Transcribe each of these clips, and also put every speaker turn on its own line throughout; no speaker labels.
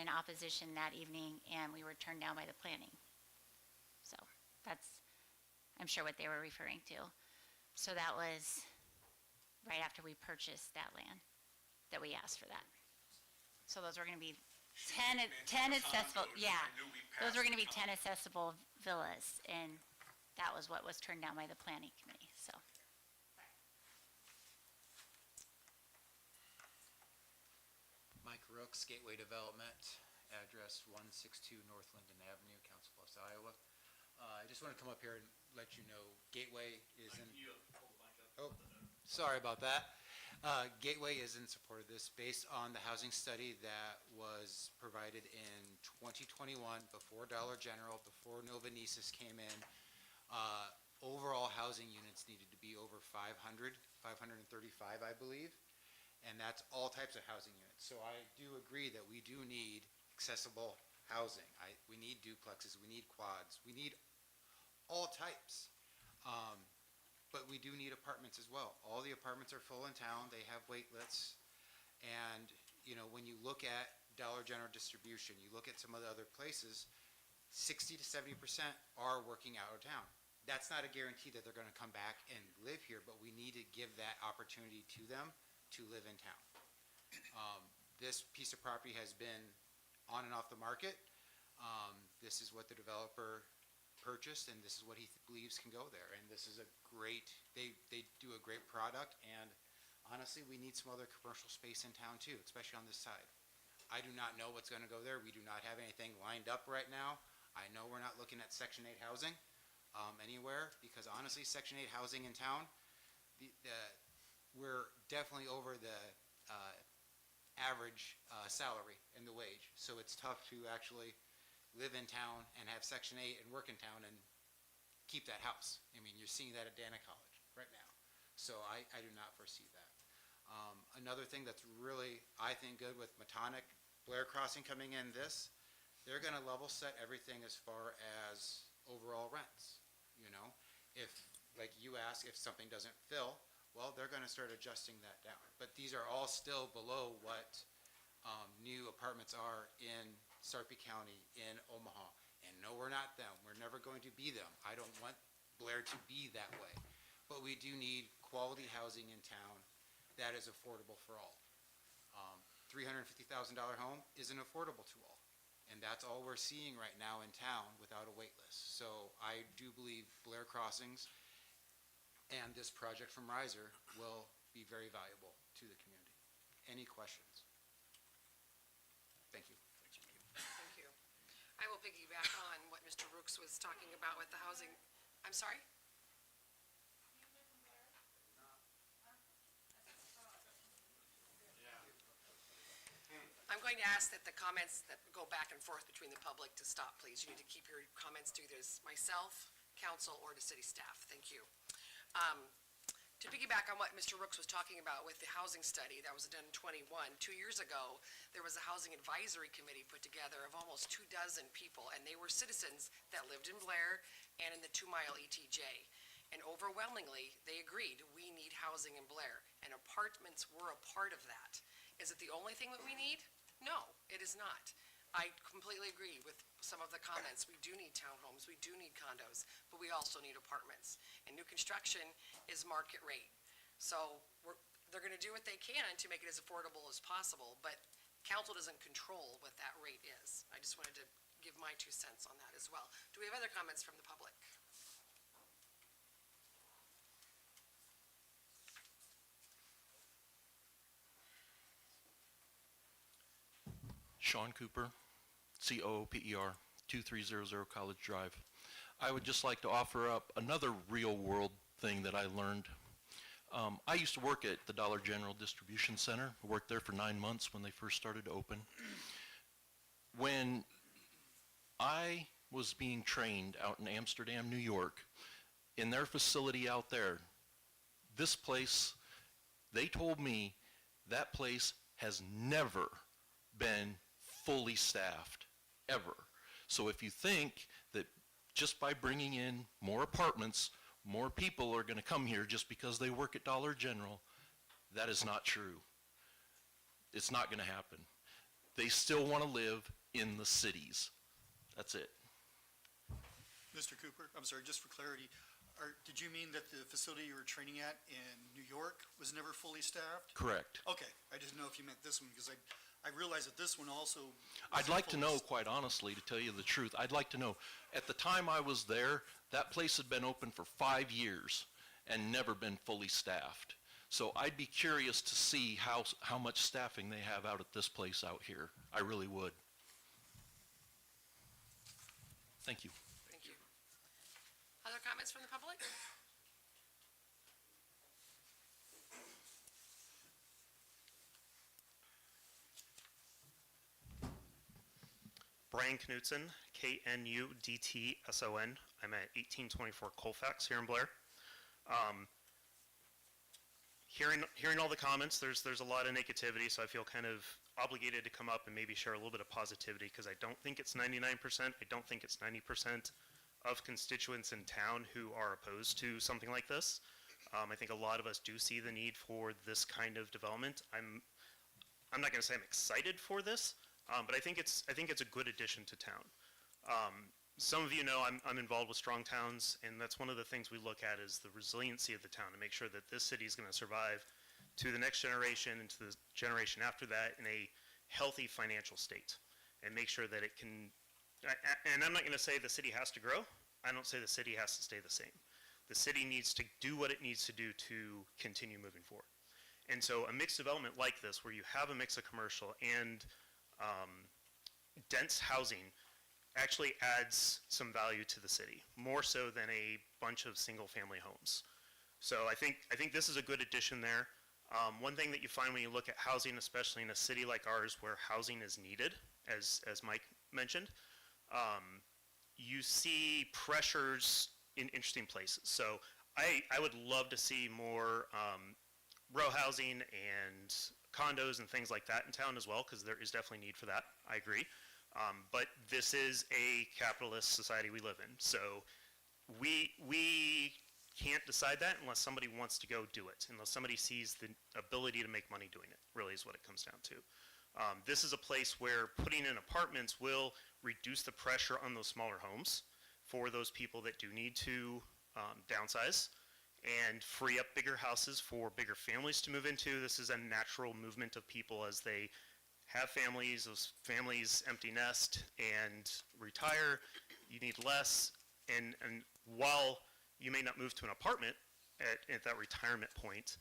in opposition that evening, and we were turned down by the planning. So that's, I'm sure, what they were referring to. So that was right after we purchased that land that we asked for that. So those were going to be 10 accessible, yeah. Those were going to be 10 accessible villas, and that was what was turned down by the planning committee, so.
Mike Rooks, Gateway Development, address 162 North Linden Avenue, Council Bluffs, Iowa. I just want to come up here and let you know Gateway is in... Oh, sorry about that. Gateway is in support of this based on the housing study that was provided in 2021 before Dollar General, before Novanesis came in. Overall housing units needed to be over 500, 535, I believe. And that's all types of housing units. So I do agree that we do need accessible housing. We need duplexes, we need quads, we need all types. But we do need apartments as well. All the apartments are full in town, they have wait lists. And you know, when you look at Dollar General distribution, you look at some of the other places, 60 to 70% are working out of town. That's not a guarantee that they're going to come back and live here, but we need to give that opportunity to them to live in town. This piece of property has been on and off the market. This is what the developer purchased, and this is what he believes can go there. And this is a great, they do a great product, and honestly, we need some other commercial space in town too, especially on this side. I do not know what's going to go there. We do not have anything lined up right now. I know we're not looking at Section 8 housing anywhere, because honestly, Section 8 housing in town, we're definitely over the average salary and the wage. So it's tough to actually live in town and have Section 8 and work in town and keep that house. I mean, you're seeing that at Dana College right now. So I do not foresee that. Another thing that's really, I think, good with Matonic, Blair Crossing coming in they're going to level set everything as far as overall rents. You know, if, like you asked, if something doesn't fill, well, they're going to start adjusting that down. But these are all still below what new apartments are in Sarpy County, in Omaha. And no, we're not them. We're never going to be them. I don't want Blair to be that way. But we do need quality housing in town that is affordable for all. $350,000 home isn't affordable to all. And that's all we're seeing right now in town without a wait list. So I do believe Blair Crossings and this project from Riser will be very valuable to the community. Any questions? Thank you.
Thank you. I will piggyback on what Mr. Rooks was talking about with the housing. I'm sorry? I'm going to ask that the comments that go back and forth between the public to stop, please. You need to keep your comments to either myself, council, or to city staff. Thank you. To piggyback on what Mr. Rooks was talking about with the housing study that was done in 21, 2 years ago, there was a housing advisory committee put together of almost 24 people, and they were citizens that lived in Blair and in the 2-mile ETJ. And overwhelmingly, they agreed we need housing in Blair, and apartments were a part of that. Is it the only thing that we need? No, it is not. I completely agree with some of the comments. We do need townhomes, we do need condos, but we also need apartments. And new construction is market rate. So they're going to do what they can to make it as affordable as possible, but council doesn't control what that rate is. I just wanted to give my 2 cents on that as well. Do we have other comments from the public?
Sean Cooper, COOPER, 2300 College Drive. I would just like to offer up another real world thing that I learned. I used to work at the Dollar General Distribution Center. I worked there for 9 months when they first started to open. When I was being trained out in Amsterdam, New York, in their facility out there, this place, they told me that place has never been fully staffed, ever. So if you think that just by bringing in more apartments, more people are going to come here just because they work at Dollar General, that is not true. It's not going to happen. They still want to live in the cities. That's it.
Mr. Cooper, I'm sorry, just for clarity, did you mean that the facility you were training at in New York was never fully staffed?
Correct.
Okay, I didn't know if you meant this one, because I realized that this one also.
I'd
wasn't
like to
fully
know,
staffed.
quite honestly, to tell you the truth, I'd like to know, at the time I was there, that place had been open for 5 years and never been fully staffed. So I'd be curious to see how much staffing they have out at this place out here. I really would. Thank you.
Thank you. Other comments from the public?
Brian Knutson, Knudtson. I'm at 1824 Colfax here in Blair. Hearing all the comments, there's a lot of negativity, so I feel kind of obligated to come up and maybe share a little bit of positivity, because I don't think it's 99%. I don't think it's 90% of constituents in town who are opposed to something like this. I think a lot of us do see the need for this kind of development. I'm not going to say I'm excited for this, but I think it's a good addition to town. Some of you know I'm involved with Strong Towns, and that's one of the things we look at is the resiliency of the town to make sure that this city is going to survive to the next generation and to the generation after that in a healthy financial state, and make sure that it can, and I'm not going to say the city has to grow. I don't say the city has to stay the same. The city needs to do what it needs to do to continue moving forward. And so a mixed development like this, where you have a mix of commercial and dense housing, actually adds some value to the city, more so than a bunch of single-family homes. So I think this is a good addition there. One thing that you find when you look at housing, especially in a city like ours where housing is needed, as Mike mentioned, you see pressures in interesting places. So I would love to see more row housing and condos and things like that in town as well, because there is definitely need for that. I agree. But this is a capitalist society we live in. So we can't decide that unless somebody wants to go do it, unless somebody sees the ability to make money doing it, really is what it comes down to. This is a place where putting in apartments will reduce the pressure on those smaller homes for those people that do need to downsize, and free up bigger houses for bigger families to move into. This is a natural movement of people as they have families, those families empty nest and retire. You need less, and while you may not move to an apartment at that retirement point,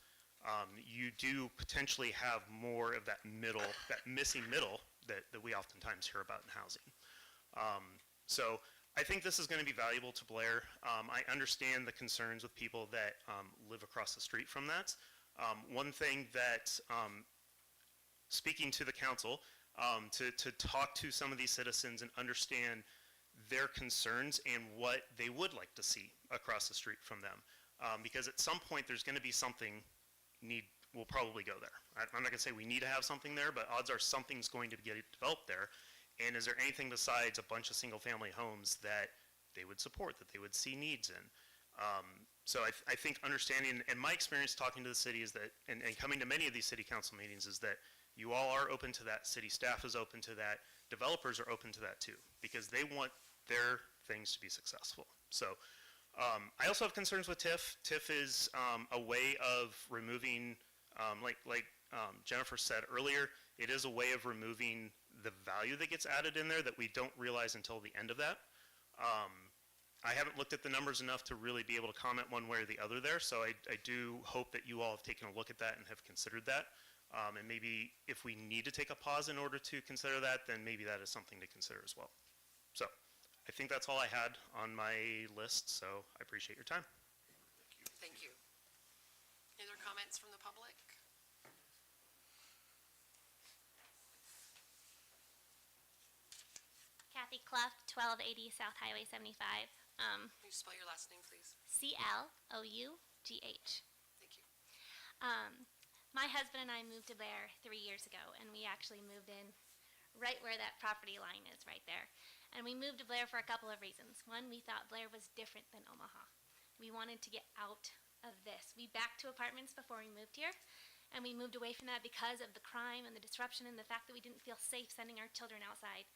you do potentially have more of that middle, that missing middle that we oftentimes hear about in housing. So I think this is going to be valuable to Blair. I understand the concerns with people that live across the street from that. One thing that, speaking to the council, to talk to some of these citizens and understand their concerns and what they would like to see across the street from them. Because at some point there's going to be something we'll probably go there. I'm not going to say we need to have something there, but odds are something's going to get developed there. And is there anything besides a bunch of single-family homes that they would support, that they would see needs in? So I think understanding, and my experience talking to the city is that, and coming to many of these city council meetings, is that you all are open to that, city staff is open to that, developers are open to that too, because they want their things to be successful. So I also have concerns with TIF. TIF is a way of removing, like Jennifer said earlier, it is a way of removing the value that gets added in there that we don't realize until the end of that. I haven't looked at the numbers enough to really be able to comment one way or the other there, so I do hope that you all have taken a look at that and have considered that. And maybe if we need to take a pause in order to consider that, then maybe that is something to consider as well. So I think that's all I had on my list, so I appreciate your time.
Thank you. Any other comments from the public?
Kathy Clough, 1280 South Highway 75.
Can you spell your last name, please?
CLOUGH.
Thank you.
My husband and I moved to Blair 3 years ago, and we actually moved in right where that property line is, right there. And we moved to Blair for a couple of reasons. One, we thought Blair was different than Omaha. We wanted to get out of this. We backed to apartments before we moved here, And we moved away from that because of the crime and the disruption and the fact that we didn't feel safe sending our children outside,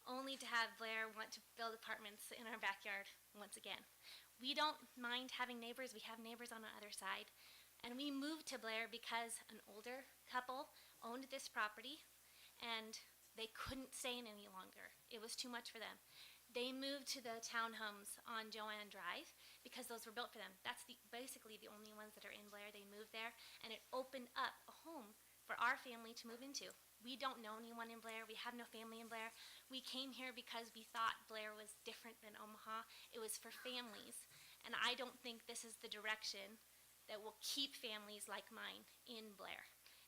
only to have Blair want to build apartments in our backyard once again. We don't mind having neighbors. We have neighbors on the other side. And we moved to Blair because an older couple owned this property and they couldn't stay in any longer. It was too much for them. They moved to the townhomes on Joanne Drive because those were built for them. That's basically the only ones that are in Blair. They moved there, and it opened up a home for our family to move into. We don't know anyone in Blair. We have no family in Blair. We came here because we thought Blair was different than Omaha. It was for families, and I don't think this is the direction that will keep families like mine in Blair.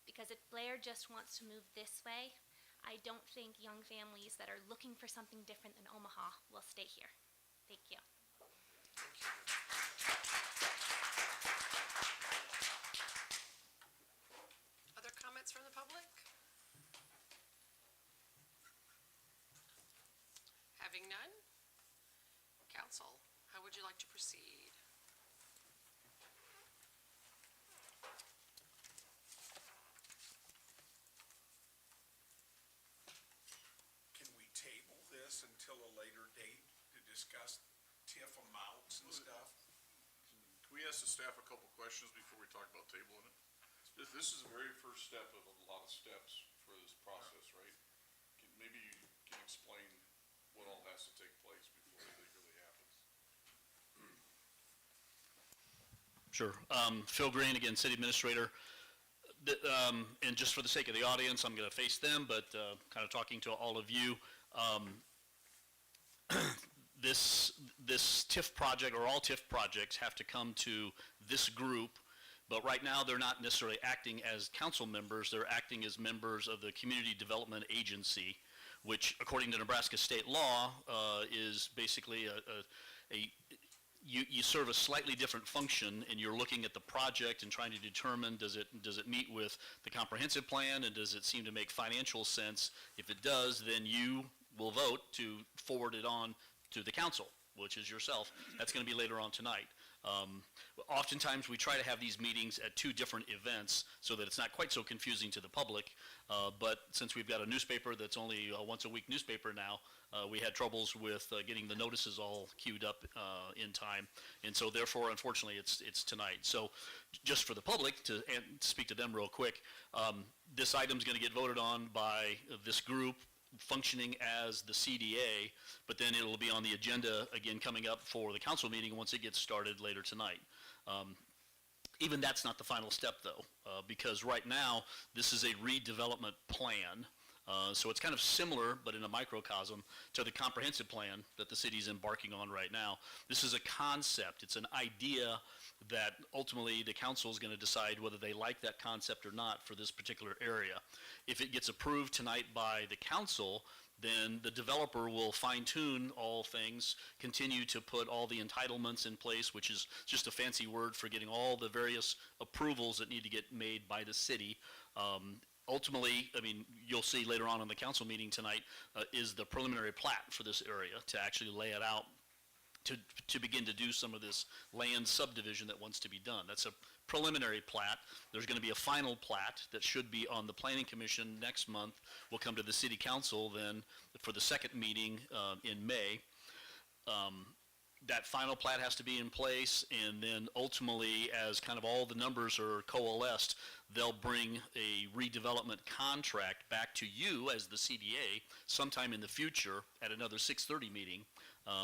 Because if Blair just wants to move this way, I don't think young families that are looking for something different than Omaha will stay here. Thank you.
Other comments from the public? Having none? Council, how would you like to proceed?
Can we table this until a later date to discuss TIF amounts and stuff?
Can we ask the staff a couple questions before we talk about tabling it? This is the very first step of a lot of steps for this process, right? Maybe you can explain what all has to take place before it really happens.
Sure. Phil Green, again, City Administrator. And just for the sake of the audience, I'm going to face them, but kind of talking to all of you. This TIF project, or all TIF projects, have to come to this group, but right now they're not necessarily acting as council members. They're acting as members of the Community Development Agency, which, according to Nebraska state law, is basically you serve a slightly different function, and you're looking at the project and trying to determine does it meet with the comprehensive plan, and does it seem to make financial sense? If it does, then you will vote to forward it on to the council, which is yourself. That's going to be later on tonight. Oftentimes we try to have these meetings at two different events so that it's not quite so confusing to the public, but since we've got a newspaper that's only a once a week newspaper now, we had troubles with getting the notices all queued up in time, and so therefore unfortunately it's tonight. So just for the public, to speak to them real quick, this item's going to get voted on by this group functioning as the CDA, but then it'll be on the agenda again coming up for the council meeting once it gets started later tonight. Even that's not the final step though, because right now this is a redevelopment plan. So it's kind of similar, but in a microcosm, to the comprehensive plan that the city's embarking on right now. This is a concept. It's an idea that ultimately the council is going to decide whether they like that concept or not for this particular area. If it gets approved tonight by the council, then the developer will fine-tune all things, continue to put all the entitlements in place, which is just a fancy word for getting all the various approvals that need to get made by the city. Ultimately, I mean, you'll see later on in the council meeting tonight, is the preliminary plat for this area to actually lay it out to begin to do some of this land subdivision that wants to be done. That's a preliminary plat. There's going to be a final plat that should be on the Planning Commission next month. Will come to the City Council then for the second meeting in May. That final plat has to be in place, and then ultimately, as kind of all the numbers are coalesced, they'll bring a redevelopment contract back to you as the CDA sometime in the future at another 6:30 meeting.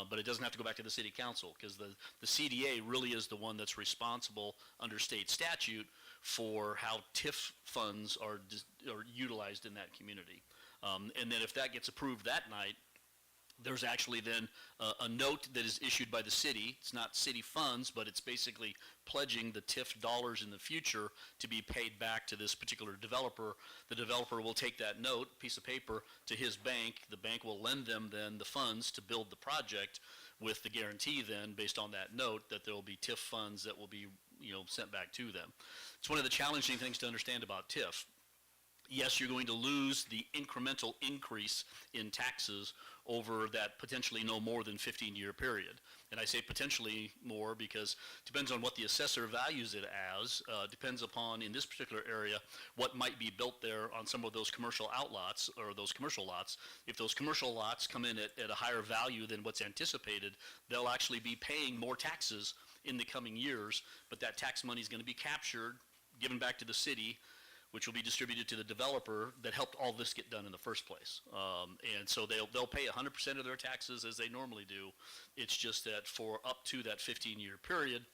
But it doesn't have to go back to the City Council, because the CDA really is the one that's responsible under state statute for how TIF funds are utilized in that community. And then if that gets approved that night, there's actually then a note that is issued by the city. It's not city funds, but it's basically pledging the TIF dollars in the future to be paid back to this particular developer. The developer will take that note, piece of paper, to his bank. The bank will lend them then the funds to build the project, with the guarantee then, based on that note, that there will be TIF funds that will be, sent back to them. It's one of the challenging things to understand about TIF. Yes, you're going to lose the incremental increase in taxes over that potentially no more than 15-year period. And I say potentially more because it depends on what the assessor values it as, depends upon, in this particular area, what might be built there on some of those commercial outlots or those commercial lots. If those commercial lots come in at a higher value than what's anticipated, they'll actually be paying more taxes in the coming years, but that tax money is going to be captured, given back to the city, which will be distributed to the developer that helped all this get done in the first place. And so they'll pay 100% of their taxes as they normally do. It's just that for up to that 15-year period,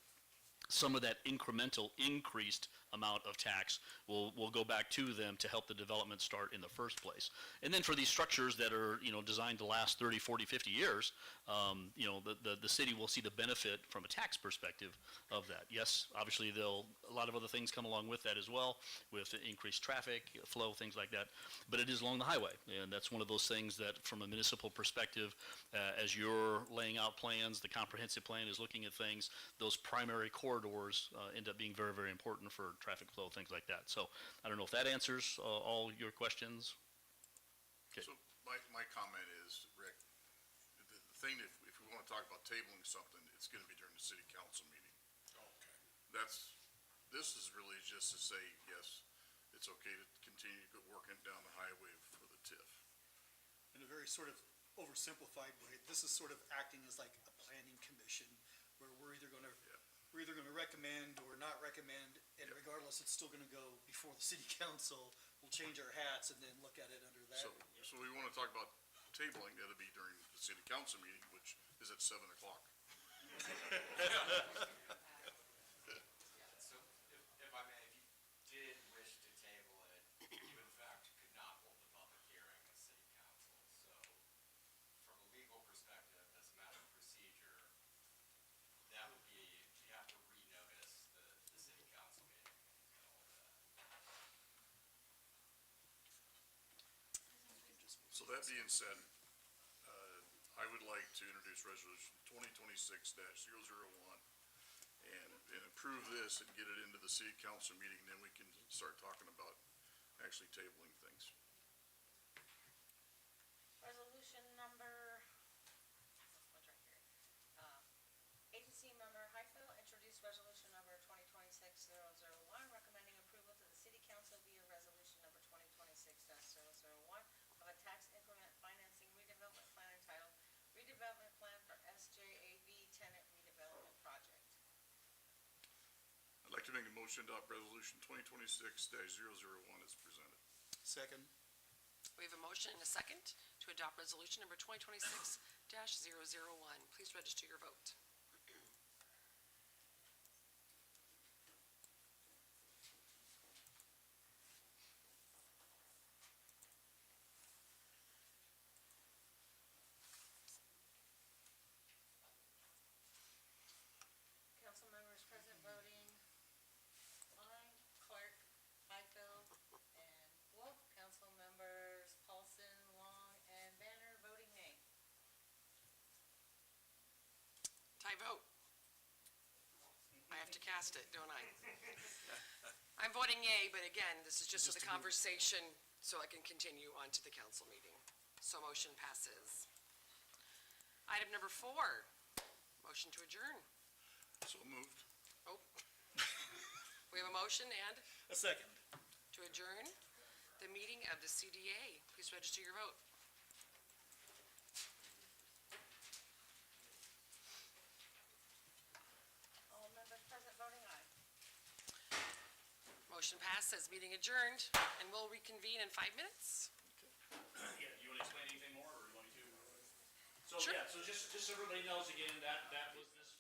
some of that incremental increased amount of tax will go back to them to help the development start in the first place. And then for these structures that are, designed to last 30, 40, 50 years, the city will see the benefit from a tax perspective of that. Yes, obviously a lot of other things come along with that as well, with increased traffic flow, things like that. But it is along the highway, and that's one of those things that from a municipal perspective, as you're laying out plans, the comprehensive plan is looking at things, those primary corridors end up being very, very important for traffic flow, things like that. So I don't know if that answers all your questions. Okay.
So my comment is, Rick, the thing, if we want to talk about tabling something, it's going to be during the city council meeting.
Okay.
This is really just to say, yes, it's okay to continue working down the highway for the TIF.
In a very sort of oversimplified way, this is sort of acting as like a planning commission, where we're either gonna recommend or not recommend, and regardless, it's still gonna go before the city council. We'll change our hats and then look at it under that.
So we want to talk about tabling, that'll be during the city council meeting, which is at 7 o'clock.
So if I may, if you did wish to table it, you in fact could not hold the public hearing at city council. So from a legal perspective, as a matter of procedure, that would be, you have to renotice the city council meeting and all of that.
So that being said, I would like to introduce resolution 2026-001 and approve this and get it into the city council meeting, then we can start talking about actually tabling things.
Resolution number, what's right here? Agency member Highfield introduced resolution number 2026-001, recommending approval to the city council via resolution number 2026-001 of a tax increment financing redevelopment plan entitled Redevelopment Plan for SJAV Tenant Redevelopment Project.
I'd like to make a motion to adopt resolution 2026-001 as presented.
Second.
We have a motion and a second to adopt resolution number 2026-001. Please register your vote.
Council members present voting, Klein, Clark, Highfield, and Wolf. Council members Paulson, Long, and Banner voting nay.
Tie vote. I have to cast it, don't I? I'm voting yea, but again, this is just for the conversation, so I can continue on to the council meeting. So motion passes. Item number 4, motion to adjourn.
So moved.
Oh. We have a motion and
A second.
to adjourn the meeting of the CDA. Please register your vote.
All members present voting aye.
Motion passes, meeting adjourned, and we'll reconvene in 5 minutes.
Yeah, you want to explain anything more, or you want me to? So,
Sure.
yeah, so just so everybody knows again, that was this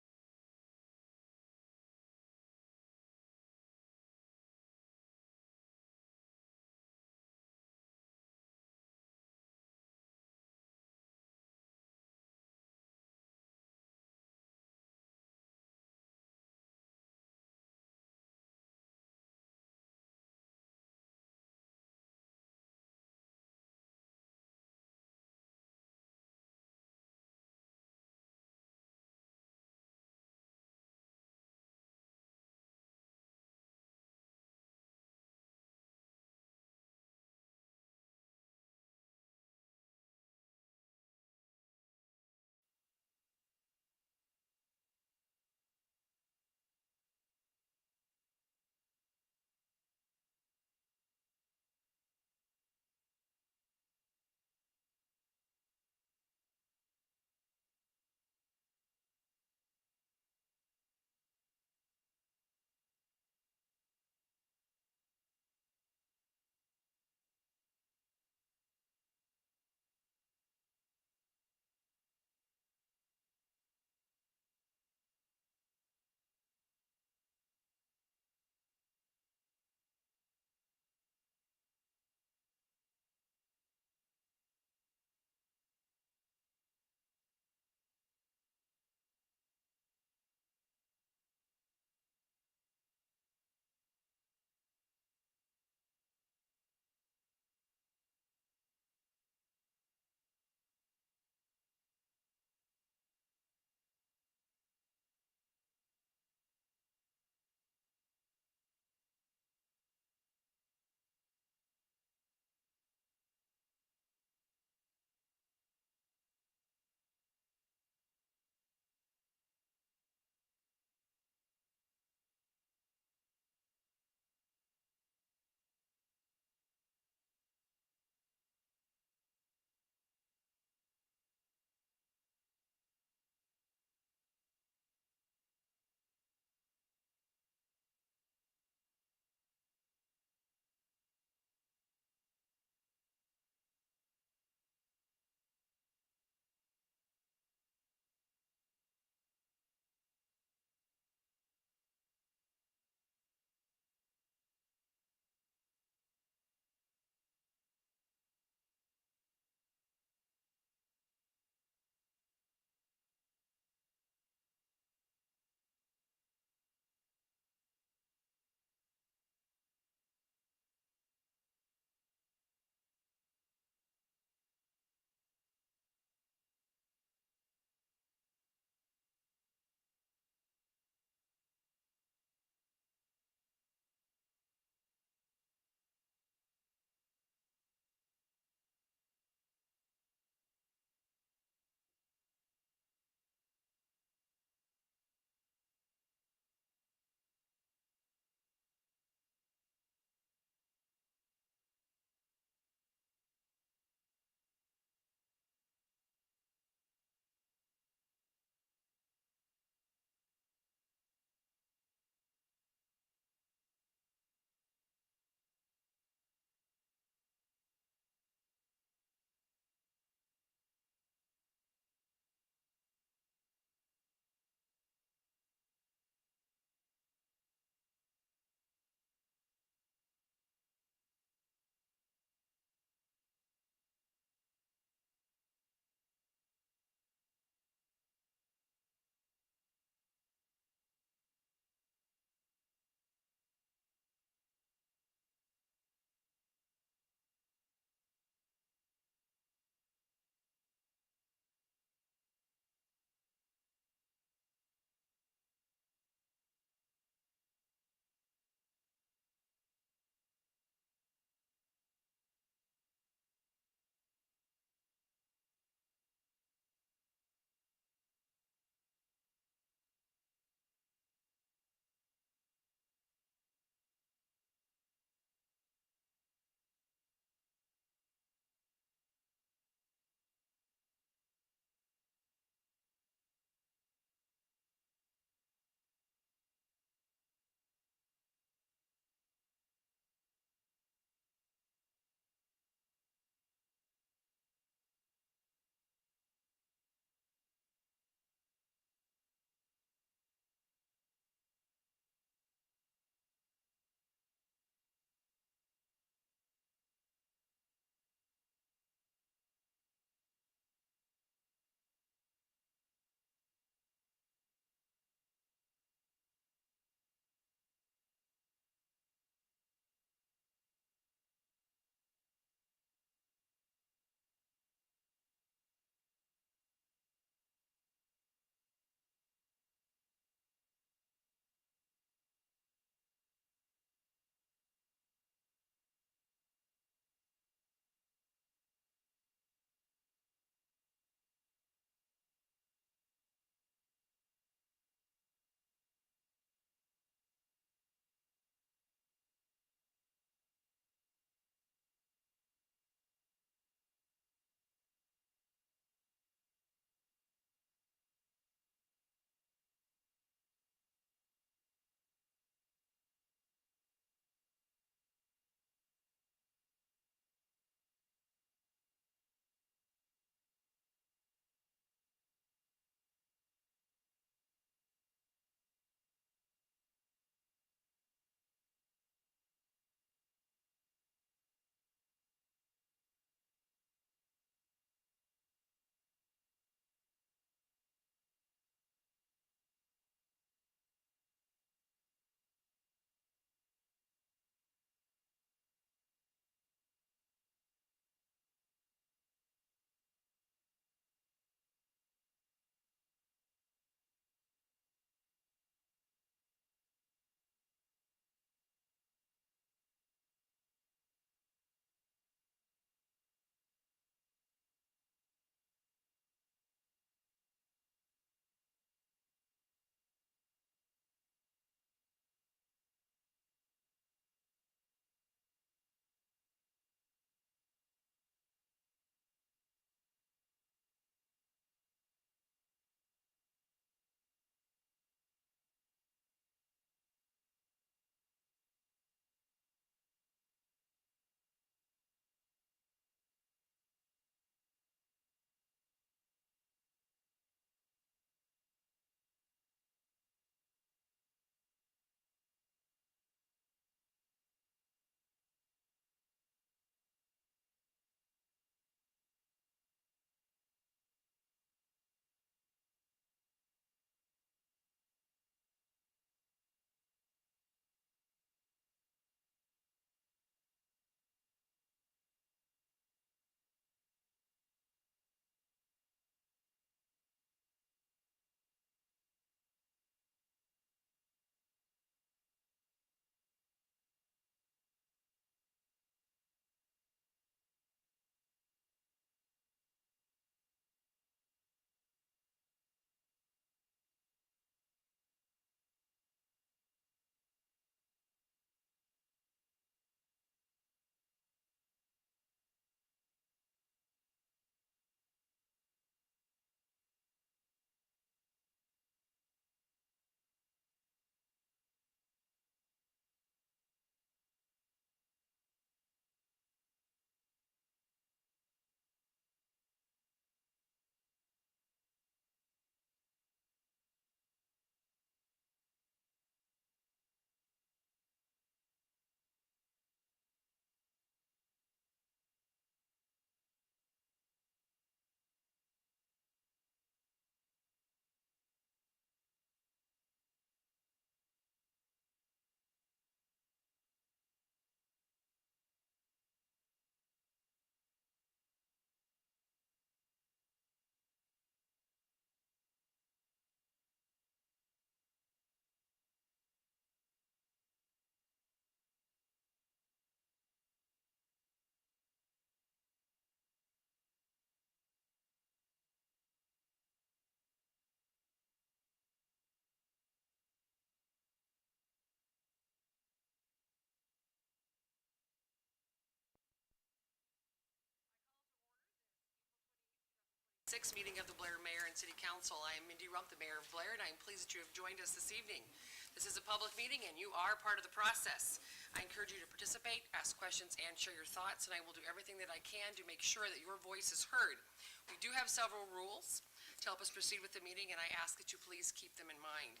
Sixth meeting of the Blair Mayor and City Council. I am Mindy Rump, the Mayor of Blair, and I am pleased that you have joined us this evening. This is a public meeting, and you are part of the process. I encourage you to participate, ask questions, and share your thoughts, and I will do everything that I can to make sure that your voice is heard. We do have several rules to help us proceed with the meeting, and I ask that you please keep them in mind.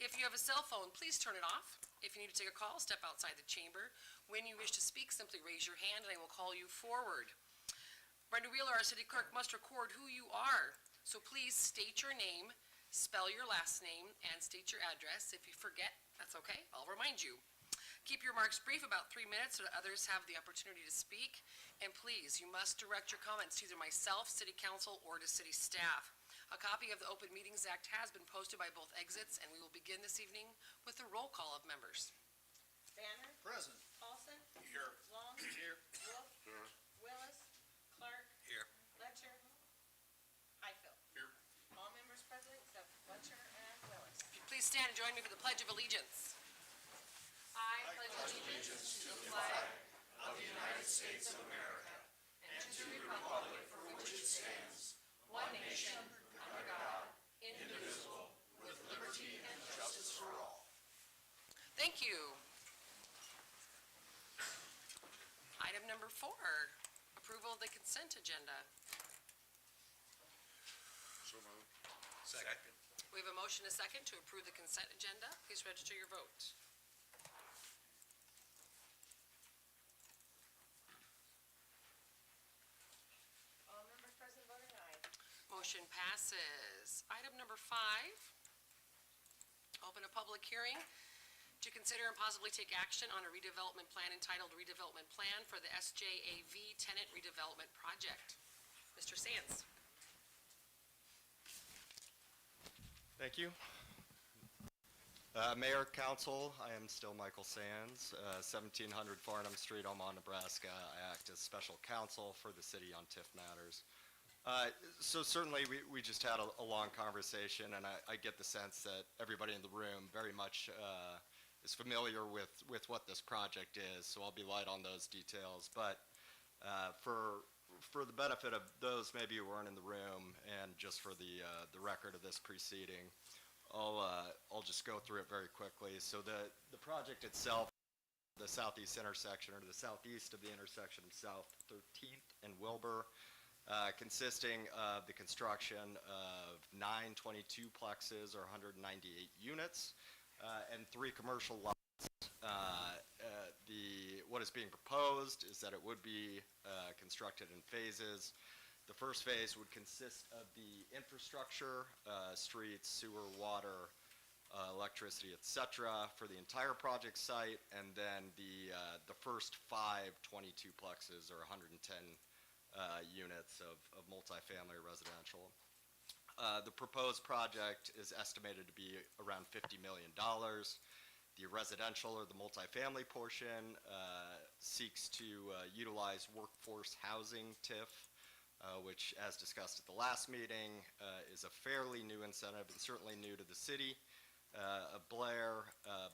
If you have a cell phone, please turn it off. If you need to take a call, step outside the chamber. When you wish to speak, simply raise your hand, and I will call you forward. Brenda Wheeler, our city clerk, must record who you are. So please state your name, spell your last name, and state your address. If you forget, that's okay, I'll remind you. Keep your remarks brief, about 3 minutes, so that others have the opportunity to speak. And please, you must direct your comments to either myself, city council, or to city staff. A copy of the Open Meetings Act has been posted by both exits, and we will begin this evening with the roll call of members.
Banner,
Present.
Paulson,
Here.
Long,
Here.
Wolf,
Here.
Willis, Clark,
Here.
Letcher, Highfield.
Here.
All members present except Letcher and Willis.
If you please stand and join me for the Pledge of Allegiance. I pledge allegiance to the flag of the United States of America and to the republic for which it stands, one nation, under God, indivisible, with liberty and justice for all. Thank you. Item number 4, approval of the consent agenda.
So moved.
Second.
We have a motion and a second to approve the consent agenda. Please register your vote.
All members present voting aye.
Motion passes. Item number 5, open a public hearing to consider and possibly take action on a redevelopment plan entitled Redevelopment Plan for the SJAV Tenant Redevelopment Project. Mr. Sands.
Thank you. Mayor, Council, I am still Michael Sands, 1700 Farnham Street, Omaha, Nebraska. I act as special counsel for the city on TIF matters. So certainly, we just had a long conversation, and I get the sense that everybody in the room very much is familiar with what this project is, so I'll be light on those details. But for the benefit of those maybe who weren't in the room, and just for the record of this proceeding, I'll just go through it very quickly. So the project itself, the southeast intersection, or the southeast of the intersection of South 13th and Wilbur, consisting of the construction of 9 22-plexes or 198 units, and 3 commercial lots. What is being proposed is that it would be constructed in phases. The first phase would consist of the infrastructure, streets, sewer, water, electricity, etc., for the entire project site, and then the first 5 22-plexes or 110 units of multifamily residential. The proposed project is estimated to be around $50 million. The residential or the multifamily portion seeks to utilize workforce housing TIF, which, as discussed at the last meeting, is a fairly new incentive and certainly new to the city of Blair,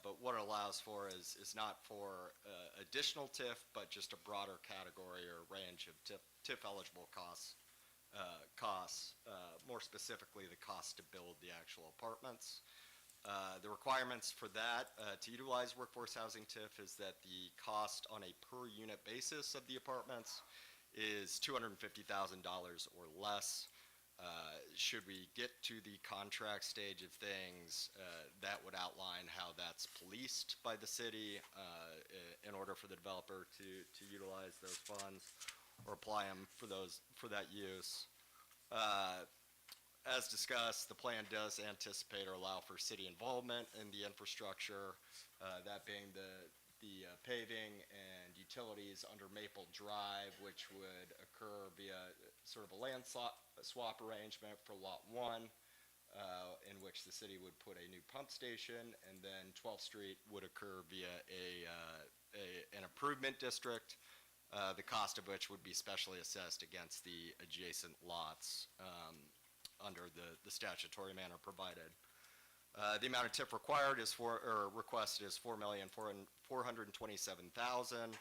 but what it allows for is not for additional TIF, but just a broader category or range of TIF-eligible costs, more specifically the cost to build the actual apartments. The requirements for that, to utilize workforce housing TIF, is that the cost on a per unit basis of the apartments is $250,000 or less. Should we get to the contract stage of things, that would outline how that's policed by the city in order for the developer to utilize those funds or apply them for that use. As discussed, the plan does anticipate or allow for city involvement in the infrastructure, that being the paving and utilities under Maple Drive, which would occur via sort of a land swap arrangement for Lot 1, in which the city would put a new pump station, and then 12th Street would occur via an improvement district, the cost of which would be specially assessed against the adjacent lots under the statutory manner provided. The amount of TIF required requested is $4,427,000.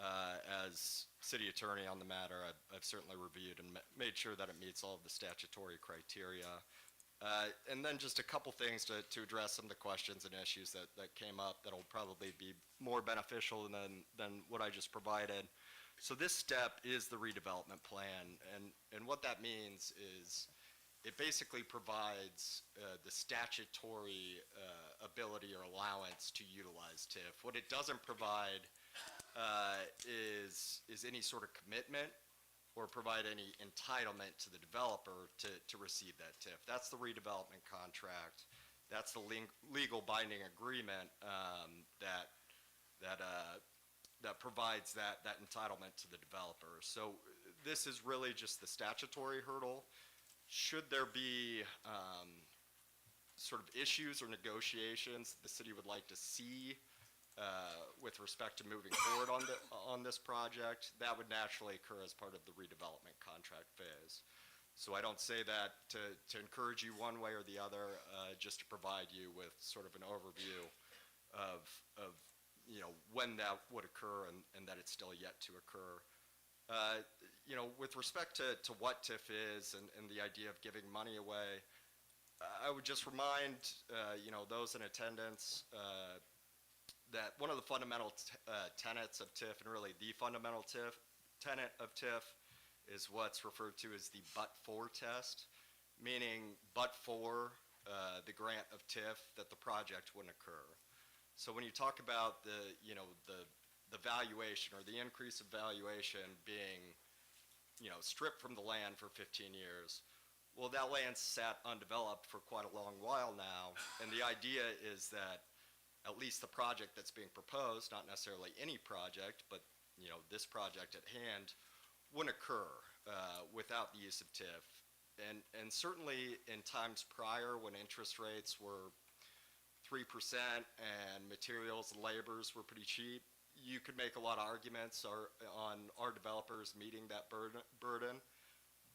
As city attorney on the matter, I've certainly reviewed and made sure that it meets all of the statutory criteria. And then just a couple things to address some of the questions and issues that came up that'll probably be more beneficial than what I just provided. So this step is the redevelopment plan, and what that means is it basically provides the statutory ability or allowance to utilize TIF. What it doesn't provide is any sort of commitment or provide any entitlement to the developer to receive that TIF. That's the redevelopment contract. That's the legal binding agreement that provides that entitlement to the developer. So this is really just the statutory hurdle. Should there be sort of issues or negotiations the city would like to see with respect to moving forward on this project, that would naturally occur as part of the redevelopment contract phase. So I don't say that to encourage you one way or the other, just to provide you with sort of an overview of when that would occur and that it's still yet to occur. With respect to what TIF is and the idea of giving money away, I would just remind those in attendance that one of the fundamental tenets of TIF, and really the fundamental tenet of TIF, is what's referred to as the but-for test, meaning but for the grant of TIF that the project wouldn't occur. So when you talk about the valuation or the increase of valuation being stripped from the land for 15 years, well, that land sat undeveloped for quite a long while now, and the idea is that at least the project that's being proposed, not necessarily any project, but this project at hand, wouldn't occur without the use of TIF. And certainly in times prior when interest rates were 3% and materials and labors were pretty cheap, you could make a lot of arguments on our developers meeting that burden.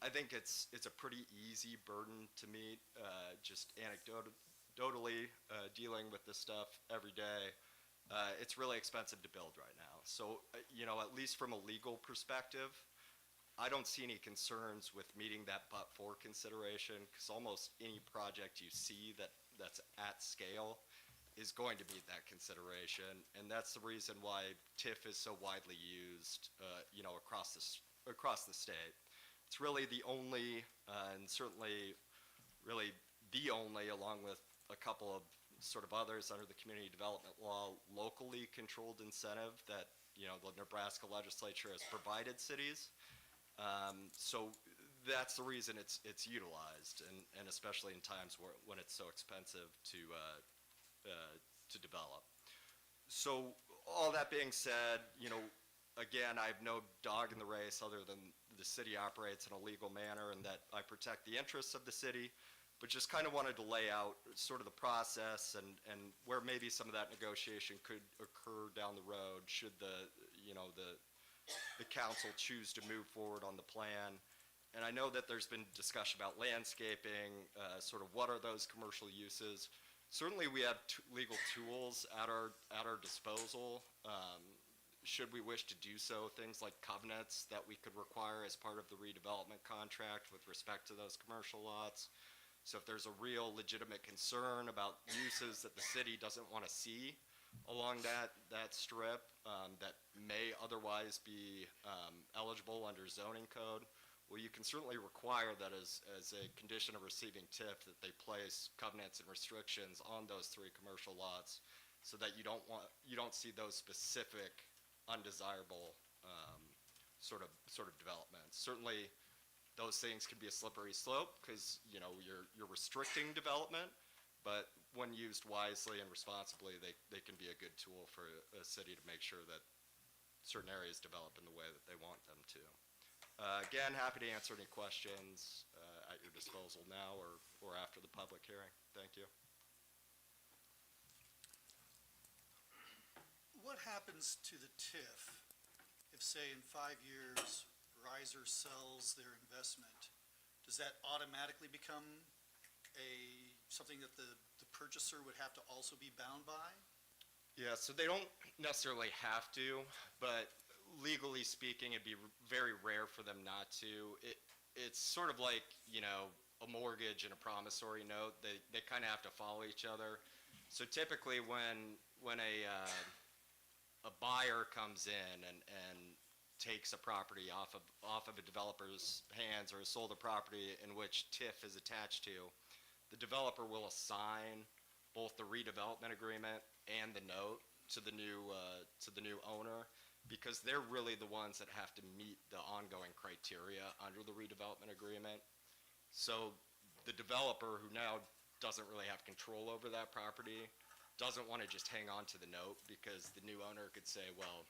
I think it's a pretty easy burden to meet, just anecdotally dealing with this stuff every day. It's really expensive to build right now. So, at least from a legal perspective, I don't see any concerns with meeting that but-for consideration, because almost any project you see that's at scale is going to meet that consideration, and that's the reason why TIF is so widely used, across the state. It's really the only, and certainly really the only, along with a couple of sort of others under the community development law, locally controlled incentive that, the Nebraska legislature has provided cities. So that's the reason it's utilized, and especially in times when it's so expensive to develop. So all that being said, again, I have no dog in the race other than the city operates in a legal manner and that I protect the interests of the city, but just kind of wanted to lay out sort of the process and where maybe some of that negotiation could occur down the road should the council choose to move forward on the plan. And I know that there's been discussion about landscaping, sort of what are those commercial uses. Certainly we have legal tools at our disposal, should we wish to do so, things like covenants that we could require as part of the redevelopment contract with respect to those commercial lots. So if there's a real legitimate concern about uses that the city doesn't want to see along that strip that may otherwise be eligible under zoning code, well, you can certainly require that as a condition of receiving TIF that they place covenants and restrictions on those 3 commercial lots so that you don't see those specific undesirable sort of developments. Certainly those things can be a slippery slope because you're restricting development, but when used wisely and responsibly, they can be a good tool for a city to make sure that certain areas develop in the way that they want them to. Again, happy to answer any questions at your disposal now or after the public hearing. Thank you.
What happens to the TIF if, say, in 5 years, Riser sells their investment? Does that automatically become something that the purchaser would have to also be bound by?
Yeah, so they don't necessarily have to, but legally speaking, it'd be very rare for them not to. It's sort of like, you know, a mortgage and a promissory note. They kind of have to follow each other. So typically when a buyer comes in and takes a property off of a developer's hands or has sold a property in which TIF is attached to, the developer will assign both the redevelopment agreement and the note to the new owner, because they're really the ones that have to meet the ongoing criteria under the redevelopment agreement. So the developer, who now doesn't really have control over that property, doesn't want to just hang on to the note, because the new owner could say, well,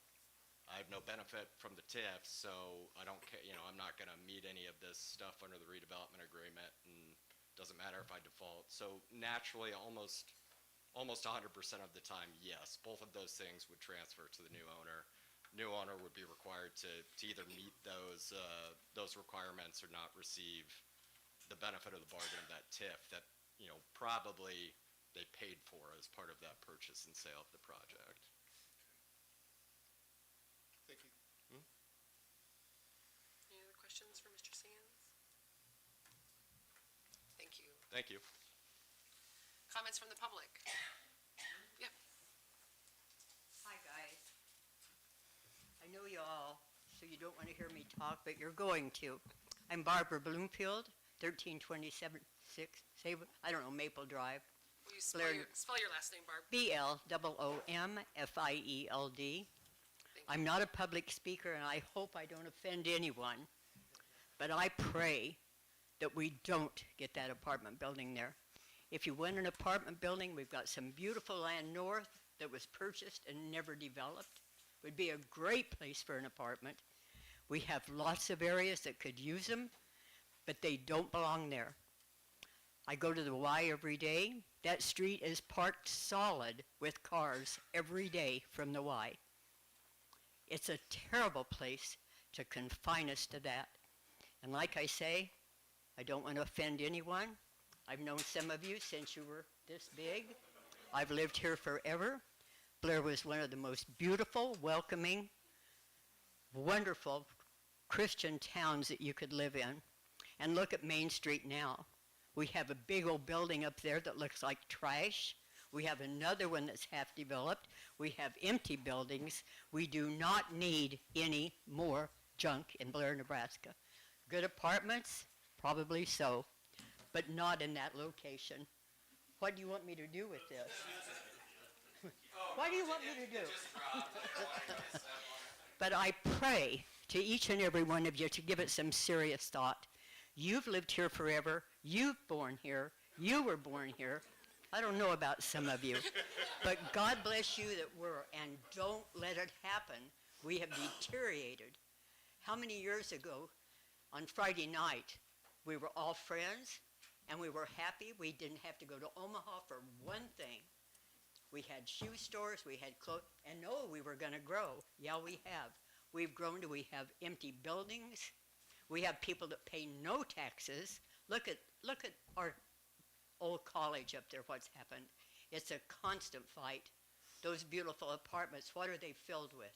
I have no benefit from the TIF, so I don't care, you know, I'm not going to meet any of this stuff under the redevelopment agreement, and doesn't matter if I default. So naturally, almost 100% of the time, yes, both of those things would transfer to the new owner. New owner would be required to either meet those requirements or not receive the benefit of the bargain of that TIF that, you know, probably they paid for as part of that purchase and sale of the project.
Thank you.
Any other questions for Mr. Sands? Thank you.
Thank you.
Comments from the public? Yeah.
Hi, guys. I know you all, so you don't want to hear me talk, but you're going to. I'm Barbara Bloomfield, 1327, I don't know, Maple Drive.
Will you spell
Blair-
your last name, Barb?
BLOOMFIELD. I'm not a public speaker, and I hope I don't offend anyone, but I pray that we don't get that apartment building there. If you want an apartment building, we've got some beautiful land north that was purchased and never developed. Would be a great place for an apartment. We have lots of areas that could use them, but they don't belong there. I go to the Y every day. That street is parked solid with cars every day from the Y. It's a terrible place to confine us to that. And like I say, I don't want to offend anyone. I've known some of you since you were this big. I've lived here forever. Blair was one of the most beautiful, welcoming, wonderful Christian towns that you could live in. And look at Main Street now. We have a big old building up there that looks like trash. We have another one that's half developed. We have empty buildings. We do not need any more junk in Blair, Nebraska. Good apartments? Probably so, but not in that location. What do you want me to do with this? What do you want me to do? But I pray to each and every one of you to give it some serious thought. You've lived here forever. You've born here. You were born here. I don't know about some of you, but God bless you that were, and don't let it happen. We have deteriorated. How many years ago, on Friday night, we were all friends, and we were happy. We didn't have to go to Omaha for one thing. We had shoe stores, we had clothes, and no, we were going to grow. Yeah, we have. We've grown to, we have empty buildings. We have people that pay no taxes. Look at our old college up there, what's happened. It's a constant fight. Those beautiful apartments, what are they filled with?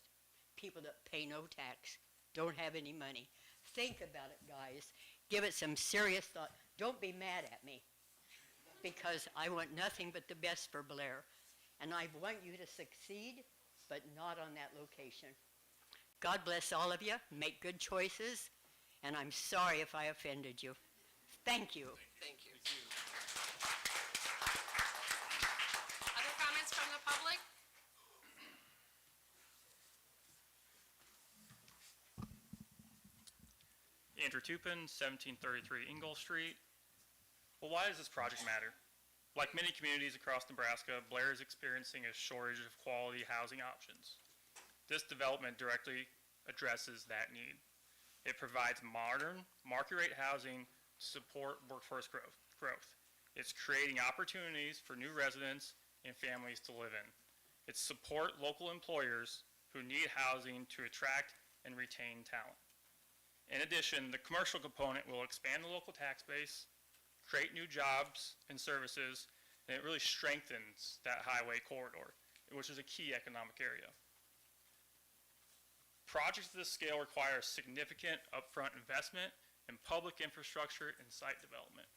People that pay no tax, don't have any money. Think about it, guys. Give it some serious thought. Don't be mad at me, because I want nothing but the best for Blair. And I want you to succeed, but not on that location. God bless all of you. Make good choices. And I'm sorry if I offended you. Thank you.
Thank you. Other comments from the public?
Andrew Tupin, 1733 Ingle Street. Well, why does this project matter? Like many communities across Nebraska, Blair is experiencing a shortage of quality housing options. This development directly addresses that need. It provides modern, market-rate housing to support workforce growth. It's creating opportunities for new residents and families to live in. It's support local employers who need housing to attract and retain talent. In addition, the commercial component will expand the local tax base, create new jobs and services, and it really strengthens that highway corridor, which is a key economic area. Projects of this scale require significant upfront investment in public infrastructure and site development.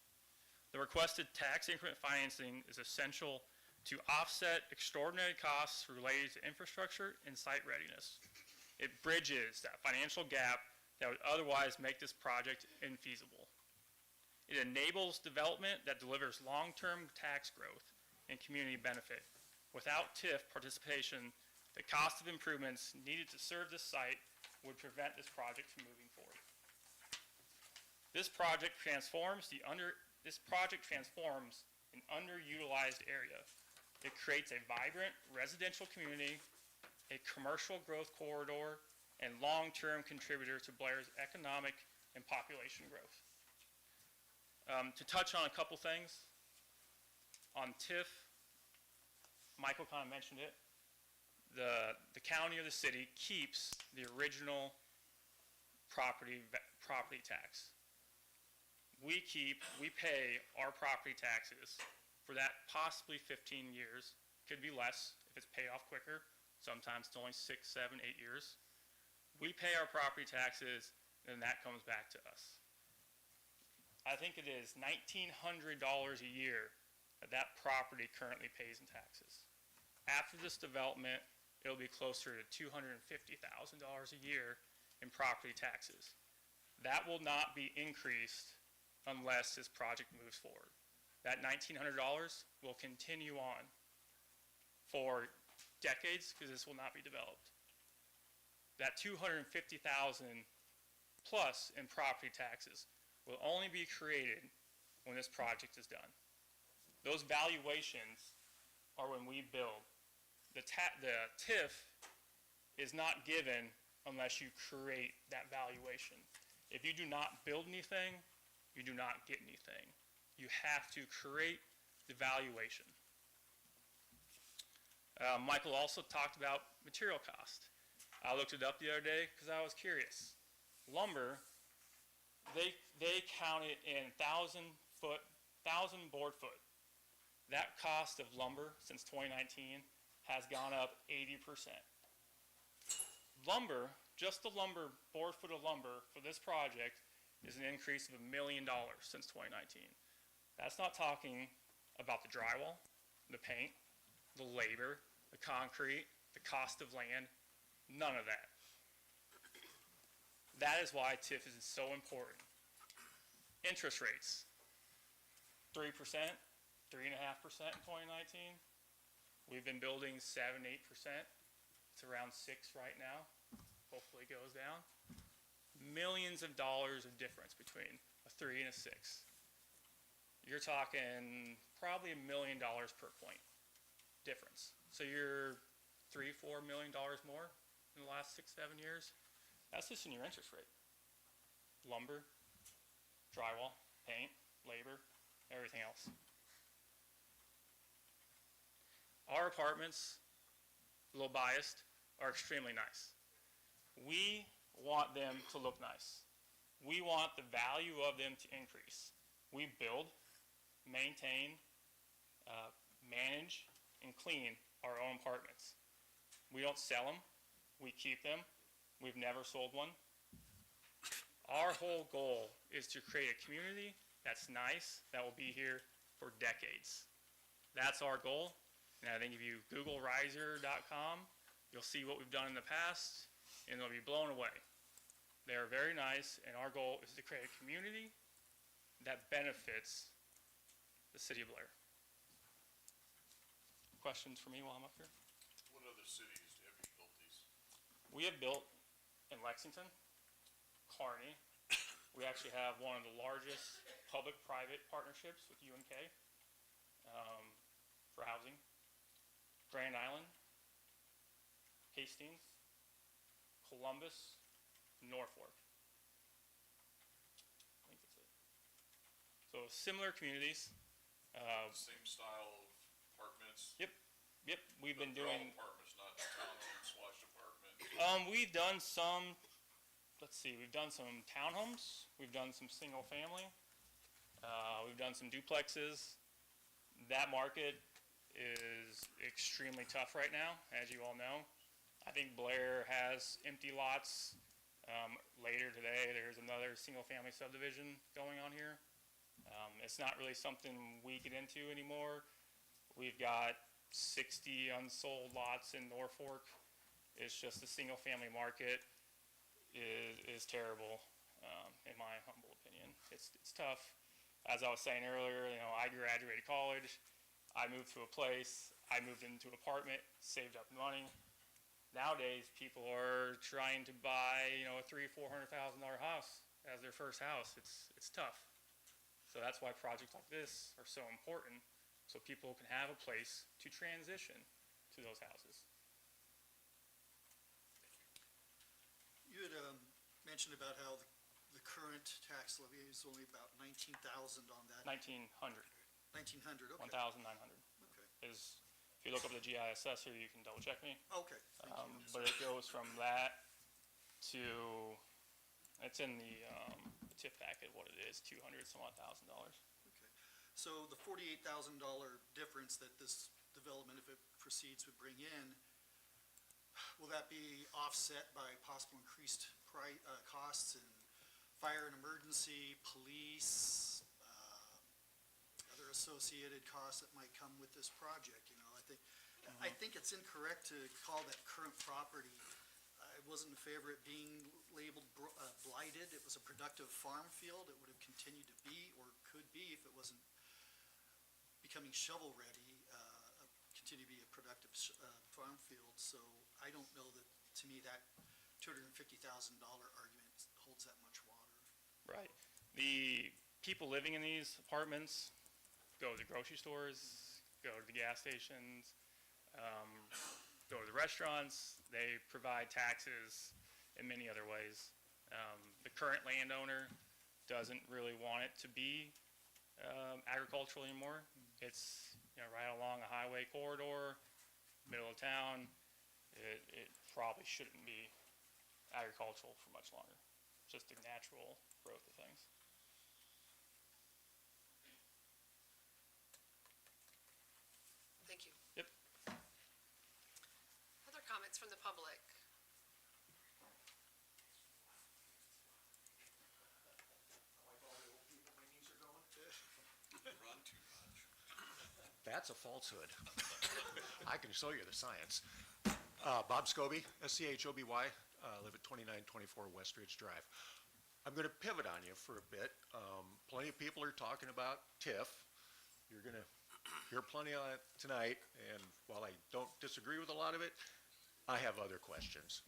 The requested tax increment financing is essential to offset extraordinary costs related to infrastructure and site readiness. It bridges that financial gap that would otherwise make this project infeasible. It enables development that delivers long-term tax growth and community benefit. Without TIF participation, the cost of improvements needed to serve this site would prevent this project from moving forward. This project transforms an underutilized area. It creates a vibrant residential community, a commercial growth corridor, and long-term contributor to Blair's economic and population growth. To touch on a couple things, on TIF, Michael kind of mentioned it, the county or the city keeps the original property tax. We pay our property taxes for that possibly 15 years, could be less if it's paid off quicker, sometimes it's only 6, 7, 8 years. We pay our property taxes, and that comes back to us. I think it is $1,900 a year that property currently pays in taxes. After this development, it'll be closer to $250,000 a year in property taxes. That will not be increased unless this project moves forward. That $1,900 will continue on for decades because this will not be developed. That $250,000 plus in property taxes will only be created when this project is done. Those valuations are when we build. The TIF is not given unless you create that valuation. If you do not build anything, you do not get anything. You have to create the valuation. Michael also talked about material cost. I looked it up the other day because I was curious. Lumber, they count it in 1,000 board foot. That cost of lumber since 2019 has gone up 80%. Lumber, just the lumber, board foot of lumber for this project is an increase of $1 million since 2019. That's not talking about the drywall, the paint, the labor, the concrete, the cost of land, none of that. That is why TIF is so important. Interest rates, 3%, 3.5% in 2019. We've been building 7, 8%. It's around 6 right now. Hopefully it goes down. Millions of dollars of difference between a 3 and a 6. You're talking probably $1 million per point difference. So you're $3, $4 million more in the last 6, 7 years. That's just in your interest rate. Lumber, drywall, paint, labor, everything else. Our apartments, a little biased, are extremely nice. We want them to look nice. We want the value of them to increase. We build, maintain, manage, and clean our own apartments. We don't sell them. We keep them. We've never sold one. Our whole goal is to create a community that's nice, that will be here for decades. That's our goal. And I think if you Google riser.com, you'll see what we've done in the past, and they'll be blown away. They are very nice, and our goal is to create a community that benefits the city of Blair. Questions for me while I'm up here?
What other cities have you built these?
We have built in Lexington, Kearney. We actually have one of the largest public-private partnerships with UNK for housing. Grand Island, Hastings, Columbus, Norfolk. I think that's it. So similar communities.
Same style of apartments?
Yep. We've been
They're all
doing.
apartments, not townhomes/apartments.
We've done some. Let's see. We've done some townhomes. We've done some single family. We've done some duplexes. That market is extremely tough right now, as you all know. I think Blair has empty lots. Later today, there's another single-family subdivision going on here. It's not really something we get into anymore. We've got 60 unsold lots in Norfolk. It's just the single-family market is terrible, in my humble opinion. It's tough. As I was saying earlier, you know, I graduated college. I moved to a place. I moved into an apartment, saved up money. Nowadays, people are trying to buy, you know, a $300,000 or $400,000 house as their first house. It's tough. So that's why projects like this are so important, so people can have a place to transition to those houses.
You had mentioned about how the current tax levy is only about 19,000 on that.
1,900,
1,900, okay.
1,900
Okay,
is, if you look up the GI assessor, you can double check me.
okay, thank you.
But it goes from that to, it's in the tip packet, what it is, $200,000.
Okay. So the $48,000 difference that this development, if it proceeds, would bring in, will that be offset by possible increased costs in fire and emergency, police, other associated costs that might come with this project? You know, I think it's incorrect to call that current property. I wasn't in favor of it being labeled blighted. It was a productive farm field. It would have continued to be, or could be, if it wasn't becoming shovel-ready, continue to be a productive farm field. So I don't know that, to me, that $250,000 argument holds that much water.
Right. The people living in these apartments go to the grocery stores, go to the gas stations, go to the restaurants. They provide taxes in many other ways. The current landowner doesn't really want it to be agricultural anymore. It's, you know, right along a highway corridor, middle of town. It probably shouldn't be agricultural for much longer. Just the natural growth of things.
Thank you.
Yep.
Other comments from the public?
Run too much.
That's a falsehood. I can show you the science. Bob Scobie, Schoby, live at 2924 Westridge Drive. I'm going to pivot on you for a bit. Plenty of people are talking about TIF. You're going to hear plenty on it tonight, and while I don't disagree with a lot of it, I have other questions.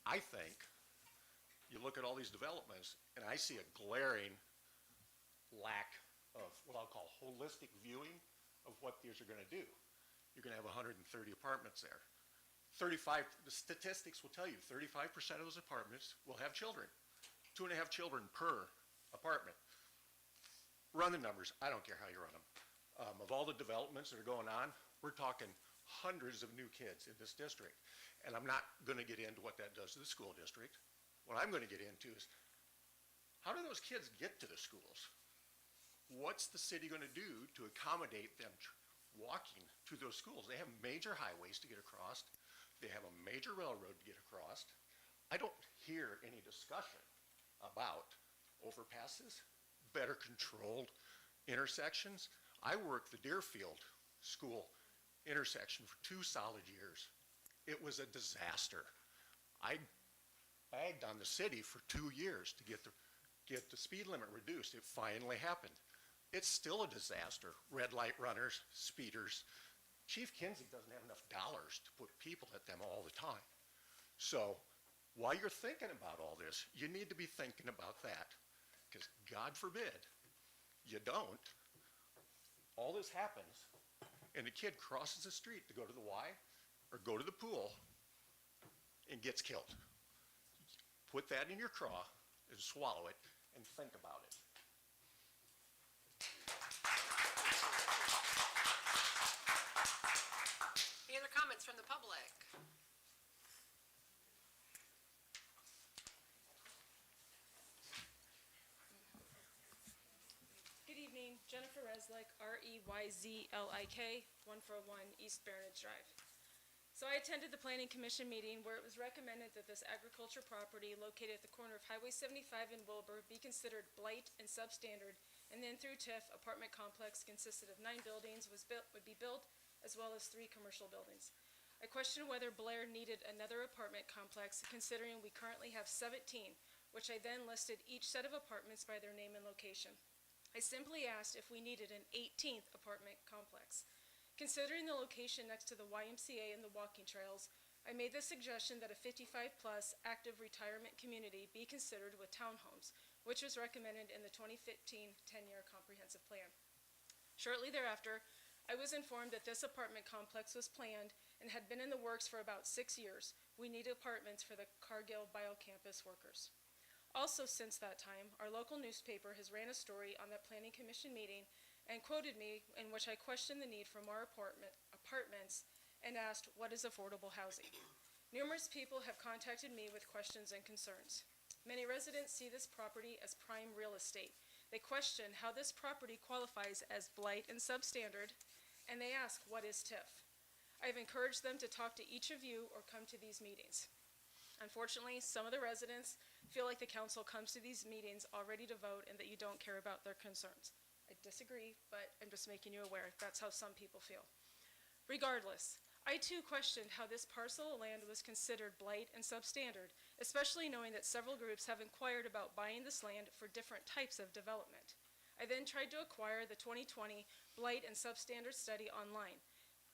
I think you look at all these developments, and I see a glaring lack of what I'll call holistic viewing of what these are going to do. You're going to have 130 apartments there. The statistics will tell you 35% of those apartments will have children. 2.5 children per apartment. Run the numbers. I don't care how you run them. Of all the developments that are going on, we're talking hundreds of new kids in this district. And I'm not going to get into what that does to the school district. What I'm going to get into is, how do those kids get to the schools? What's the city going to do to accommodate them walking to those schools? They have major highways to get across. They have a major railroad to get across. I don't hear any discussion about overpasses, better controlled intersections. I worked the Deerfield School intersection for 2 solid years. It was a disaster. I bagged on the city for 2 years to get the speed limit reduced. It finally happened. It's still a disaster. Red light runners, speeders. Chief Kinsey doesn't have enough dollars to put people at them all the time. So while you're thinking about all this, you need to be thinking about that. Because God forbid you don't. All this happens, and the kid crosses the street to go to the Y or go to the pool and gets killed. Put that in your craw and swallow it and think about it.
Any other comments from the public?
Good evening, Jennifer Reslick, Reyzlik, 141 East Baronage Drive. So I attended the Planning Commission meeting where it was recommended that this agriculture property located at the corner of Highway 75 and Wilbur be considered blight and substandard, and then through TIF, apartment complex consisted of 9 buildings would be built, as well as 3 commercial buildings. I questioned whether Blair needed another apartment complex, considering we currently have 17, which I then listed each set of apartments by their name and location. I simply asked if we needed an 18th apartment complex. Considering the location next to the YMCA and the walking trails, I made the suggestion that a 55-plus active retirement community be considered with townhomes, which was recommended in the 2015 10-year comprehensive plan. Shortly thereafter, I was informed that this apartment complex was planned and had been in the works for about 6 years. We need apartments for the Cargill biocampus workers. Also since that time, our local newspaper has ran a story on that Planning Commission meeting and quoted me in which I questioned the need for more apartments and asked, what is affordable housing? Numerous people have contacted me with questions and concerns. Many residents see this property as prime real estate. They question how this property qualifies as blight and substandard, and they ask, what is TIF? I've encouraged them to talk to each of you or come to these meetings. Unfortunately, some of the residents feel like the council comes to these meetings already to vote and that you don't care about their concerns. I disagree, but I'm just making you aware. That's how some people feel. Regardless, I too questioned how this parcel of land was considered blight and substandard, especially knowing that several groups have inquired about buying this land for different types of development. I then tried to acquire the 2020 Blight and Substandard Study online.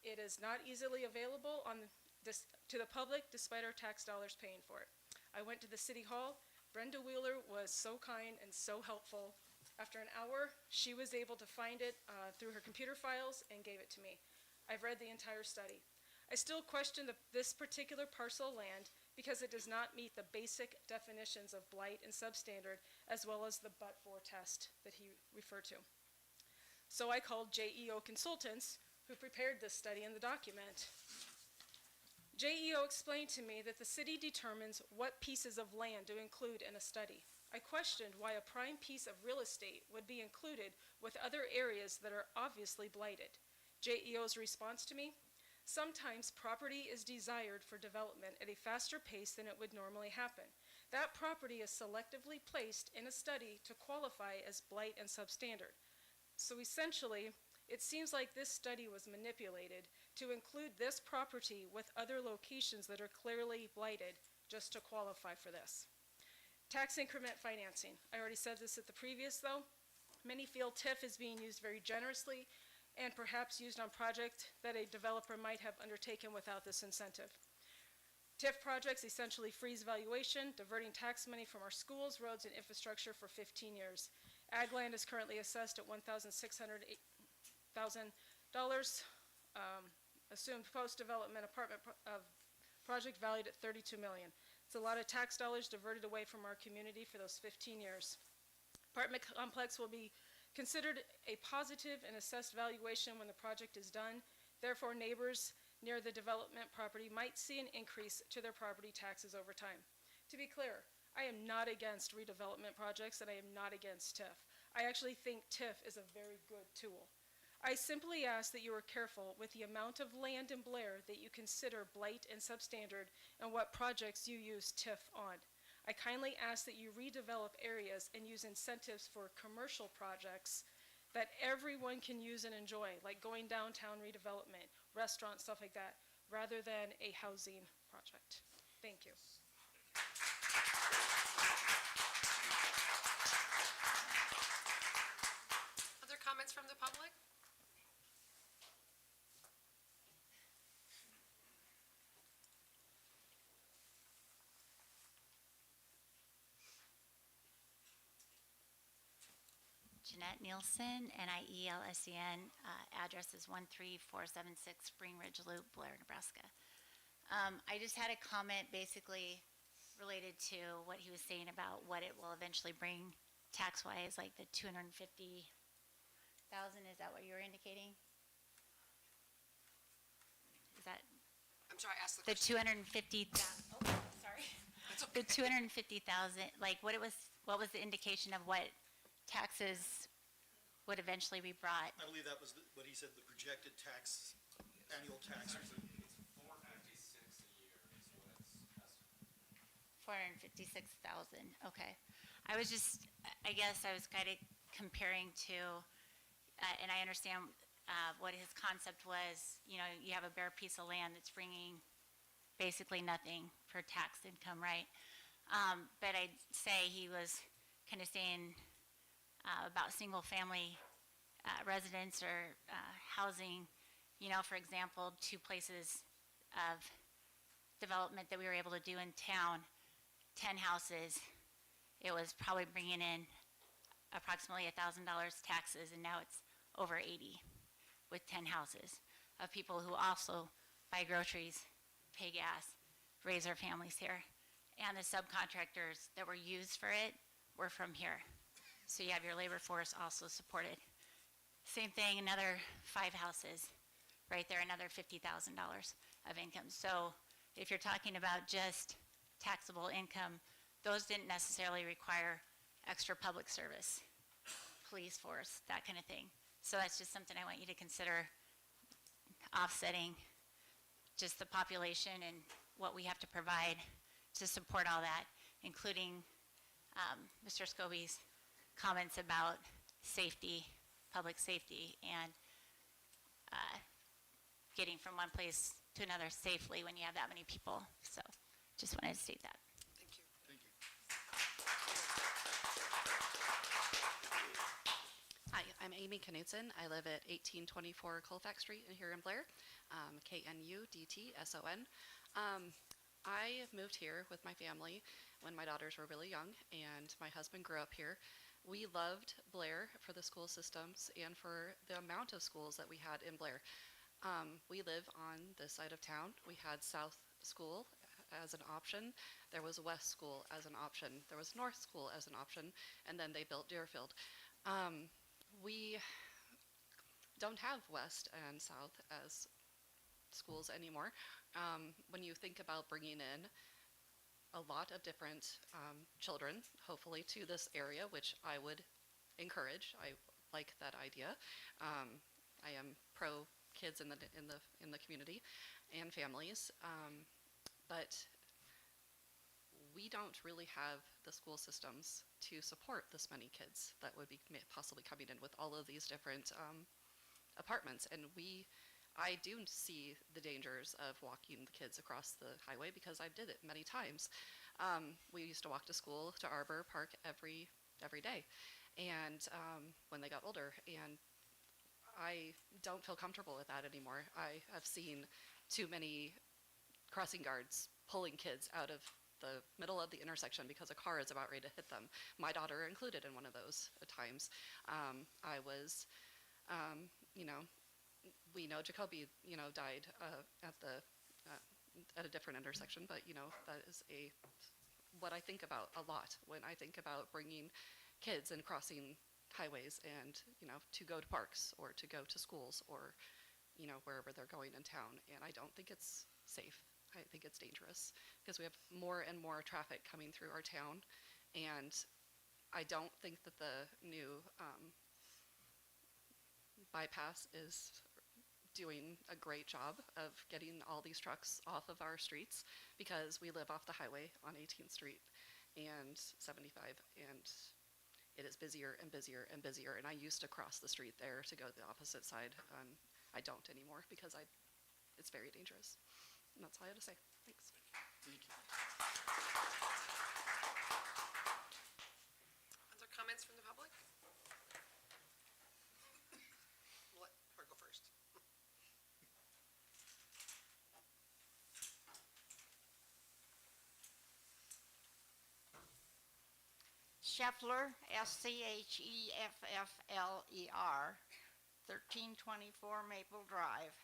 It is not easily available to the public despite our tax dollars paying for it. I went to the City Hall. Brenda Wheeler was so kind and so helpful. After an hour, she was able to find it through her computer files and gave it to me. I've read the entire study. I still question this particular parcel of land because it does not meet the basic definitions of blight and substandard, as well as the but-for test that he referred to. So I called JEO Consultants, who prepared this study and the document. JEO explained to me that the city determines what pieces of land to include in a study. I questioned why a prime piece of real estate would be included with other areas that are obviously blighted. JEO's response to me: sometimes property is desired for development at a faster pace than it would normally happen. That property is selectively placed in a study to qualify as blight and substandard. So essentially, it seems like this study was manipulated to include this property with other locations that are clearly blighted just to qualify for this. Tax increment financing. I already said this at the previous though. Many feel TIF is being used very generously and perhaps used on projects that a developer might have undertaken without this incentive. TIF projects essentially freeze valuation, diverting tax money from our schools, roads, and infrastructure for 15 years. Ag land is currently assessed at $1,600,000, assumed post-development apartment project valued at $32 million. It's a lot of tax dollars diverted away from our community for those 15 years. Apartment complex will be considered a positive and assessed valuation when the project is done. Therefore, neighbors near the development property might see an increase to their property taxes over time. To be clear, I am not against redevelopment projects and I am not against TIF. I actually think TIF is a very good tool. I simply ask that you are careful with the amount of land in Blair that you consider blight and substandard and what projects you use TIF on. I kindly ask that you redevelop areas and use incentives for commercial projects that everyone can use and enjoy, like going downtown redevelopment, restaurants, stuff like that, rather than a housing project. Thank you.
Other comments from the public?
Jeanette Nielsen, NIELSEN, address is 13476 Spring Ridge Loop, Blair, Nebraska. I just had a comment basically related to what he was saying about what it will eventually bring tax-wise, like the 250,000, is that what you were indicating? Is that?
I'm sorry, I asked
The
the question.
250,000, oh, sorry.
That's okay.
The 250,000, like what was the indication of what taxes would eventually be brought?
I believe that was what he said, the projected tax, annual tax.
It's 457
456,000, okay. I guess I was kind of comparing to, and I understand what his concept was. You know, you have a bare piece of land that's bringing basically nothing for tax income, right? But I'd say he was kind of saying about single-family residents or housing. You know, for example, 2 places of development that we were able to do in town, 10 houses, it was probably bringing in approximately $1,000 taxes, and now it's over 80 with 10 houses of people who also buy groceries, pay gas, raise their families here. And the subcontractors that were used for it were from here. So you have your labor force also supported. Same thing, another 5 houses, right there, another $50,000 of income. So if you're talking about just taxable income, those didn't necessarily require extra public service, police force, that kind of thing. So that's just something I want you to consider, offsetting just the population and what we have to provide to support all that, including Mr. Scobie's comments about safety, public safety, and getting from one place to another safely when you have that many people. So just wanted to state that.
Thank you.
Thank you.
Hi, I'm Amy Knutson. I live at 1824 Colfax Street here in Blair, Knudtson. I moved here with my family when my daughters were really young, and my husband grew up here. We loved Blair for the school systems and for the amount of schools that we had in Blair. We live on this side of town. We had South School as an option. There was West School as an option. There was North School as an option, and then they built Deerfield. We don't have West and South as schools anymore. When you think about bringing in a lot of different children, hopefully to this area, which I would encourage. I like that idea. I am pro kids in the community and families, but we don't really have the school systems to support this many kids that would be possibly coming in with all of these different apartments. And I do see the dangers of walking the kids across the highway because I did it many times. We used to walk to school, to Arbor Park every day, and when they got older, and I don't feel comfortable with that anymore. I have seen too many crossing guards pulling kids out of the middle of the intersection because a car is about ready to hit them. My daughter included in one of those times. I was, we know Jacoby, died at a different intersection, but that is what I think about a lot when I think about bringing kids and crossing highways and to go to parks or to go to schools or wherever they're going in town. And I don't think it's safe. I think it's dangerous because we have more and more traffic coming through our town, and I don't think that the new bypass is doing a great job of getting all these trucks off of our streets because we live off the highway on 18th Street and 75, and it is busier and busier and busier. And I used to cross the street there to go to the opposite side. I don't anymore because it's very dangerous. And that's all I have to say. Thanks.
Thank you.
Other comments from the public? Let her go first.
Scheffler, Scheffler, 1324 Maple Drive.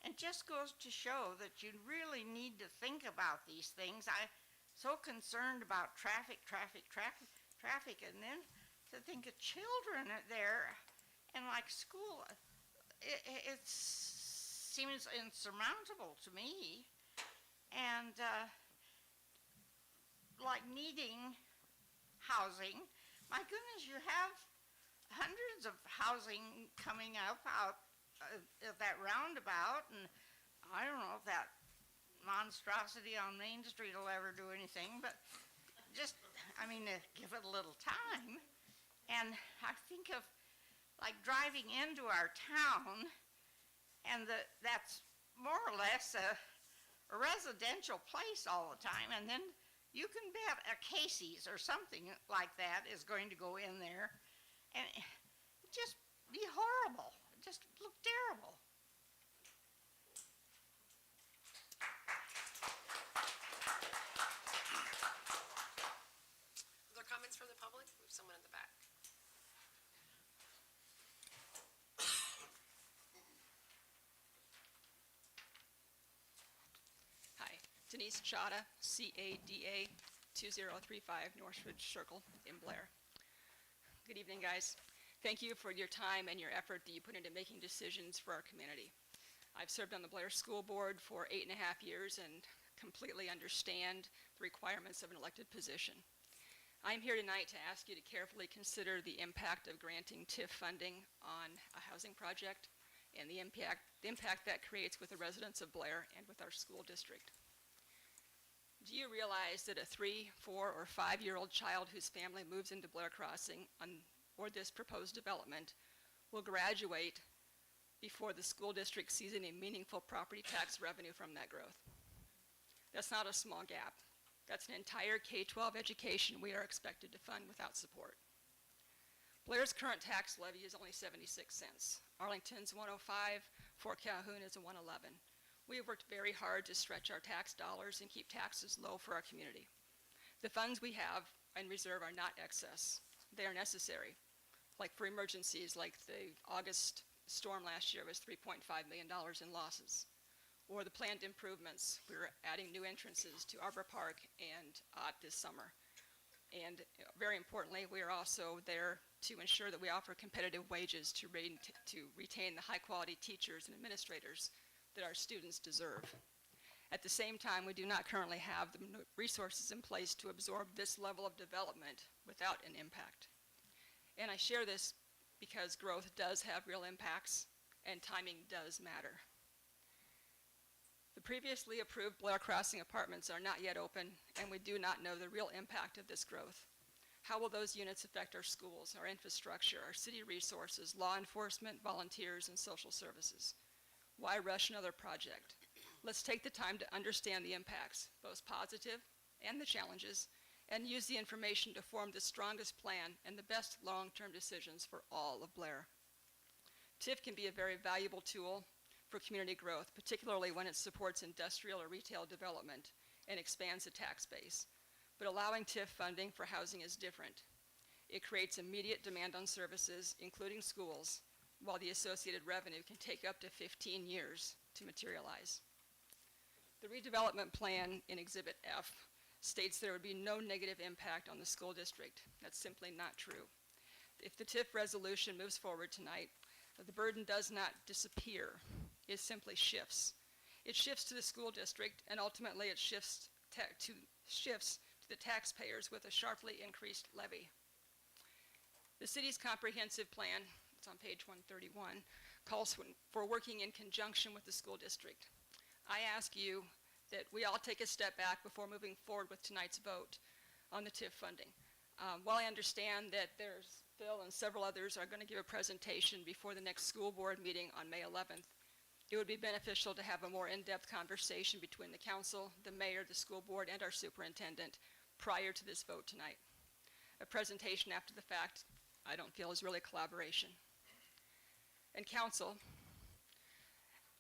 And just goes to show that you really need to think about these things. I'm so concerned about traffic, and then to think of children there and like school, it seems insurmountable to me. And like needing housing, my goodness, you have hundreds of housing coming up out at that roundabout, and I don't know if that monstrosity on Main Street will ever do anything, but just, give it a little time. And I think of, like, driving into our town, and that's more or less a residential place all the time, and then you can bet a Casey's or something like that is going to go in there, and it just be horrible. It just look terrible.
Other comments from the public? We have someone in the back.
Hi, Denise Chada, CADA 2035 Northridge Circle in Blair. Good evening, guys. Thank you for your time and your effort that you put into making decisions for our community. I've served on the Blair School Board for 8.5 years and completely understand the requirements of an elected position. I'm here tonight to ask you to carefully consider the impact of granting TIF funding on a housing project and the impact that creates with the residents of Blair and with our school district. Do you realize that a 3, 4, or 5-year-old child whose family moves into Blair Crossing or this proposed development will graduate before the school district sees any meaningful property tax revenue from that growth? That's not a small gap. That's an entire K-12 education we are expected to fund without support. Blair's current tax levy is only 76 cents. Arlington's 105, Fort Calhoun is a 111. We have worked very hard to stretch our tax dollars and keep taxes low for our community. The funds we have in reserve are not excess. They are necessary. Like for emergencies, like the August storm last year was $3.5 million in losses. Or the planned improvements. We're adding new entrances to Arbor Park and this summer. And very importantly, we are also there to ensure that we offer competitive wages to retain the high-quality teachers and administrators that our students deserve. At the same time, we do not currently have the resources in place to absorb this level of development without an impact. And I share this because growth does have real impacts and timing does matter. The previously approved Blair Crossing apartments are not yet open, and we do not know the real impact of this growth. How will those units affect our schools, our infrastructure, our city resources, law enforcement, volunteers, and social services? Why rush another project? Let's take the time to understand the impacts, both positive and the challenges, and use the information to form the strongest plan and the best long-term decisions for all of Blair. TIF can be a very valuable tool for community growth, particularly when it supports industrial or retail development and expands the tax base. But allowing TIF funding for housing is different. It creates immediate demand on services, including schools, while the associated revenue can take up to 15 years to materialize. The redevelopment plan in Exhibit F states there would be no negative impact on the school district. That's simply not true. If the TIF resolution moves forward tonight, the burden does not disappear. It simply shifts. It shifts to the school district, and ultimately it shifts to the taxpayers with a sharply increased levy. The city's comprehensive plan, it's on page 131, calls for working in conjunction with the school district. I ask you that we all take a step back before moving forward with tonight's vote on the TIF funding. While I understand that there's Phil and several others are going to give a presentation before the next school board meeting on May 11th, it would be beneficial to have a more in-depth conversation between the council, the mayor, the school board, and our superintendent prior to this vote tonight. A presentation after the fact, I don't feel is really collaboration. And council,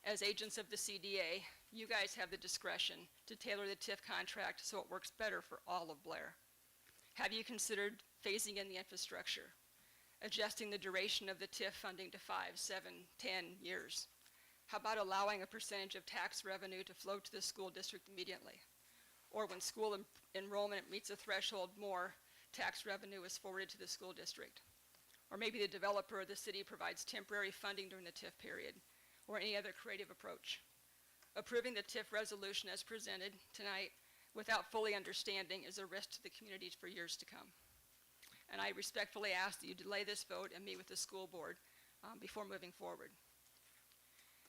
as agents of the CDA, you guys have the discretion to tailor the TIF contract so it works better for all of Blair. Have you considered phasing in the infrastructure, adjusting the duration of the TIF funding to 5, 7, 10 years? How about allowing a percentage of tax revenue to flow to the school district immediately? Or when school enrollment meets a threshold, more tax revenue is forwarded to the school district? Or maybe the developer or the city provides temporary funding during the TIF period, or any other creative approach. Approving the TIF resolution as presented tonight without fully understanding is a risk to the community for years to come. And I respectfully ask that you delay this vote and meet with the school board before moving forward.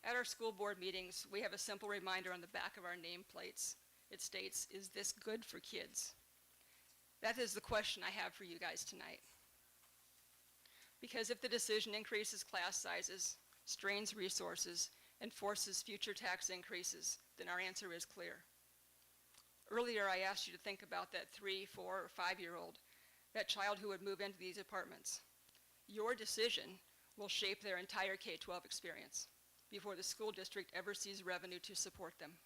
At our school board meetings, we have a simple reminder on the back of our nameplates. It states, "Is this good for kids?" That is the question I have for you guys tonight. Because if the decision increases class sizes, strains resources, and forces future tax increases, then our answer is clear. Earlier, I asked you to think about that 3, 4, or 5-year-old, that child who would move into these apartments. Your decision will shape their entire K-12 experience before the school district ever sees revenue to support them.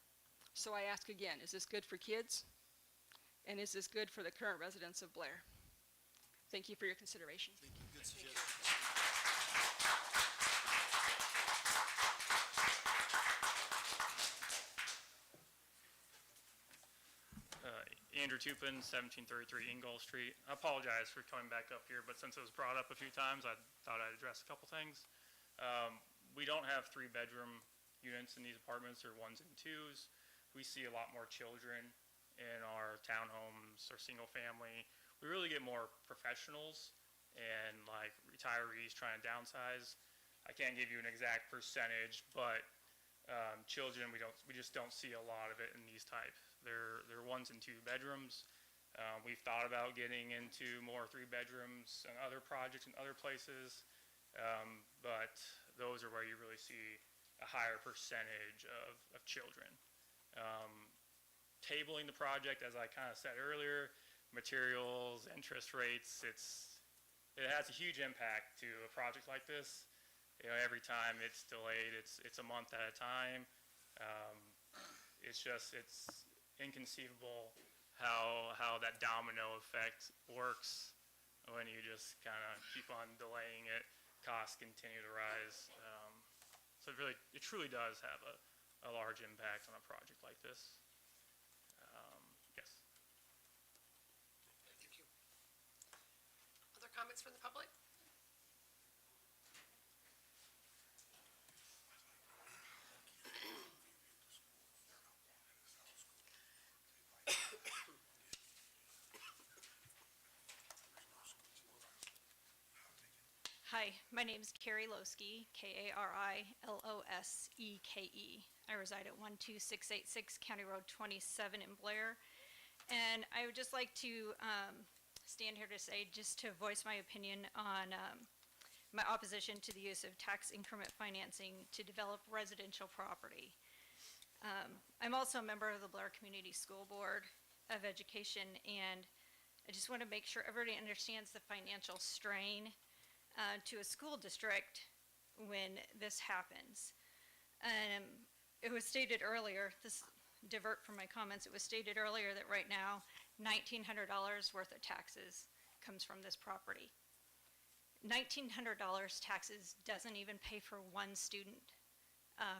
So I ask again, is this good for kids? And is this good for the current residents of Blair? Thank you for your consideration.
Good suggestion.
Andrew Tupin, 1733 Ingall Street. I apologize for coming back up here, but since it was brought up a few times, I thought I'd address a couple things. We don't have 3-bedroom units in these apartments, or 1s and 2s. We see a lot more children in our townhomes or single family. We really get more professionals and like retirees trying to downsize. I can't give you an exact percentage, but children, we just don't see a lot of it in these types. They're 1s and 2 bedrooms. We've thought about getting into more 3 bedrooms and other projects in other places, but those are where you really see a higher percentage of children. Tabling the project, as I kind of said earlier, materials, interest rates, it has a huge impact to a project like this. You know, every time it's delayed, it's a month at a time. It's inconceivable how that domino effect works when you just kind of keep on delaying it. Costs continue to rise. So it truly does have a large impact on a project like this. Yes.
Thank you. Other comments from the public?
Hi, my name is Carrie Losky, K-A-R-I-L-O-S-E-K-E. I reside at 12686 County Road 27 in Blair. And I would just like to stand here to say, just to voice my opinion on my opposition to the use of tax increment financing to develop residential property. I'm also a member of the Blair Community School Board of Education, and I just want to make sure everybody understands the financial strain to a school district when this happens. It was stated earlier, divert from my comments, it was stated earlier that right now $1,900 worth of taxes comes from this property. $1,900 taxes doesn't even pay for one student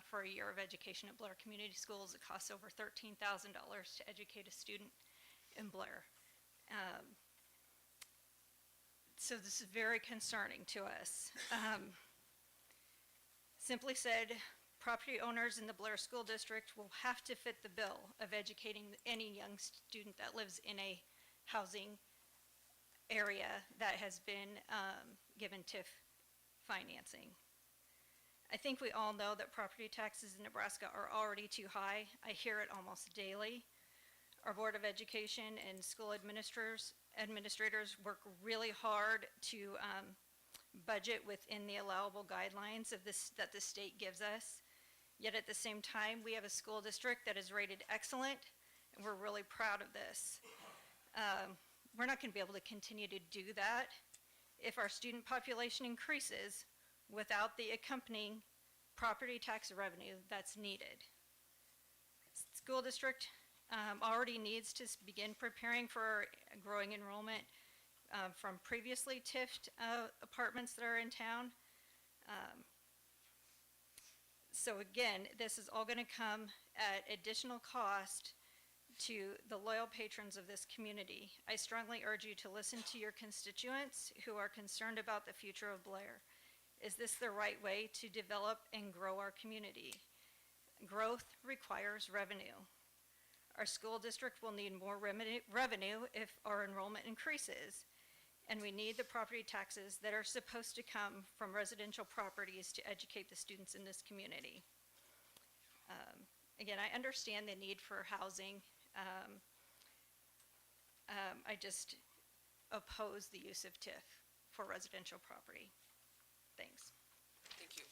for a year of education at Blair Community Schools. It costs over $13,000 to educate a student in Blair. So this is very concerning to us. Simply said, property owners in the Blair School District will have to fit the bill of educating any young student that lives in a housing area that has been given TIF financing. I think we all know that property taxes in Nebraska are already too high. I hear it almost daily. Our Board of Education and school administrators work really hard to budget within the allowable guidelines of that the state gives us. Yet at the same time, we have a school district that is rated excellent, and we're really proud of this. We're not going to be able to continue to do that if our student population increases without the accompanying property tax revenue that's needed. School district already needs to begin preparing for growing enrollment from previously TIFed apartments that are in town. So again, this is all going to come at additional cost to the loyal patrons of this community. I strongly urge you to listen to your constituents who are concerned about the future of Blair. Is this the right way to develop and grow our community? Growth requires revenue. Our school district will need more revenue if our enrollment increases, and we need the property taxes that are supposed to come from residential properties to educate the students in this community. again, I understand the need for housing. I just oppose the use of TIF for residential property. Thanks.
Thank you.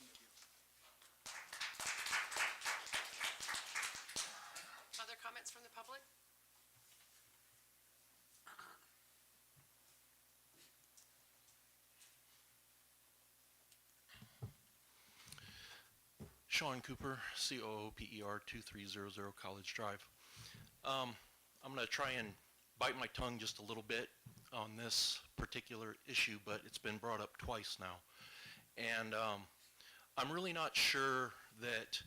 Other comments from the public?
Sean Cooper, COOPER 2300 College Drive. I'm going to try and bite my tongue just a little bit on this particular issue, but it's been brought up twice now. And I'm really not sure that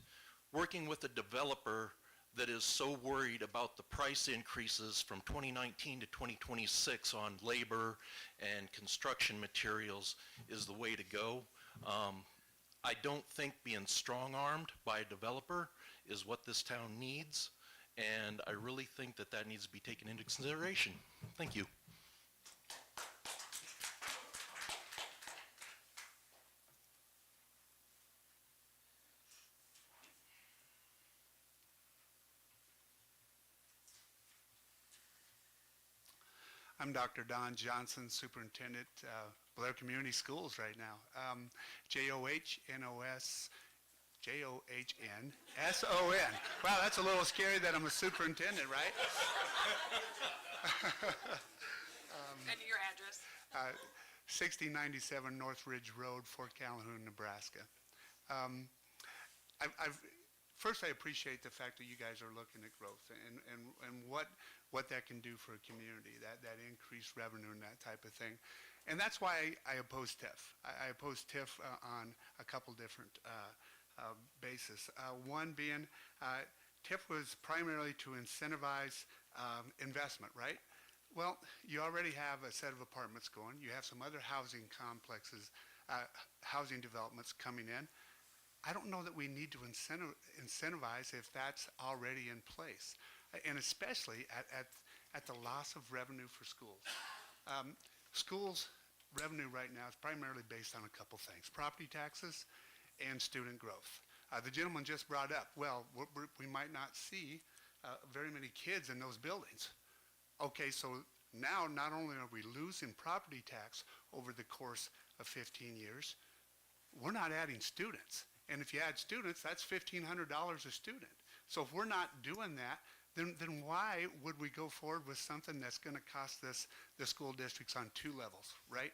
working with a developer that is so worried about the price increases from 2019 to 2026 on labor and construction materials is the way to go. I don't think being strong-armed by a developer is what this town needs, and I really think that that needs to be taken into consideration. Thank you.
I'm Dr. Don Johnson, Superintendent, Blair Community Schools right now. Johnsson. Wow, that's a little scary that I'm a superintendent, right?
And your address?
6097 North Ridge Road, Fort Calhoun, Nebraska. First, I appreciate the fact that you guys are looking at growth and what that can do for a community, that increased revenue and that type of thing. And that's why I oppose TIF. I oppose TIF on a couple different basis. One being, TIF was primarily to incentivize investment, right? Well, you already have a set of apartments going. You have some other housing complexes, housing developments coming in. I don't know that we need to incentivize if that's already in place, and especially at the loss of revenue for schools. Schools' revenue right now is primarily based on a couple things: property taxes and student growth. The gentleman just brought up, well, we might not see very many kids in those buildings. Okay, so now not only are we losing property tax over the course of 15 years, we're not adding students. And if you add students, that's $1,500 a student. So if we're not doing that, then why would we go forward with something that's going to cost us, the school districts, on two levels, right?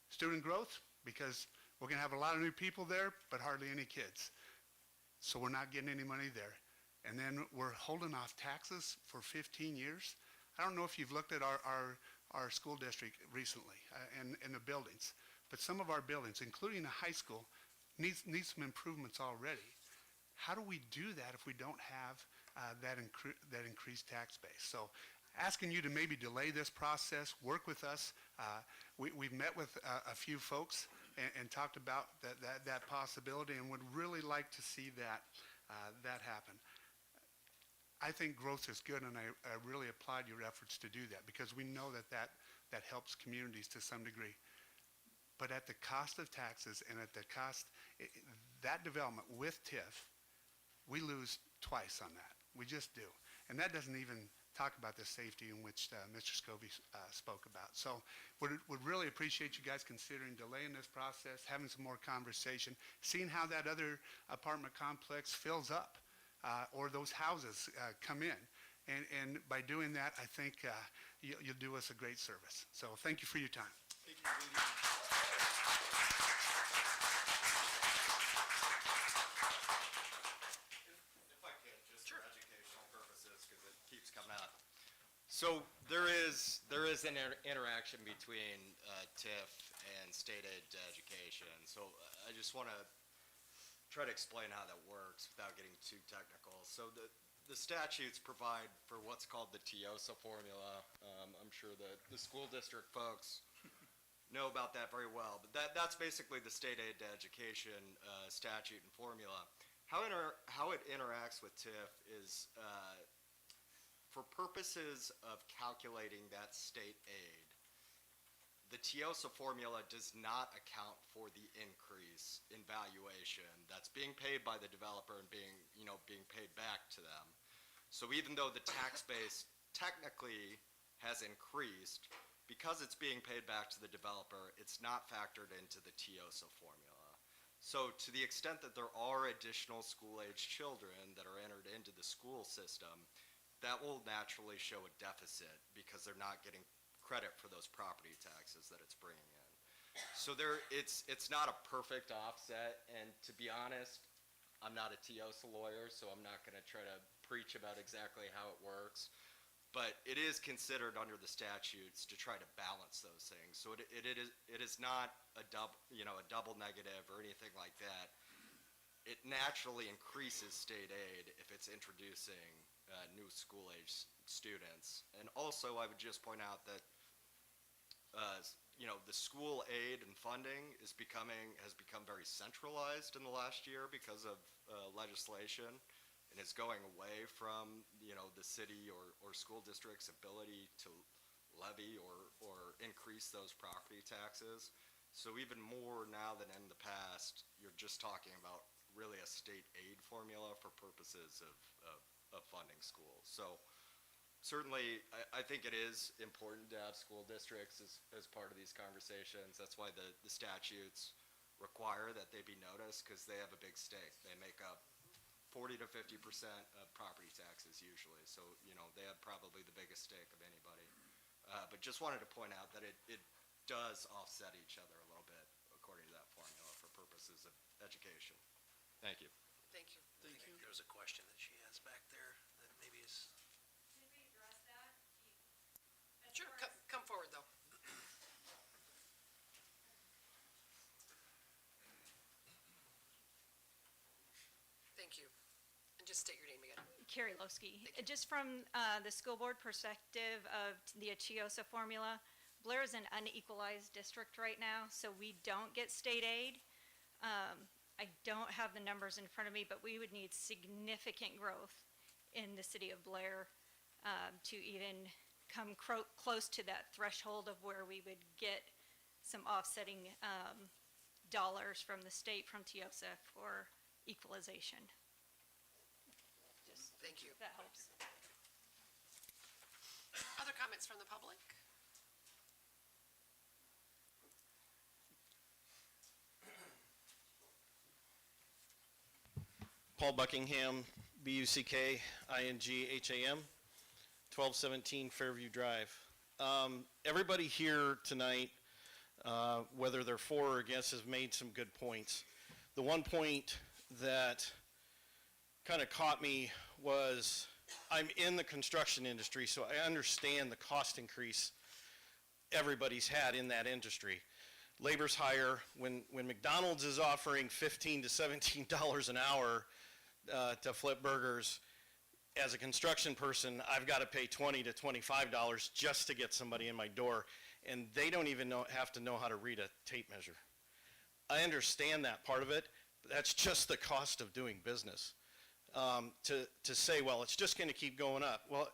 Student growth, because we're going to have a lot of new people there, but hardly any kids. So we're not getting any money there. And then we're holding off taxes for 15 years. I don't know if you've looked at our school district recently and the buildings, but some of our buildings, including the high school, needs some improvements already. How do we do that if we don't have that increased tax base? So asking you to maybe delay this process, work with us. We've met with a few folks and talked about that possibility, and would really like to see that happen. I think growth is good, and I really applaud your efforts to do that, because we know that helps communities to some degree. But at the cost of taxes and at the cost, that development with TIF, we lose twice on that. We just do. And that doesn't even talk about the safety in which Mr. Scobie spoke about. So would really appreciate you guys considering delaying this process, having some more conversation, seeing how that other apartment complex fills up, or those houses come in. And by doing that, I think you'll do us a great service. So thank you for your time.
Thank you.
If I could, just for educational purposes, because it keeps coming out. So there is an interaction between TIF and state aid to education. So I just want to try to explain how that works without getting too technical. So the statutes provide for what's called the TIOSA formula. I'm sure the school district folks know about that very well, but that's basically the state aid to education statute and formula. How it interacts with TIF is for purposes of calculating that state aid, the TIOSA formula does not account for the increase in valuation that's being paid by the developer and being paid back to them. So even though the tax base technically has increased, because it's being paid back to the developer, it's not factored into the TIOSA formula. So to the extent that there are additional school-age children that are entered into the school system, that will naturally show a deficit because they're not getting credit for those property taxes that it's bringing in. So it's not a perfect offset, and to be honest, I'm not a TIOSA lawyer, so I'm not gonna try to preach about exactly how it works, but it is considered under the statutes to try to balance those things. So it is not a double negative or anything like that. It naturally increases state aid if it's introducing new school-age students. And also, I would just point out that the school aid and funding has become very centralized in the last year because of legislation, and is going away from the city or school district's ability to levy or increase those property taxes. So even more now than in the past, you're just talking about really a state aid formula for purposes of funding schools. So certainly, I think it is important to have school districts as part of these conversations. That's why the statutes require that they be noticed, because they have a big stake. They make up 40 to 50% of property taxes usually. So, they have probably the biggest stake of anybody. But just wanted to point out that it does offset each other a little bit according to that formula for purposes of education. Thank you.
Thank you.
Thank you. There was a question that she has back there that maybe is.
Did we address that?
Sure, come forward, though. Thank you. And just state your name again.
Carrie Lowski. Just from the school board perspective of the TIOSA formula, Blair is an unequalized district right now, so we don't get state aid. I don't have the numbers in front of me, but we would need significant growth in the city of Blair to even come close to that threshold of where we would get some offsetting dollars from the state, from TIOSA, for equalization. Just
Thank you.
that helps.
Other comments from the public?
Paul Buckingham, Buckingham, 1217 Fairview Drive. Everybody here tonight, whether they're for or against, has made some good points. The one point that kind of caught me was, I'm in the construction industry, so I understand the cost increase everybody's had in that industry. Labor's higher. When McDonald's is offering $15 to $17 an hour to flip burgers, as a construction person, I've got to pay $20 to $25 just to get somebody in my door, and they don't even have to know how to read a tape measure. I understand that part of it, but that's just the cost of doing business. To say, well, it's just going to keep going up. Well,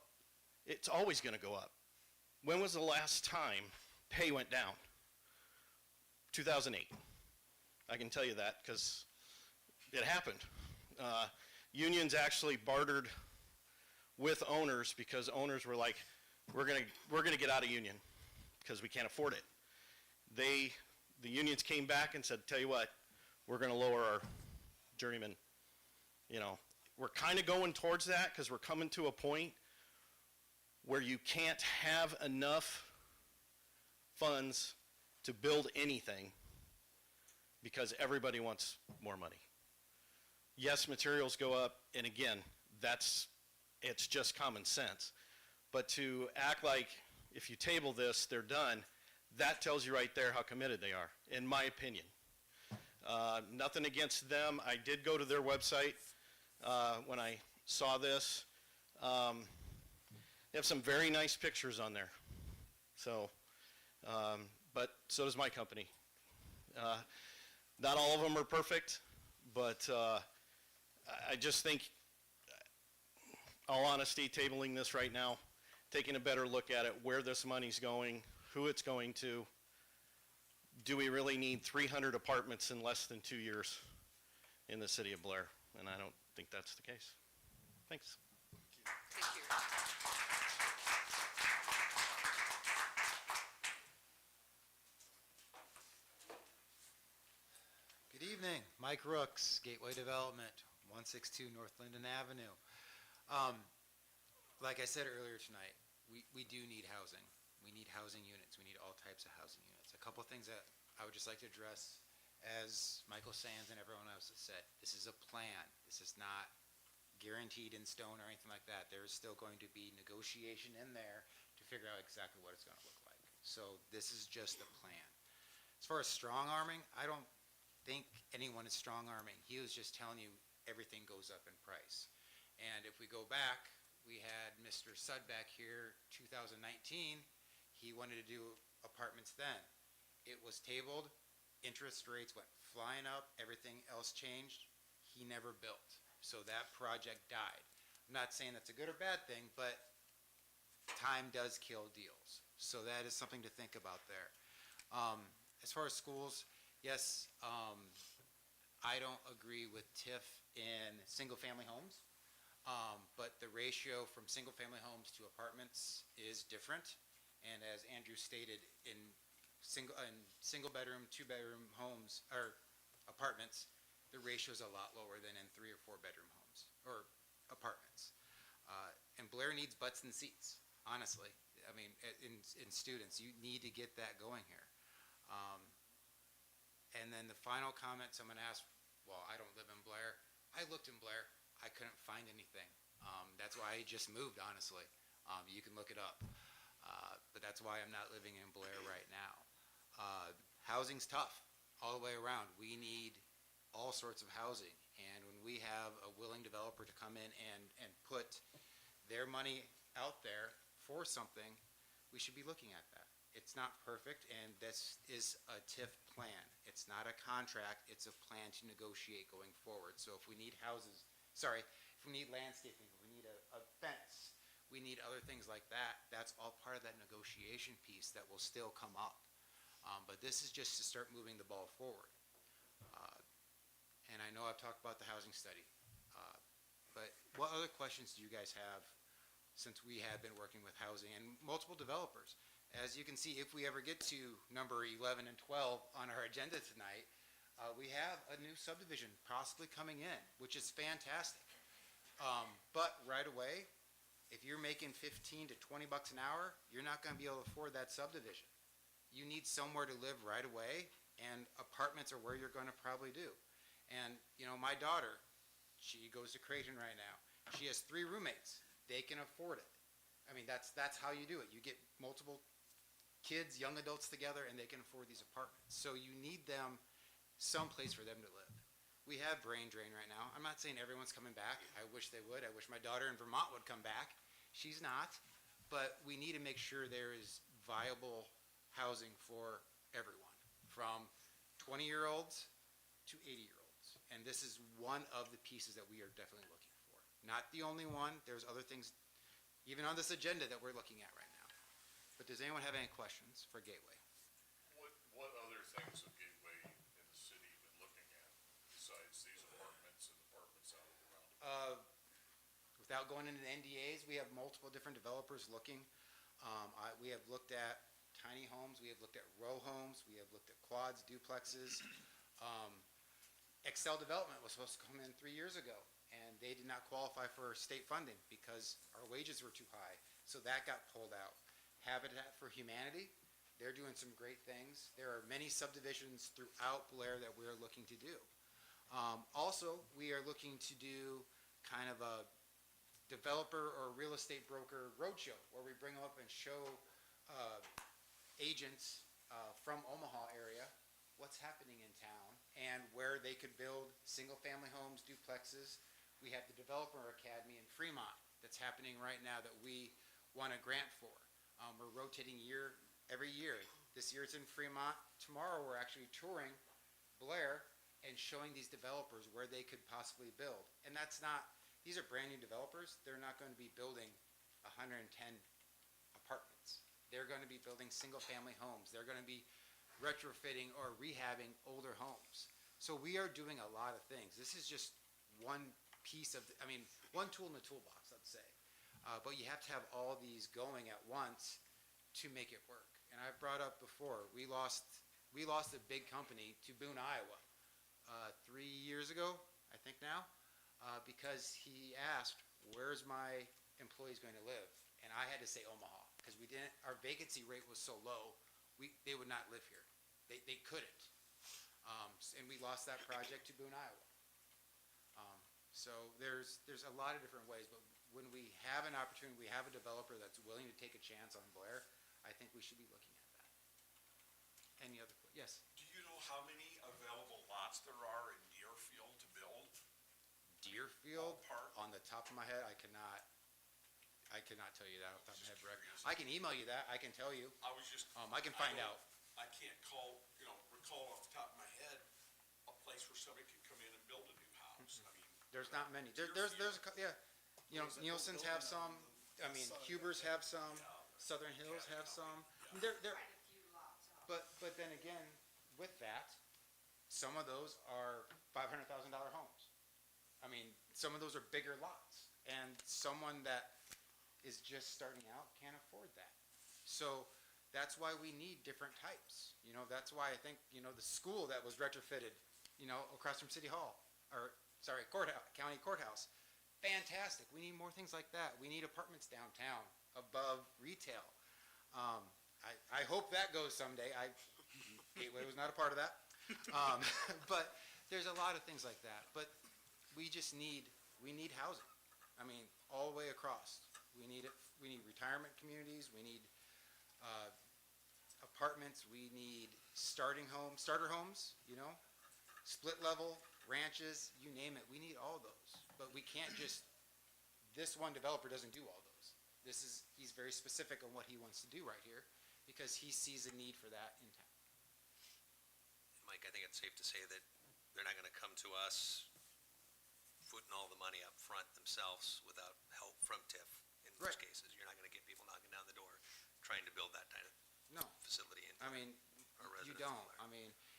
it's always going to go up. When was the last time pay went down? 2008. I can tell you that because it happened. Unions actually bartered with owners because owners were like, we're gonna get out of union because we can't afford it. The unions came back and said, tell you what, we're gonna lower our journeyman. We're kind of going towards that because we're coming to a point where you can't have enough funds to build anything because everybody wants more money. Yes, materials go up, and again, it's just common sense. But to act like if you table this, they're done, that tells you right there how committed they are, in my opinion. Nothing against them. I did go to their website when I saw this. They have some very nice pictures on there. So, but so does my company. Not all of them are perfect, but I just think, all honesty, tabling this right now, taking a better look at it, where this money's going, who it's going to,
do we really need 300 apartments in less than 2 years in the city of Blair? And I don't think that's the case. Thanks.
Thank you.
Good evening, Mike Rooks, Gateway Development, 162 North Linden Avenue. Like I said earlier tonight, we do need housing. We need housing units. We need all types of housing units. A couple things that I would just like to address, as Michael Sands and everyone else has said, this is a plan. This is not guaranteed in stone or anything like that. There is still going to be negotiation in there to figure out exactly what it's going to look like. So this is just a plan. As far as strong arming, I don't think anyone is strong arming. He was just telling you everything goes up in price. And if we go back, we had Mr. Sudback here 2019. He wanted to do apartments then. It was tabled, interest rates went flying up, everything else changed. He never built. So that project died. I'm not saying that's a good or bad thing, but time does kill deals. So that is something to think about there. As far as schools, yes, I don't agree with TIF in single-family homes, but the ratio from single-family homes to apartments is different. And as Andrew stated, in single-bedroom, two-bedroom homes or apartments, the ratio is a lot lower than in 3 or 4 bedroom homes or apartments. And Blair needs butts and seats, honestly. I mean, in students, you need to get that going here. And then the final comment someone asked, well, I don't live in Blair. I looked in Blair. I couldn't find anything. That's why I just moved, honestly. You can look it up. But that's why I'm not living in Blair right now. Housing's tough all the way around. We need all sorts of housing. And when we have a willing developer to come in and put their money out there for something, we should be looking at that. It's not perfect, and this is a TIF plan. It's not a contract, it's a plan to negotiate going forward. So if we need if we need landscaping, if we need a fence, we need other things like that, that's all part of that negotiation piece that will still come up. But this is just to start moving the ball forward. And I know I've talked about the housing study, but what other questions do you guys have since we have been working with housing and multiple developers? As you can see, if we ever get to number 11 and 12 on our agenda tonight, we have a new subdivision possibly coming in, which is fantastic. But right away, if you're making 15 to 20 bucks an hour, you're not going to be able to afford that subdivision. You need somewhere to live right away, and apartments are where you're going to probably do. And, you know, my daughter, she goes to Creighton right now. She has 3 roommates. They can afford it. I mean, that's how you do it. You get multiple kids, young adults together, and they can afford these apartments. So you need them, someplace for them to live. We have brain drain right now. I'm not saying everyone's coming back. I wish they would. I wish my daughter in Vermont would come back. She's not. But we need to make sure there is viable housing for everyone, from 20-year-olds to 80-year-olds. And this is one of the pieces that we are definitely looking for. Not the only one. There's other things, even on this agenda, that we're looking at right now. But does anyone have any questions for Gateway?
What other things have Gateway in the city been looking at besides these apartments and apartments out around it?
Without going into NDAs, we have multiple different developers looking. We have looked at tiny homes, we have looked at row homes, we have looked at quads, duplexes. Excel Development was supposed to come in 3 years ago, and they did not qualify for state funding because our wages were too high. So that got pulled out. Habitat for Humanity, they're doing some great things. There are many subdivisions throughout Blair that we're looking to do. Also, we are looking to do kind of a developer or real estate broker roadshow where we bring them up and show agents from Omaha area what's happening in town and where they could build single-family homes, duplexes. We have the Developer Academy in Fremont that's happening right now that we want a grant for. We're rotating every year. This year it's in Fremont. Tomorrow we're actually touring Blair and showing these developers where they could possibly build. And these are brand new developers. They're not going to be building 110 apartments. They're going to be building single family homes. They're going to be retrofitting or rehabbing older homes. So we are doing a lot of things. This is just one piece of, one tool in the toolbox, let's say. But you have to have all these going at once to make it work. And I've brought up before, we lost a big company to Boone, Iowa, 3 years ago, I think now, because he asked, where's my employees going to live? And I had to say Omaha, because our vacancy rate was so low, they would not live here. They couldn't. And we lost that project to Boone, Iowa. So there's a lot of different ways, but when we have an opportunity, we have a developer that's willing to take a chance on Blair, I think we should be looking at that. Any other, yes?
Do you know how many available lots there are in Deerfield to build?
Deerfield,
Ballpark?
on the top of my head, I cannot tell you that off the top of my head, Rick. I can email you that, I can tell you.
I was just.
I can find out.
I can't recall off the top of my head a place where somebody could come in and build a new house.
There's not many. There's yeah. Nielsen's have some. Huber's have some. Southern Hills have some. They're. But then again, with that, some of those are $500,000 homes. Some of those are bigger lots, and someone that is just starting out can't afford that. So that's why we need different types. That's why I think, the school that was retrofitted, across from City Hall, courthouse, county courthouse, fantastic. We need more things like that. We need apartments downtown above retail. I hope that goes someday. Gateway was not a part of that. But there's a lot of things like that. But we need housing. All the way across. We need retirement communities. We need apartments. We need starter homes, split level, ranches, you name it. We need all those. But we can't this one developer doesn't do all those. He's very specific on what he wants to do right here because he sees a need for that in town.
Mike, I think it's safe to say that they're not going to come to us putting all the money up front themselves without help from TIF. In most cases, you're not going to get people knocking down the door trying to build that kind of facility.
You don't.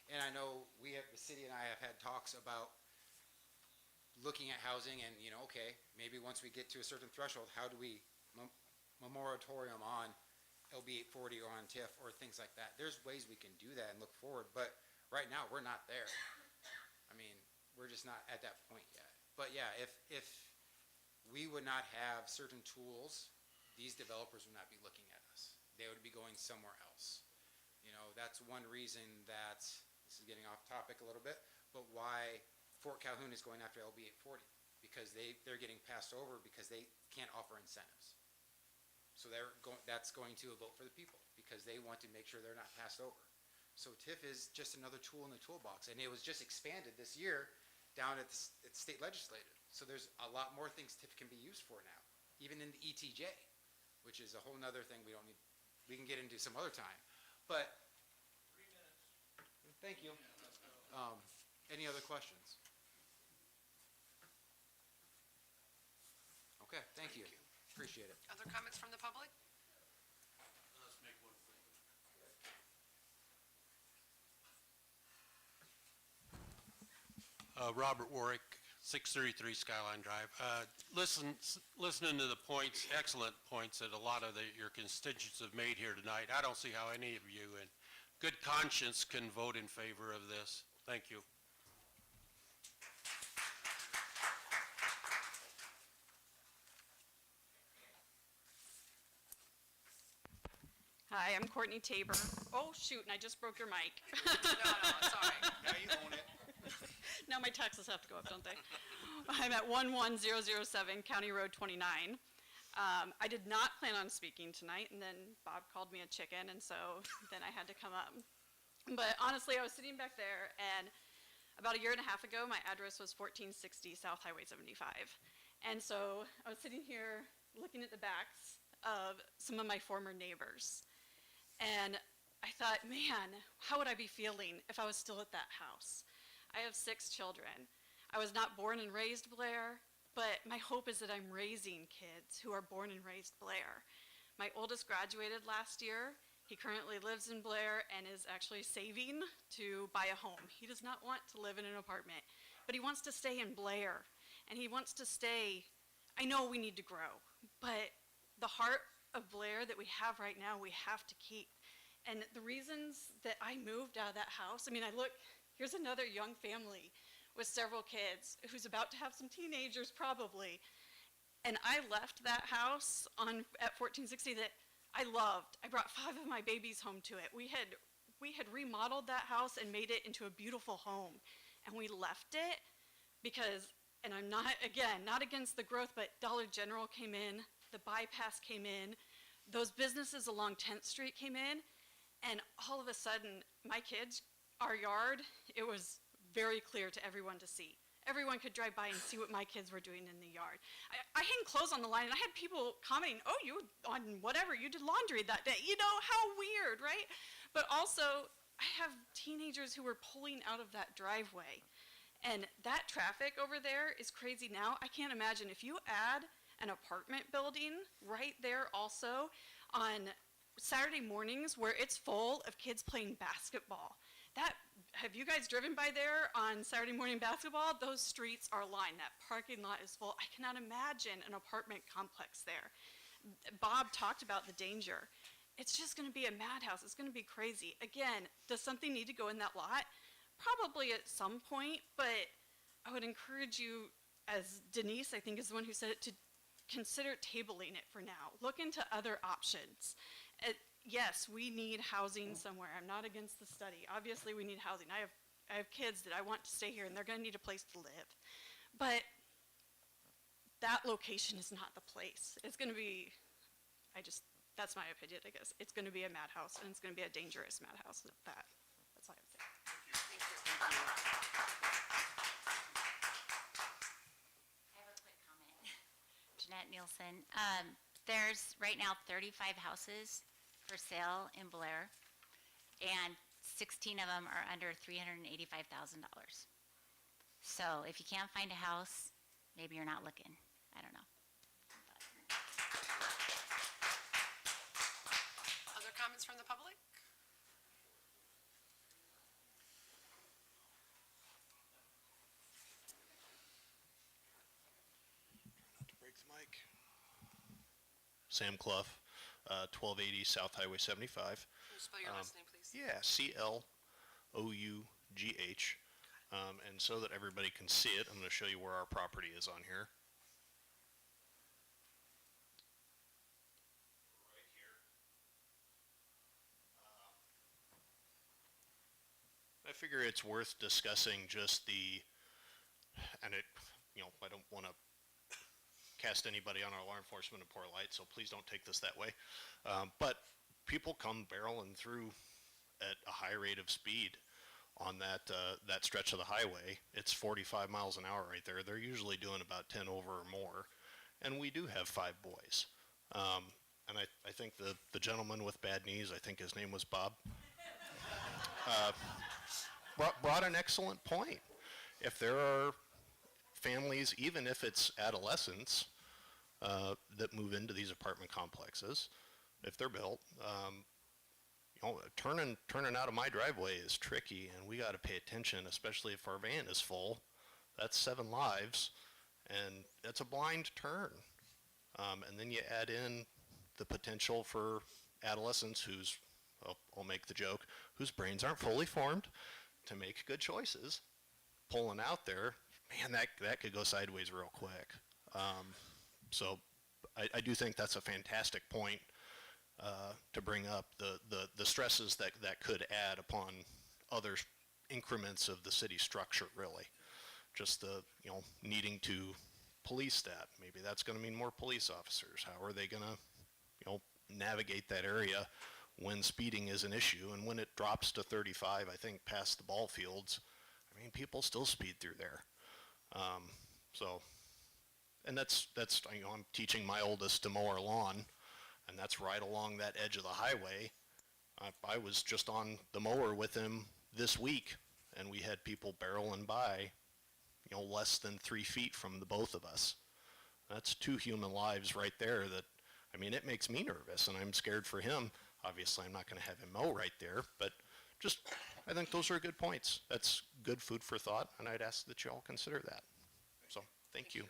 And I know the city and I have had talks about looking at housing and, okay, maybe once we get to a certain threshold, how do we moratorium on LB 840 or on TIF or things like that. There's ways we can do that and look forward, but right now we're not there. We're just not at that point yet. But yeah, if we would not have certain tools, these developers would not be looking at us. They would be going somewhere else. That's one reason that, this is getting off topic a little bit, but why Fort Calhoun is going after LB 840, because they're getting passed over because they can't offer incentives. So that's going to a vote for the people because they want to make sure they're not passed over. So TIF is just another tool in the toolbox, and it was just expanded this year down at the state legislative. So there's a lot more things TIF can be used for now, even in the ETJ, which is a whole nother thing we can get into some other time. But
3 minutes.
Thank you. Any other questions? Okay, thank you. Appreciate it.
Other comments from the public?
Let's make one quick.
Robert Warwick, 633 Skyline Drive. Listening to the points, excellent points that a lot of your constituents have made here tonight, I don't see how any of you in good conscience can vote in favor of this. Thank you.
Hi, I'm Courtney Tabor. Oh, shoot, and I just broke your mic.
No, sorry.
Now you own it.
Now my taxes have to go up, don't they? I'm at 11007 County Road 29. I did not plan on speaking tonight, and then Bob called me a chicken, and so then I had to come up. But honestly, I was sitting back there, and about a year and a half ago, my address was 1460 South Highway 75. And so I was sitting here looking at the backs of some of my former neighbors. And I thought, man, how would I be feeling if I was still at that house? I have 6 children. I was not born and raised Blair, but my hope is that I'm raising kids who are born and raised Blair. My oldest graduated last year,
He currently lives in Blair and is actually saving to buy a home. He does not want to live in an apartment, but he wants to stay in Blair, and he wants to stay. I know we need to grow, but the heart of Blair that we have right now, we have to keep. And the reasons that I moved out of that house, I mean, here's another young family with several kids who's about to have some teenagers probably. And I left that house at 1460 that I loved. I brought 5 of my babies home to it. We had remodeled that house and made it into a beautiful home. And we left it because, and I'm not, again, not against the growth, but Dollar General came in, the bypass came in, those businesses along 10th Street came in, and all of a sudden, my kids, our yard, it was very clear to everyone to see. Everyone could drive by and see what my kids were doing in the yard. I hang clothes on the line, and I had people commenting, oh, you on whatever, you did laundry that day. You know, how weird, right? But also, I have teenagers who were pulling out of that driveway. And that traffic over there is crazy now. I can't imagine if you add an apartment building right there also on Saturday mornings where it's full of kids playing basketball. Have you guys driven by there on Saturday morning basketball? Those streets are lined. That parking lot is full. I cannot imagine an apartment complex there. Bob talked about the danger. It's just going to be a madhouse. It's going to be crazy. Again, does something need to go in that lot? Probably at some point, but I would encourage you, as Denise, I think is the one who said it, to consider tabling it for now. Look into other options. Yes, we need housing somewhere. I'm not against the study. Obviously, we need housing. I have kids that I want to stay here, and they're going to need a place to live. But that location is not the place. It's going to be, that's my opinion, I guess. It's going to be a madhouse, and it's going to be a dangerous madhouse at that. That's all I have to say.
Thank you.
I have a quick comment. Jeanette Nielsen. There's right now 35 houses for sale in Blair, and 16 of them are under $385,000. So if you can't find a house, maybe you're not looking. I don't know.
Other comments from the public?
Not to break the mic. Sam Clough, 1280 South Highway 75.
Can you spell your last name, please?
Yeah, CLOUGH. And so that everybody can see it, I'm going to show you where our property is on here. Right here. I figure it's worth discussing just and I don't want to cast anybody on our law enforcement in poor light, so please don't take this that way. But people come barreling through at a high rate of speed on that stretch of the highway. It's 45 miles an hour right there. They're usually doing about 10 over or more, and we do have 5 boys. And I think the gentleman with bad knees, I think his name was Bob, brought an excellent point. If there are families, even if it's adolescents, that move into these apartment complexes, if they're built, turning out of my driveway is tricky, and we got to pay attention, especially if our van is full. That's 7 lives, and that's a blind turn. And then you add in the potential for adolescents whose, I'll make the joke, whose brains aren't fully formed to make good choices. Pulling out there, man, that could go sideways real quick. So I do think that's a fantastic point to bring up, the stresses that could add upon other increments of the city structure, really. Just the, needing to police that. Maybe that's going to mean more police officers. How are they going to, navigate that area when speeding is an issue? And when it drops to 35, I think, past the ball fields, I mean, people still speed through there. And that's I'm teaching my oldest to mow our lawn, and that's right along that edge of the highway. I was just on the mower with him this week, and we had people barreling by, less than 3 feet from the both of us. That's 2 human lives right there that, I mean, it makes me nervous, and I'm scared for him. Obviously, I'm not gonna have him mow right there, but just, I think those are good points. That's good food for thought, and I'd ask that you all consider that. So, thank you.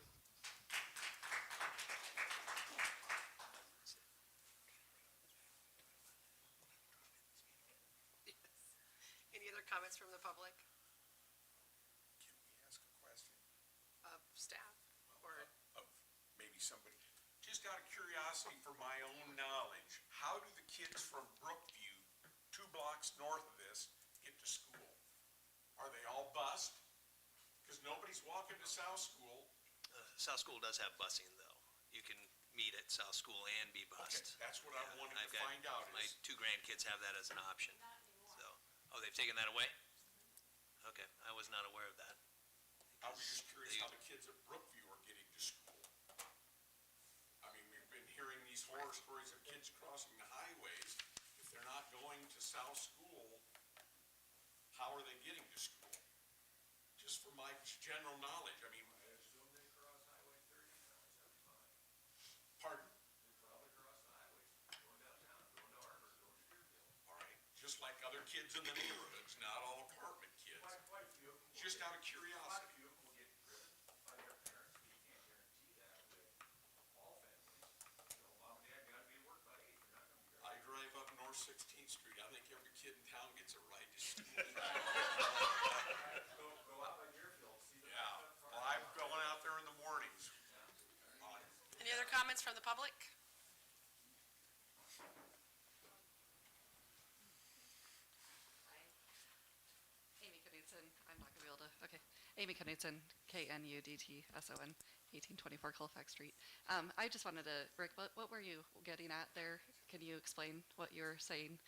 Any other comments from the public,
Can we ask a question
staff, or?
of maybe somebody? Just out of curiosity for my own knowledge, how do the kids from Brookview, 2 blocks north of this, get to school? Are they all bused? Because nobody's walking to South School.
South School does have busing, though. You can meet at South School and be
Okay,
bused.
that's what I
Yeah,
wanted
I've
to
got-
find out
My
is,
2 grandkids have that as an option. So, oh, they've taken that away? Okay, I was not aware of that.
I was just curious
They-
how the kids at Brookview are getting to school. I mean, we've been hearing these horror stories of kids crossing the highways. If they're not going to South School, how are they getting to school? Just for my general knowledge, I mean. I assume they cross Highway 30, 75. Pardon? They probably cross the highway, going downtown, going to Arbor, going to Deerfield. All right, just like other kids in the neighborhoods, not all apartment kids. Quite a few of them. Just out of curiosity. Quite a few of them will get driven by their parents, but you can't guarantee that with all families. You know, mom and dad gotta be at work by 8, they're not gonna be there. I drive up North 16th Street, I think every kid in town gets a ride to school. Go out by Deerfield, see the. Yeah, well, I'm going out there in the mornings.
Any other comments from the public?
Amy Knudsen, I'm not gonna be able to, okay. Amy Knudsen, Knudtson, 1824 Colfax Street. I just wanted to, Rick, what were you getting at there? Can you explain what you're saying?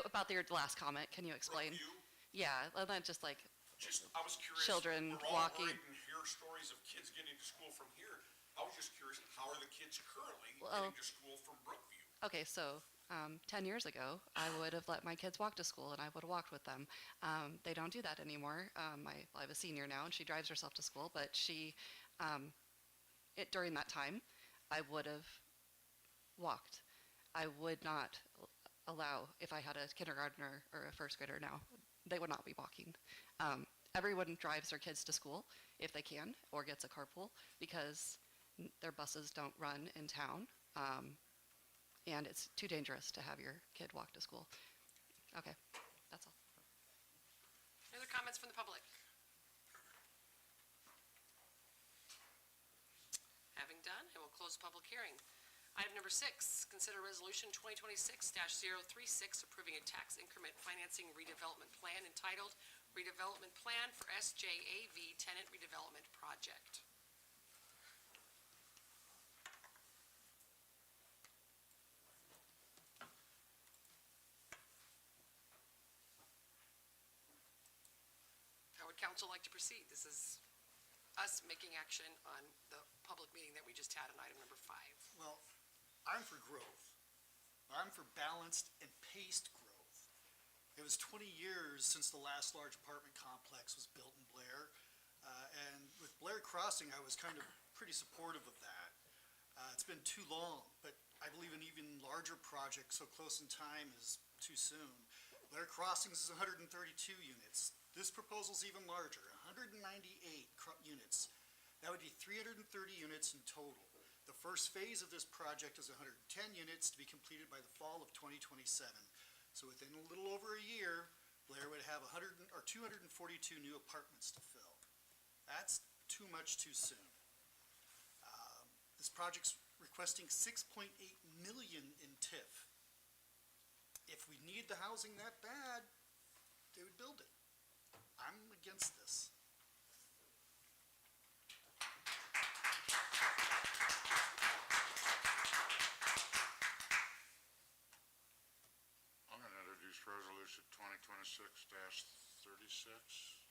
About your last comment, can you explain?
Brookview?
Yeah, and then just like,
Just, I was curious.
Children
We're all
walking.
worried and hear stories of kids getting to school from here. I was just curious, how are the kids currently
Well-
getting to school from Brookview?
okay, so 10 years ago, I would have let my kids walk to school and I would have walked with them. They don't do that anymore. I have a senior now and she drives herself to school, but during that time, I would have walked. I would not allow, if I had a kindergartner or a first grader now, they would not be walking. Everyone drives their kids to school if they can, or gets a carpool, because their buses don't run in town. And it's too dangerous to have your kid walk to school. Okay, that's all.
Any other comments from the public? Having done, I will close the public hearing. Item number 6, consider resolution 2026-036, approving a tax increment financing redevelopment plan entitled Redevelopment Plan for SJAV Tenant Redevelopment Project. How would council like to proceed? This is us making action on the public meeting that we just had on item number 5.
Well, I'm for growth. I'm for balanced and paced growth. It was 20 years since the last large apartment complex was built in Blair. And with Blair Crossing, I was kind of pretty supportive of that. It's been too long, but I believe an even larger project so close in time is too soon. Blair Crossings is 132 units. This proposal's even larger, 198 units. That would be 330 units in total. The first phase of this project is 110 units to be completed by the fall of 2027. So within a little over a year, Blair would have 242 new apartments to fill. That's too much too soon. This project's requesting 6.8 million in TIF. If we need the housing that bad, they would build it. I'm against this.
I'm gonna introduce resolution 2026-36.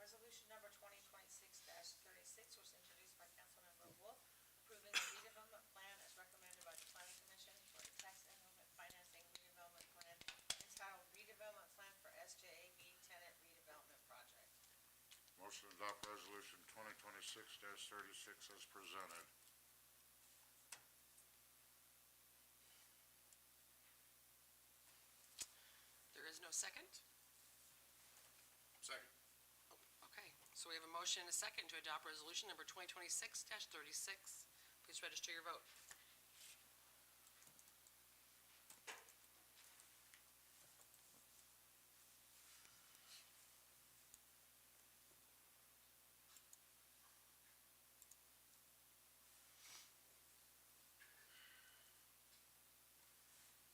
Resolution number 2026-36 was introduced by Councilmember Wolf, approving the redevelopment plan as recommended by the Planning Commission for a tax increment financing redevelopment plan entitled Redevelopment Plan for SJAV Tenant Redevelopment Project.
Motion to adopt resolution 2026-36 as presented.
second?
Second.
Okay, so we have a motion and a second to adopt resolution number 2026-36. Please register your vote.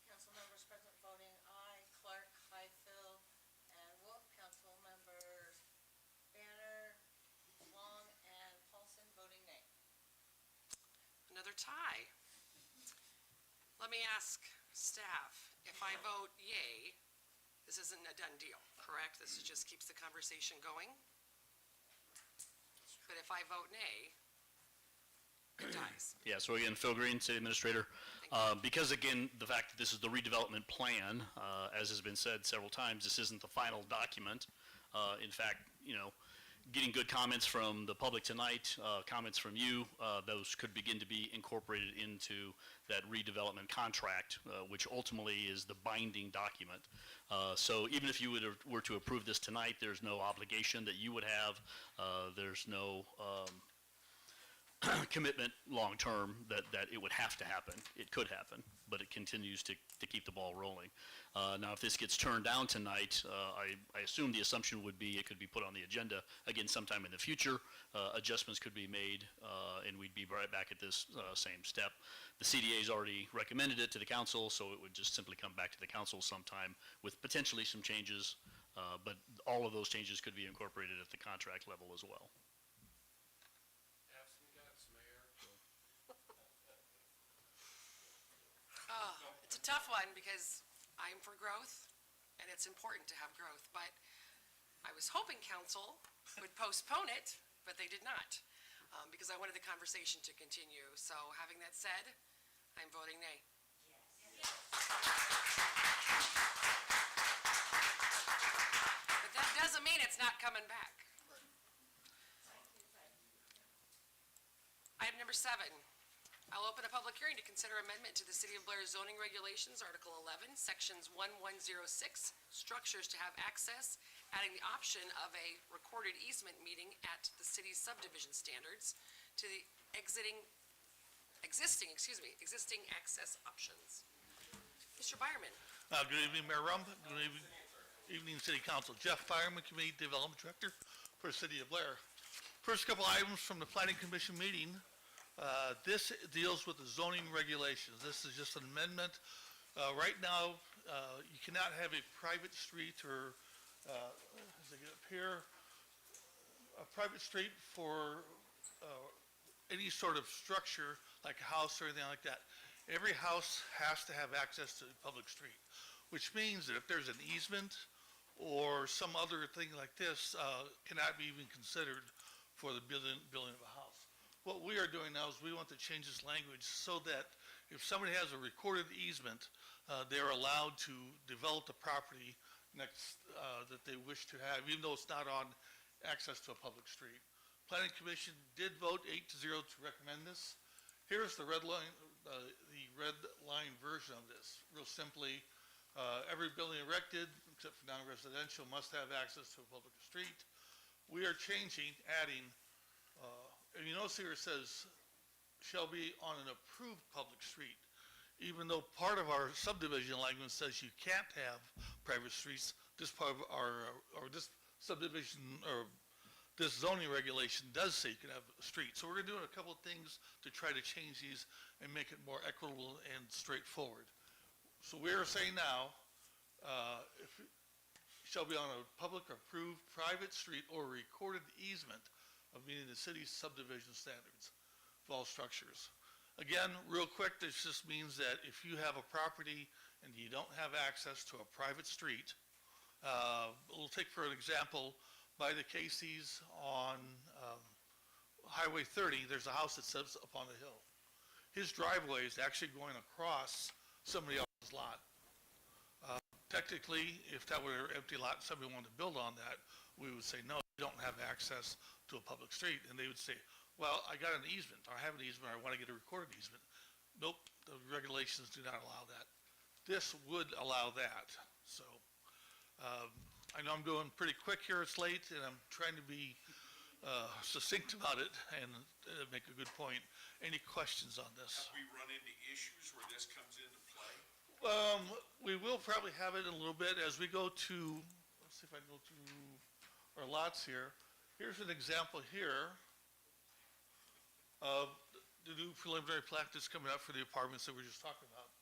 Council members present voting aye, Clark, Highfill, and Wolf. Council members Banner, Long, and Paulson voting nay.
Another tie. Let me ask staff, if I vote yay, this isn't a done deal, correct? This just keeps the conversation going? But if I vote nay, it dies.
Yeah, so again, Phil Green, City Administrator. Because again, the fact that this is the redevelopment plan, as has been said several times, this isn't the final document. In fact, you know, getting good comments from the public tonight, comments from you, those could begin to be incorporated into that redevelopment contract, which ultimately is the binding document. So even if you were to approve this tonight, there's no obligation that you would have. There's no commitment long-term that it would have to happen. It could happen, but it continues to keep the ball rolling. Now, if this gets turned down tonight, I assume the assumption would be it could be put on the agenda again sometime in the future. Adjustments could be made, and we'd be right back at this same step. The CDA's already recommended it to the council, so it would just simply come back to the council sometime with potentially some changes, but all of those changes could be incorporated at the contract level as well.
Have some guts, Mayor.
It's a tough one because I'm for growth, and it's important to have growth, but I was hoping council would postpone it, but they did not, because I wanted the conversation to continue. So having that said, I'm voting nay. But that doesn't mean it's not coming back. Item number 7. I'll open a public hearing to consider amendment to the City of Blair zoning regulations, Article 11, Sections 1106, structures to have access, adding the option of a recorded easement meeting at the city's subdivision standards to the existing access options. Mr. Byerman.
Good evening, Mayor Rump. Good evening, City Council. Jeff Byerman, Community Development Director for the City of Blair. First couple items from the Planning Commission meeting. This deals with the zoning regulations. This is just an amendment. Right now, you cannot have a private street or, as I get up here, a private street for any sort of structure like a house or anything like that. Every house has to have access to a public street, which means that if there's an easement or some other thing like this, cannot be even considered for the building of a house. What we are doing now is we want to change this language so that if somebody has a recorded easement, they're allowed to develop the property next that they wish to have, even though it's not on access to a public street. Planning Commission did vote 8-0 to recommend this. Here's the red line version of this. Real simply, every building erected, except for non-residential, must have access to a public street. We are changing, adding, and you notice here it says, shall be on an approved public street. Even though part of our subdivision language says you can't have private streets, this part of our, or this subdivision, or this zoning regulation does say you can have a street. So we're doing a couple of things to try to change these and make it more equitable and straightforward. So we're saying now, if it shall be on a public approved private street or recorded easement of meeting the city's subdivision standards of all structures. Again, real quick, this just means that if you have a property and you don't have access to a private street, we'll take for an example, by the Casey's on Highway 30, there's a house that sits up on the hill. His driveway is actually going across somebody else's lot. Technically, if that were an empty lot and somebody wanted to build on that, we would say, no, you don't have access to a public street. And they would say, well, I got an easement, or I have an easement, or I want to get a recorded easement. Nope, the regulations do not allow that. This would allow that. So I know I'm doing pretty quick here, it's late, and I'm trying to be succinct about it and make a good point. Any questions on this?
Have we run into issues where this comes into play?
We will probably have it in a little bit as we go to, let's see if I can go to our lots here. Here's an example here of the new preliminary plat that's coming up for the apartments that we were just talking about.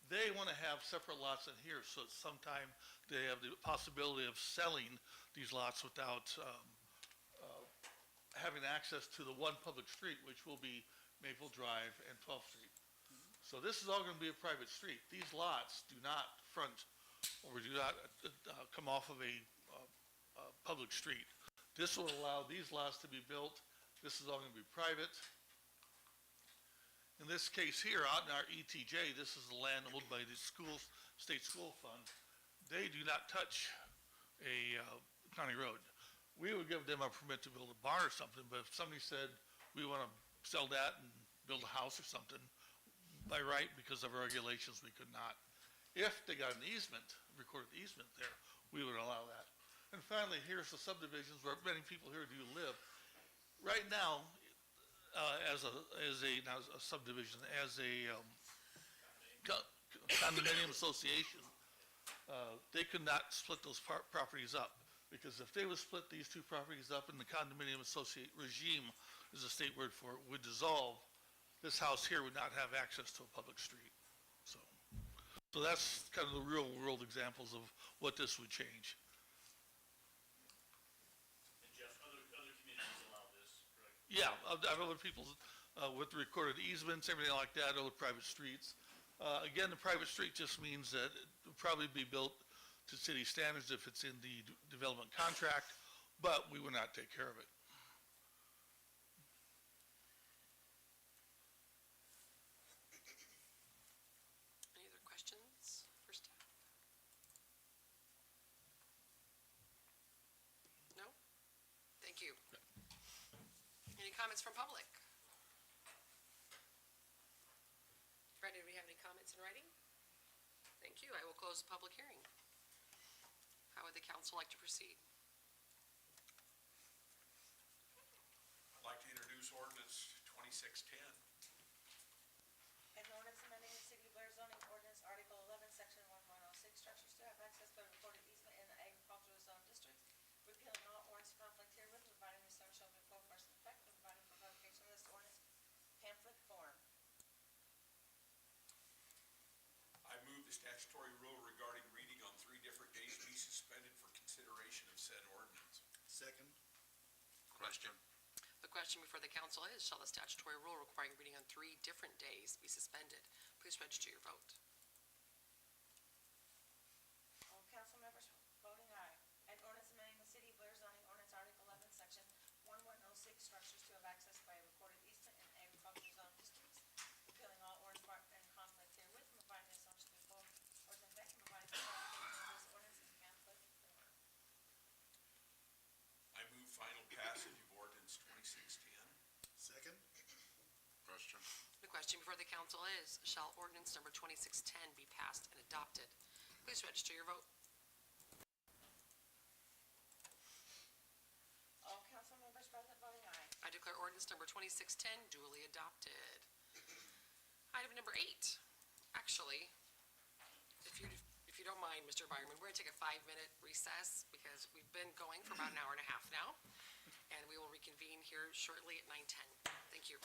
They want to have separate lots in here, so sometime they have the possibility of selling these lots without having access to the one public street, which will be Maple Drive and 12th Street. So this is all going to be a private street. These lots do not front or do not come off of a public street. This will allow these lots to be built. This is all going to be private. In this case here, out in our ETJ, this is the land owned by the schools, state school fund. They do not touch a county road. We would give them a permit to build a barn or something, but if somebody said, we want to sell that and build a house or something, by right, because of our regulations, we could not. If they got an easement, recorded easement there, we would allow that. And finally, here's the subdivisions where many people here do live. Right now, as a subdivision, as a condominium association, they could not split those properties up. Because if they would split these two properties up and the condominium associate regime, is a state word for it, would dissolve, this house here would not have access to a public street. So that's kind of the real world examples of what this would change.
And Jeff, other communities allow this, correct?
Yeah, other people with recorded easements, everything like that, other private streets. Again, the private street just means that it would probably be built to city standards if it's in the development contract, but we would not take care of it.
Any other questions for staff? No? Thank you. Any comments from public? Brandon, do we have any comments in writing? Thank you. I will close the public hearing. How would the council like to proceed?
I'd like to introduce ordinance 2610.
An ordinance amending the City of Blair zoning ordinance, Article 11, Section 1106, structures to have access by recorded easement in the agricultural zone district, repealing all ordinance conflict herewith, providing the same shall be full force and effect, and providing for publication of this ordinance pamphlet form.
I move the statutory rule regarding reading on 3 different days be suspended for consideration of said ordinance.
Second.
Question.
The question before the council is, shall the statutory rule requiring reading on 3 different days be suspended? Please register your vote.
All council members voting aye. An ordinance amending the City of Blair zoning ordinance, Article 11, Section 1106, structures to have access by a recorded easement in agricultural zone districts, repealing all ordinance in conflict herewith, and providing this ordinance to be full force and effect, and providing for publication of this ordinance in pamphlet form.
I move final passage of ordinance 2610.
Second.
Question.
The question before the council is, shall ordinance number 2610 be passed and adopted? Please register your vote.
All council members present voting aye.
I declare ordinance number 2610 duly adopted. Item number 8. Actually, if you don't mind, Mr. Byerman, we're going to take a 5-minute recess because we've been going for about an hour and a half now, and we will reconvene here shortly at 9:10. Thank you.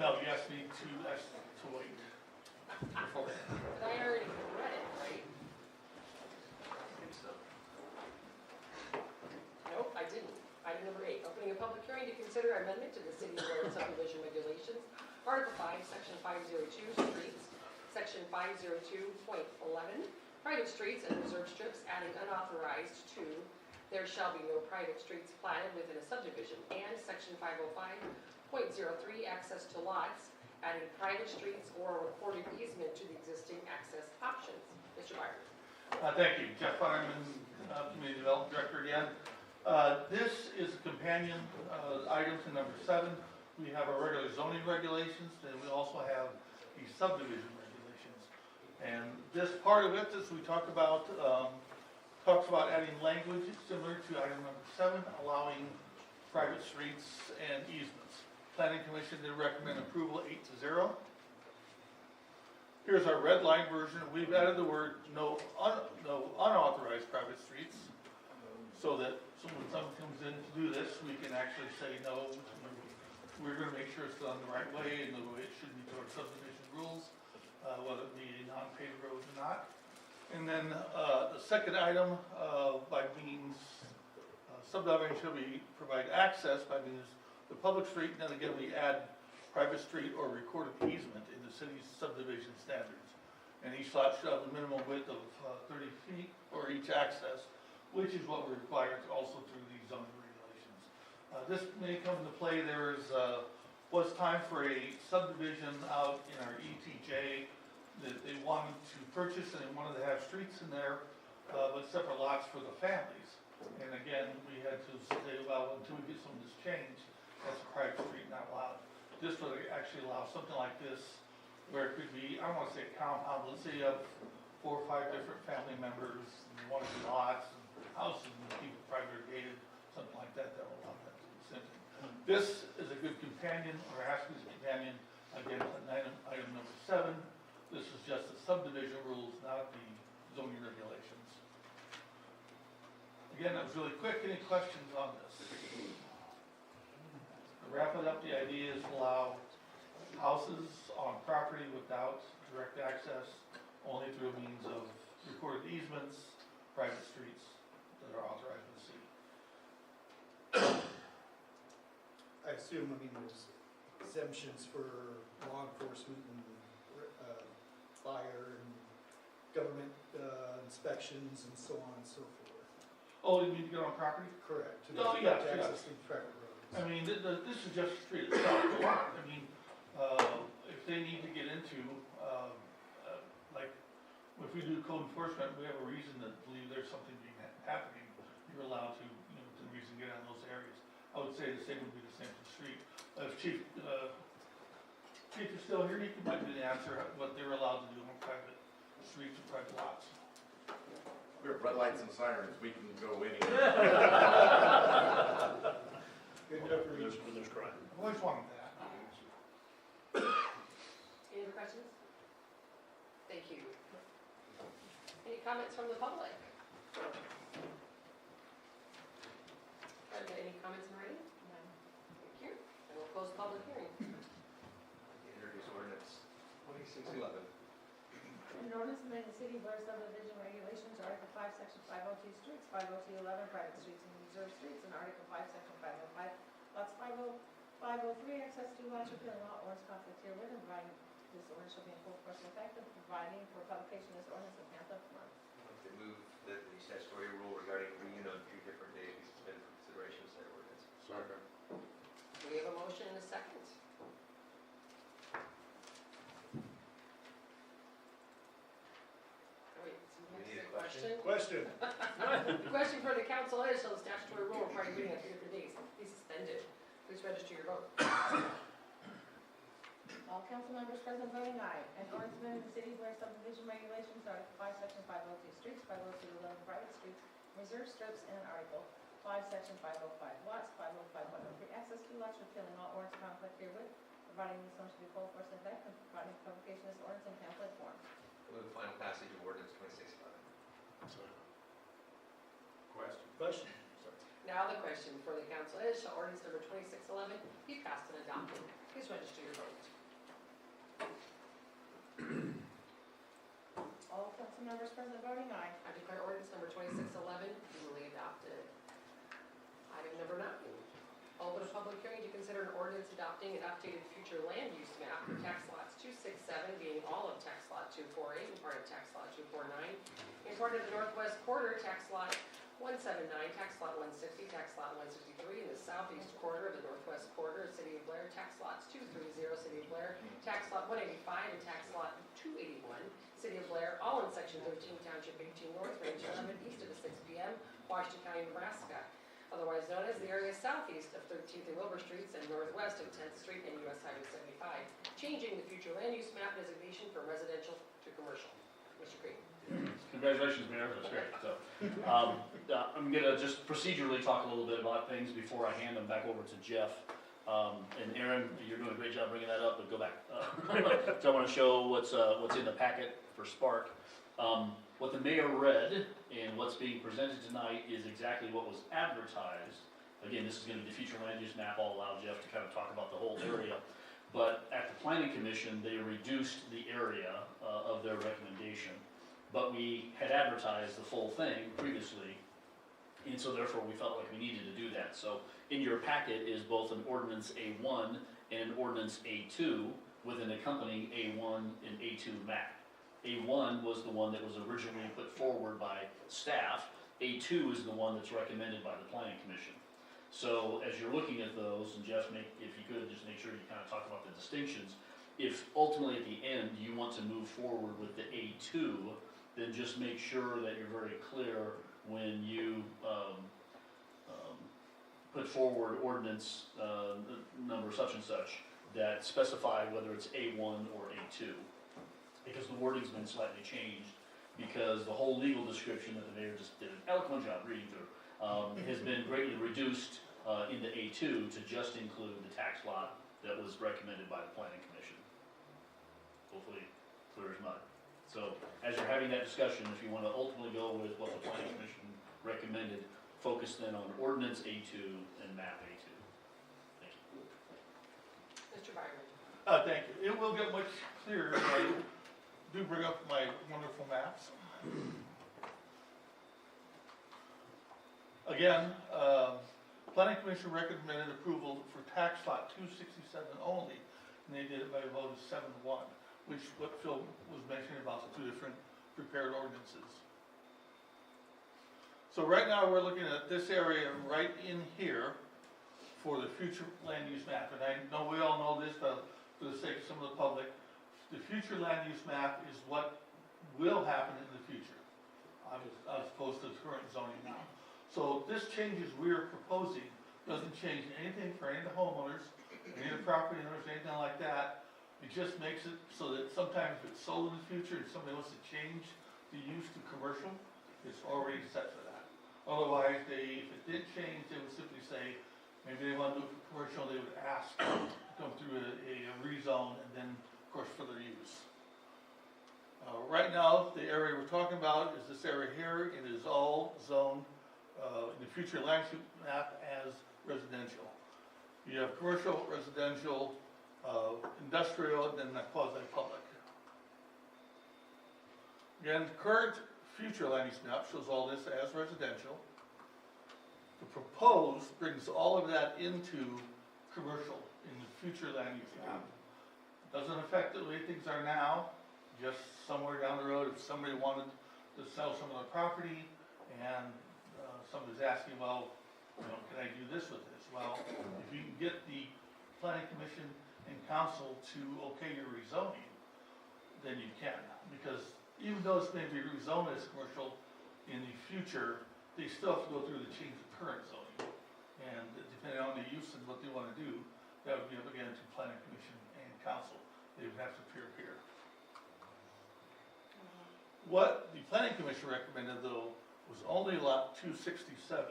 No, you asked me to wait.
But I already read it, right? Nope, I didn't. Item number 8, opening a public hearing to consider amendment to the City of Blair subdivision regulations, Article 5, Section 502, streets, Section 502.11, private streets and reserved strips, adding unauthorized to there shall be no private streets platted within a subdivision, and Section 505.03, access to lots, adding private streets or a recorded easement to the existing access options. Mr. Byron.
Thank you. Jeff Fireman, Community Development Director again. This is a companion item to number 7. We have our regular zoning regulations, and we also have the subdivision regulations. And this part of it, as we talk about, talks about adding language similar to item number 7, allowing private streets and easements. Planning Commission did recommend approval 8-0. Here's our red line version. We've added the word no unauthorized private streets, so that when someone comes in to do this, we can actually say, no, we're going to make sure it's done the right way and the way it should be to our subdivision rules, whether it be a non-paved road or not. And then the second item, by means, subdivision shall provide access by means the public street, and then again, we add private street or recorded easement in the city's subdivision standards. And each lot should have a minimum width of 30 feet or each access, which is what we're required also through these zoning regulations. This may come into play. There was time for a subdivision out in our ETJ that they wanted to purchase, and they wanted to have streets in there, but separate lots for the families. And again, we had to say, well, until we get some of this changed, that's a private street, not allowed. This would actually allow something like this, where it could be, I don't want to say a compound, let's say you have 4 or 5 different family members, and you want to do lots and houses, and keep it private gated, something like that, that will allow that to be the same thing. This is a good companion, or has to be a companion, again, to item number 7. This is just the subdivision rules, not the zoning regulations. Again, that was really quick. Any questions on this? To wrap it up, the idea is to allow houses on property without direct access, only through means of recorded easements, private streets that are authorized by the city.
I assume, there's exemptions for law enforcement and fire and government inspections and so on and so forth.
Oh, you mean to get on property?
Correct.
No, yes,
To
yes.
access these private roads.
This is just the street itself. If they need to get into, like, if we do code enforcement, we have a reason to believe there's something happening, you're allowed to, within reason, get on those areas. I would say the same would be the same for the street. If Chief is still here, he might be the answer, what they're allowed to do on private streets and private lots.
We have red lights and sirens, we can go anywhere.
Good enough for each.
When there's crime.
I've always wanted that.
Any other questions? Thank you. Any comments from the public? Any comments in writing? None. Thank you. I will close the public hearing.
Introduce ordinance 2611.
An ordinance amending the City of Blair subdivision regulations, Article 5, Section 502 streets, 502.11 private streets and reserved streets, and Article 5, Section 505, lots 503, access to lots repealing lot ordinance conflict herewith, and providing this ordinance shall be in full force and effect, and providing for publication of this ordinance in pamphlet form.
I'd like to move that the statutory rule regarding reunion on 3 different days be suspended for consideration of said ordinance.
Second.
We have a motion and a second. Wait,
We need a
question?
Question.
The question for the council is, shall the statutory rule requiring reading on 3 different days be suspended? Please register your vote.
All council members present voting aye. An ordinance amending the City of Blair subdivision regulations, Article 5, Section 502 streets, 502.11 private streets, reserved strips, and Article 5, Section 505 lots, 505.03 access to lots, repealing all ordinance conflict herewith, providing this one should be full force and effect, and providing publication of this ordinance in pamphlet form.
Move the final passage of ordinance 2611.
Question.
Now the question for the council is, shall ordinance number 2611 be passed and adopted? Please register your vote.
present voting, aye.
I declare ordinance number 2611 duly adopted. Item number 9, open a public hearing to consider an ordinance adopting an updated future land use map for tax lots 267, being all of tax lot 248 and part of tax lot 249, and part of the northwest quarter, tax lot 179, tax lot 160, tax lot 163, in the southeast quarter of the northwest quarter, City of Blair, tax lots 230, City of Blair, tax lot 185, and tax lot 281, City of Blair, all in section 13, township 18 north, range 11, east of the 6 p.m., Washington County, Nebraska, otherwise known as the area southeast of 13th and Wilbur Streets and northwest of 10th Street and US Highway 75, changing the future land use map designation from residential to commercial. Mr. Green.
Congratulations, Mayor, that's great. So, I'm gonna just procedurally talk a little bit about things before I hand them back over to Jeff. And Aaron, you're doing a great job bringing that up, but go back. So I wanna show what's in the packet for Spark. What the mayor read and what's being presented tonight is exactly what was advertised. Again, this is gonna be the future land use map. I'll allow Jeff to kind of talk about the whole area. But at the planning commission, they reduced the area of their recommendation. But we had advertised the full thing previously, and so therefore we felt like we needed to do that. So in your packet is both an ordinance A1 and an ordinance A2 with an accompanying A1 and A2 map. A1 was the one that was originally put forward by staff. A2 is the one that's recommended by the planning commission. So as you're looking at those, and Jeff, if you could, just make sure you kind of talk about the distinctions. If ultimately at the end you want to move forward with the A2, then just make sure that you're very clear when you put forward ordinance number such and such that specify whether it's A1 or A2. Because the wording's been slightly changed, because the whole legal description that the mayor just did an eloquent job reading through has been greatly reduced into A2 to just include the tax lot that was recommended by the planning commission. Hopefully clear as mud. So as you're having that discussion, if you want to ultimately go with what the planning commission recommended, focus then on ordinance A2 and map A2. Thank you.
Mr. Byron.
Thank you. It will get much clearer if I do bring up my wonderful maps. Again, planning commission recommended approval for tax lot 267 only, and they did it by a vote of 7-1, which what Phil was mentioning about the two different prepared ordinances. So right now, we're looking at this area right in here for the future land use map, and I know we all know this, but for the sake of some of the public, the future land use map is what will happen in the future, as opposed to the current zoning now. So this changes we're proposing doesn't change anything for any of the homeowners, any of the property owners, anything like that. It just makes it so that sometimes if it's sold in the future and somebody wants to change the use to commercial, it's already set for that. Otherwise, if it did change, they would simply say, maybe they want to do it for commercial, they would ask to come through a rezone and then, of course, further use. Right now, the area we're talking about is this area here. It is all zoned in the future land use map as residential. You have commercial, residential, industrial, and then quasi-public. Again, the current future land use map shows all this as residential. The proposed brings all of that into commercial in the future land use map. Doesn't affect the way things are now, just somewhere down the road if somebody wanted to sell some of the property and somebody's asking, well, can I do this with this? Well, if you can get the planning commission and council to okay your rezoning, then you can. Because even though it's maybe rezoned as commercial in the future, they still have to go through the change of current zoning. And depending on the use and what they want to do, that would be up again to planning commission and council. They would have to appear here. What the planning commission recommended, though, was only lot 267,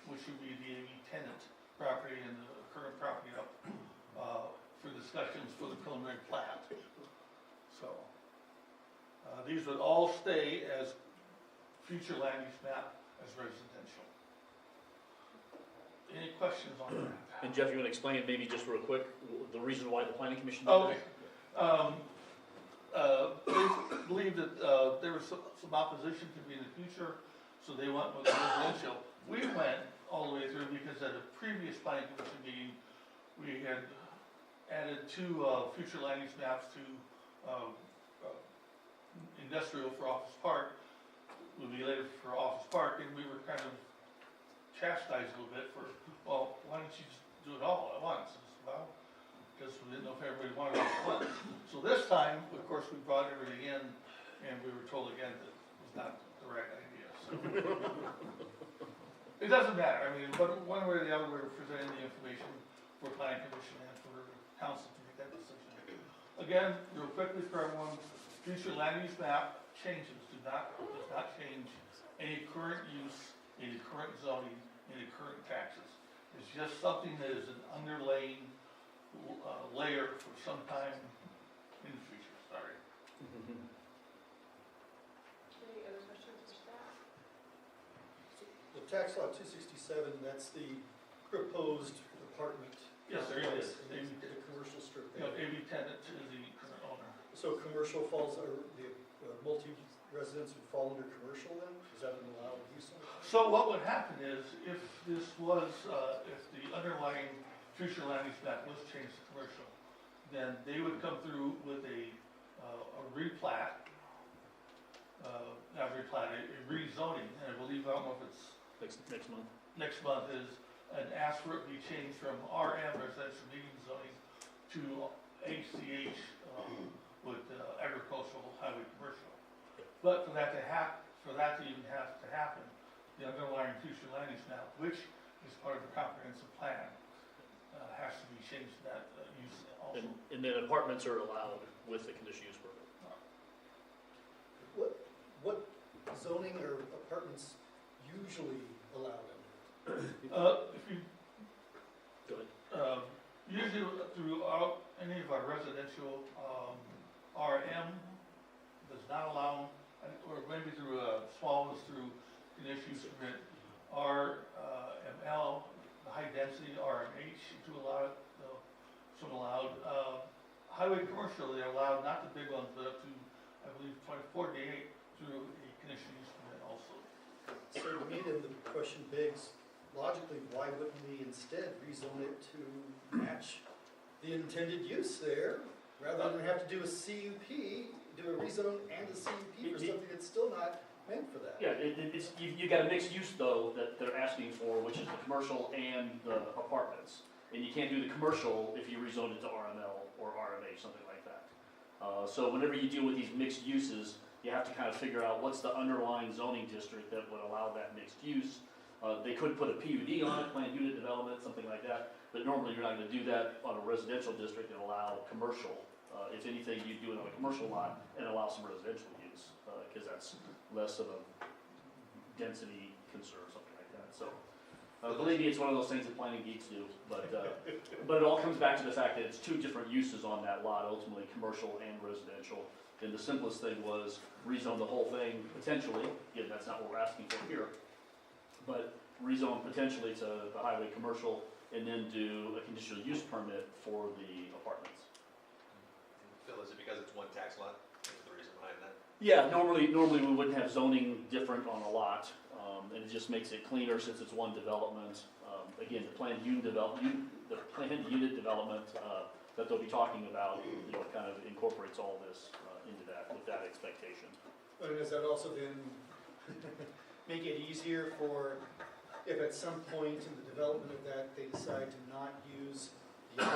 which would be the tenant property and the current property up for discussions for the preliminary plat. So these would all stay as future land use map as residential. Any questions on that?
And Jeff, you want to explain maybe just real quick the reason why the planning commission did that?
they believed that, there was some opposition to be in the future, so they went with residential. We went all the way through because at a previous planning commission meeting, we had added two, future land use maps to, industrial for Office Park, would be later for Office Park, and we were kind of chastised a little bit for, well, why don't you just do it all at once? And I said, well, because we didn't know if everybody wanted it all at once. So this time, of course, we brought everything in, and we were told again that it was not the right idea, so. It doesn't matter, I mean, one way or the other, we're presenting the information for planning commission and for council to make that decision. Again, real quickly for everyone, future land use map changes, does not change any current use, any current zoning, any current taxes. It's just something that is an underlaying layer for some time in the future, sorry.
Any other questions for staff? The tax law 267, that's the proposed apartment.
Yes, there it is.
The commercial strip
You know,
there.
AV tenant is the current owner.
So commercial falls, or the multi-residence would fall under commercial then? Is that an allowed use?
So what would happen is, if this was, if the underlying future land use map was changed to commercial, then they would come through with a replat, not replat, a rezoning, and I believe, I don't know if it's
Next month.
next month is, and ask for it to be changed from RM, residential medium zoning, to ACH, with agricultural, highway, commercial. But for that to even have to happen, the underlying future land use map, which is part of the comprehensive plan, has to be changed to that use also.
And then apartments are allowed with the conditional use permit.
What zoning or apartments usually allow them?
If you, usually throughout any of our residential, RM does not allow, or maybe through, small ones through conditional use permit, RML, the high density, RMH to allow it, some allowed. Highway commercial, they're allowed, not the big ones, but up to, I believe, 48 through a conditional use permit also.
So to me, then the question begs, logically, why wouldn't we instead rezone it to match the intended use there, rather than have to do a CUP, do a rezone and a CUP for something that's still not meant for that?
Yeah, you got a mixed use though that they're asking for, which is the commercial and the apartments. And you can't do the commercial if you rezone it to RML or RMA, something like that. So whenever you deal with these mixed uses, you have to kind of figure out what's the underlying zoning district that would allow that mixed use. They could put a PUD on it, planned unit development, something like that, but normally you're not gonna do that on a residential district and allow commercial. If anything, you do it on a commercial lot and allow some residential use, because that's less of a density concern, something like that, so. Believe me, it's one of those things that planning geeks do, but it all comes back to the fact that it's two different uses on that lot, ultimately, commercial and residential. And the simplest thing was rezone the whole thing potentially, again, that's not what we're asking for here, but rezone potentially to the highway commercial and then do a conditional use permit for the apartments.
Phil, is it because it's one tax lot? Is the reason behind that?
Yeah, normally we wouldn't have zoning different on a lot, and it just makes it cleaner since it's one development. Again, the planned unit development that they'll be talking about, you know, kind of incorporates all this into that with that expectation.
And does that also then make it easier for, if at some point in the development of that, they decide to not use the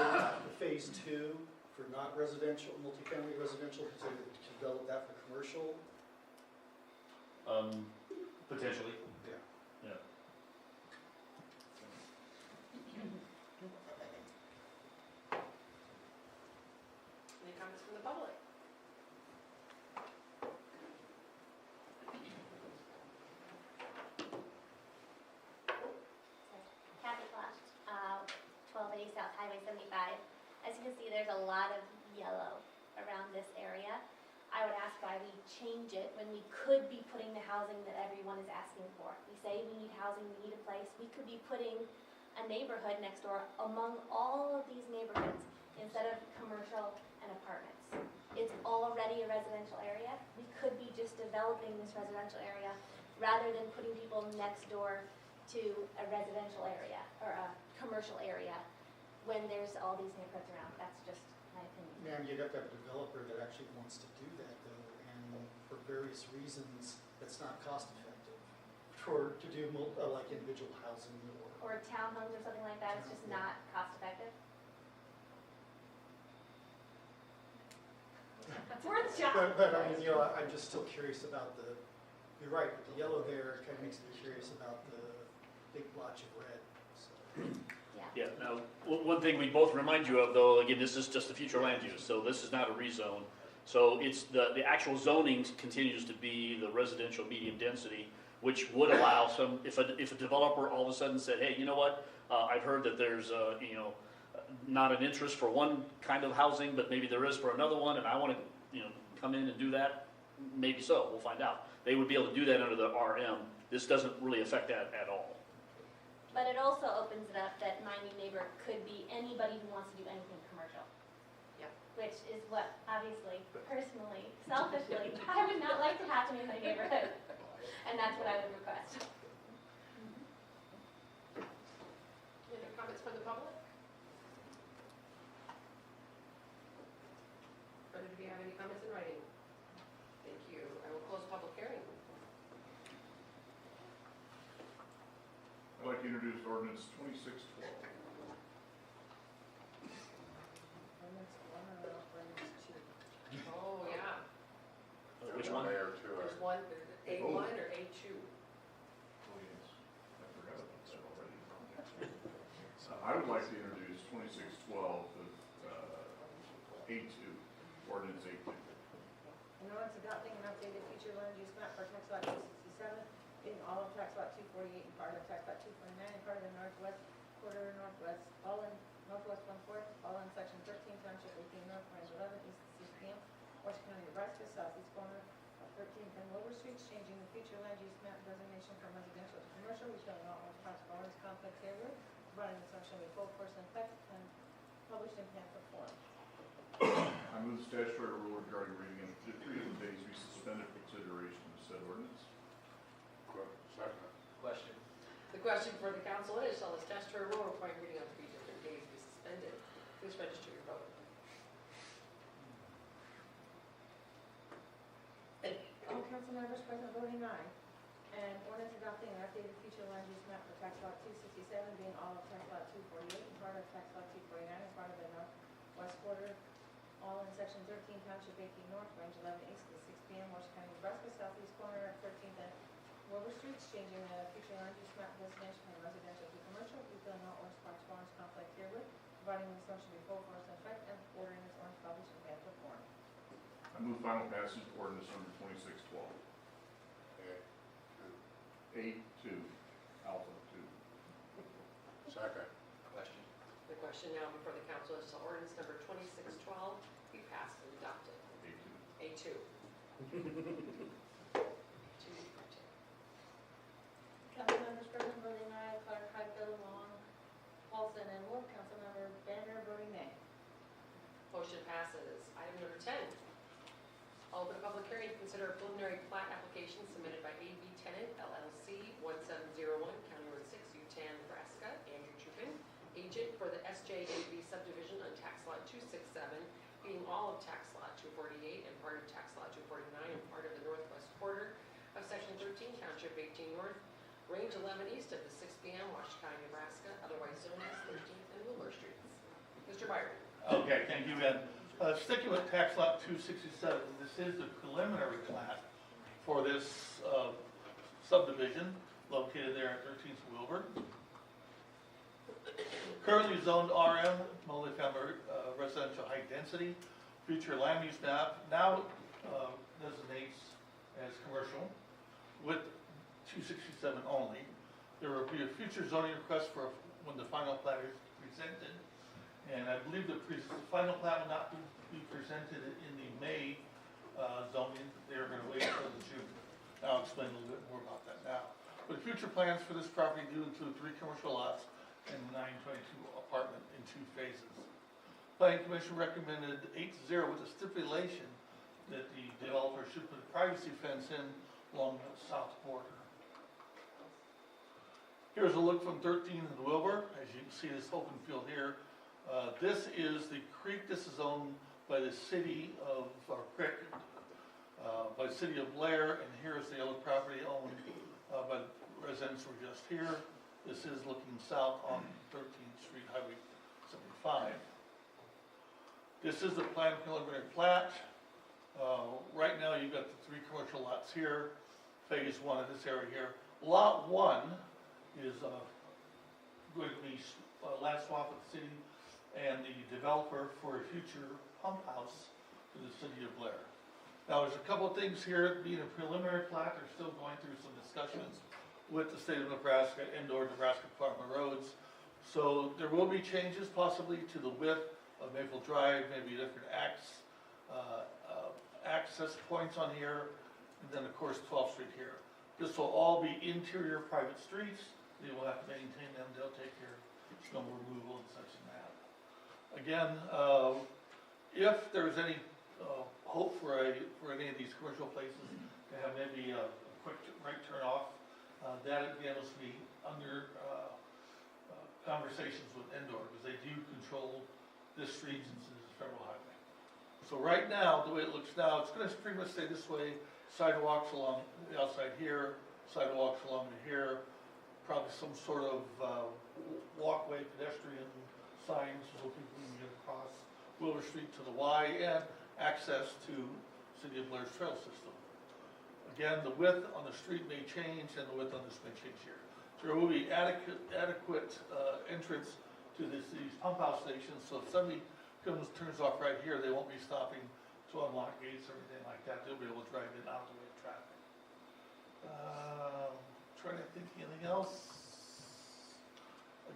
phase 2 for not residential, multifamily residential, to develop that for commercial?
Potentially.
Yeah.
Yeah.
Any comments from the public?
Kathy Flash, 1280 South Highway 75. As you can see, there's a lot of yellow around this area. I would ask why we change it when we could be putting the housing that everyone is asking for. We say we need housing, we need a place. We could be putting a neighborhood next door among all of these neighborhoods instead of commercial and apartments.
it's already a residential area. We could be just developing this residential area rather than putting people next door to a residential area or a commercial area when there's all these neighborhoods around. That's just my opinion.
Ma'am, you'd have to have a developer that actually wants to do that though, and for various reasons, that's not cost effective. To do like individual housing
Or townhomes or something like that, it's just not cost effective. It's worth a shot.
But I mean, I'm just still curious about you're right, the yellow there kind of makes me curious about the big blotch of red, so.
Yeah, now, one thing we both remind you of, though, again, this is just the future land use, so this is not a rezone. So it's the actual zoning continues to be the residential medium density, which would allow some, if a developer all of a sudden said, hey, you know what, I've heard that there's, not an interest for one kind of housing, but maybe there is for another one, and I want to, come in and do that, maybe so, we'll find out. They would be able to do that under the RM. This doesn't really affect that at all.
But it also opens it up that my new neighbor could be anybody who wants to do anything commercial.
Yeah.
Which is what, obviously, personally, selfishly, I would not like to happen in my neighborhood. And that's what I would request.
Any other comments from the public? Brenda, do you have any comments in writing? Thank you. I will close public hearing.
I'd like to introduce ordinance 2612.
Oh, yeah.
Which one?
There's one, there's A1 or A2?
Oh, yes. I forgot about that already. I would like to introduce 2612 of A2, ordinance A2.
An ordinance adopting an updated future land use map for tax lot 267, being all of tax lot 248 and part of tax lot 249 and part of the northwest quarter northwest, all in northwest 1/4, all in section 13, township 18 north, range 11, east of 6 p.m., Washington County, Nebraska, southeast corner of 13th and Wilbur Streets, changing the future land use map designation from residential to commercial, repealing all possible owners conflict herewith, providing the section with full force and effect, and published in pamphlet form.
I move the statutory rule regarding reading of 3 different days be suspended for consideration of said ordinance.
Second.
Question. The question for the council is, shall the statutory rule requiring reading on 3 different days be suspended? Please register your vote. All council members present voting aye. And ordinance adopting an updated future land use map for tax lot 267, being all of tax lot 248 and part of tax lot 249 and part of the northwest quarter, all in section 13, township 18 north, range 11 east to 6 p.m., Washington County, Nebraska, southeast corner of 13th and Wilbur Streets, changing the future land use map designation from residential to commercial, repealing all orders, parts, warrants, conflict herewith, providing this motion be full force and effect, and ordering this ordinance published in pamphlet form.
I move final passage of ordinance number 2612. A2, alpha 2.
Second.
Question. The question now before the council is, shall ordinance number 2612 be passed and adopted? A2. Council members present voting aye, Clark, Highfield, Long, Paulson, and Wolf. Councilmember Banner voting nay. Motion passes. Item number 10. I'll open a public hearing to consider a preliminary plat application submitted by AB Tenant LLC 1701 County Road 6, Utah, Nebraska. Andrew Chupin, agent for the SJAB subdivision on tax lot 267, being all of tax lot 248 and part of tax lot 249 and part of the northwest quarter of section 13, township 18 north, range 11 east of the 6 p.m., Washington County, Nebraska, otherwise known as 13th and Wilbur Streets. Mr. Byron.
Okay, thank you, Ed. Sticking with tax lot 267, this is the preliminary plat for this subdivision located there at 13th Wilbur. Currently zoned RM, multifamily residential high density. Future land use map now designates as commercial with 267 only. There will be a future zoning request for when the final plat is presented. And I believe the final plat will not be presented in the May zoning. They're going to wait until the June. I'll explain a little bit more about that now. But future plans for this property do include 3 commercial lots and 922 apartment in 2 phases. Planning Commission recommended 8-0 with a stipulation that the developer should put a privacy fence in along the south border. Here's a look from 13 and Wilbur. As you can see this open field here. This is the creek. This is owned by the city of, by the city of Blair, and here's the other property owned by the residents who are just here. This is looking south on 13th Street, Highway 75. This is the planned preliminary plat. Right now you've got the 3 commercial lots here, phase 1 of this area here. Lot 1 is going to be land swap with the city and the developer for a future pump house for the city of Blair. Now, there's a couple of things here, being a preliminary plat, they're still going through some discussions with the state of Nebraska and/or Nebraska Department of Roads. So there will be changes possibly to the width of Maple Drive, maybe different access points on here, and then of course 12th Street here. This will all be interior private streets. They will have to maintain them, they'll take care of snow removal and such and that. Again, if there's any hope for any of these commercial places to have maybe a quick right turn off, that again will be under conversations with Endor, because they do control this street since it's a federal highway. So right now, the way it looks now, it's going to pretty much stay this way. Sidewalks along the outside here, sidewalks along to here, probably some sort of walkway, pedestrian signs so people can get across Wilbur Street to the Y, and access to City of Blair's trail system. Again, the width on the street may change, and the width on this may change here. There will be adequate entrance to these pump house stations, so if somebody turns off right here, they won't be stopping to unlock gates or anything like that. They'll be able to drive in out of the way of traffic. Trying to think anything else.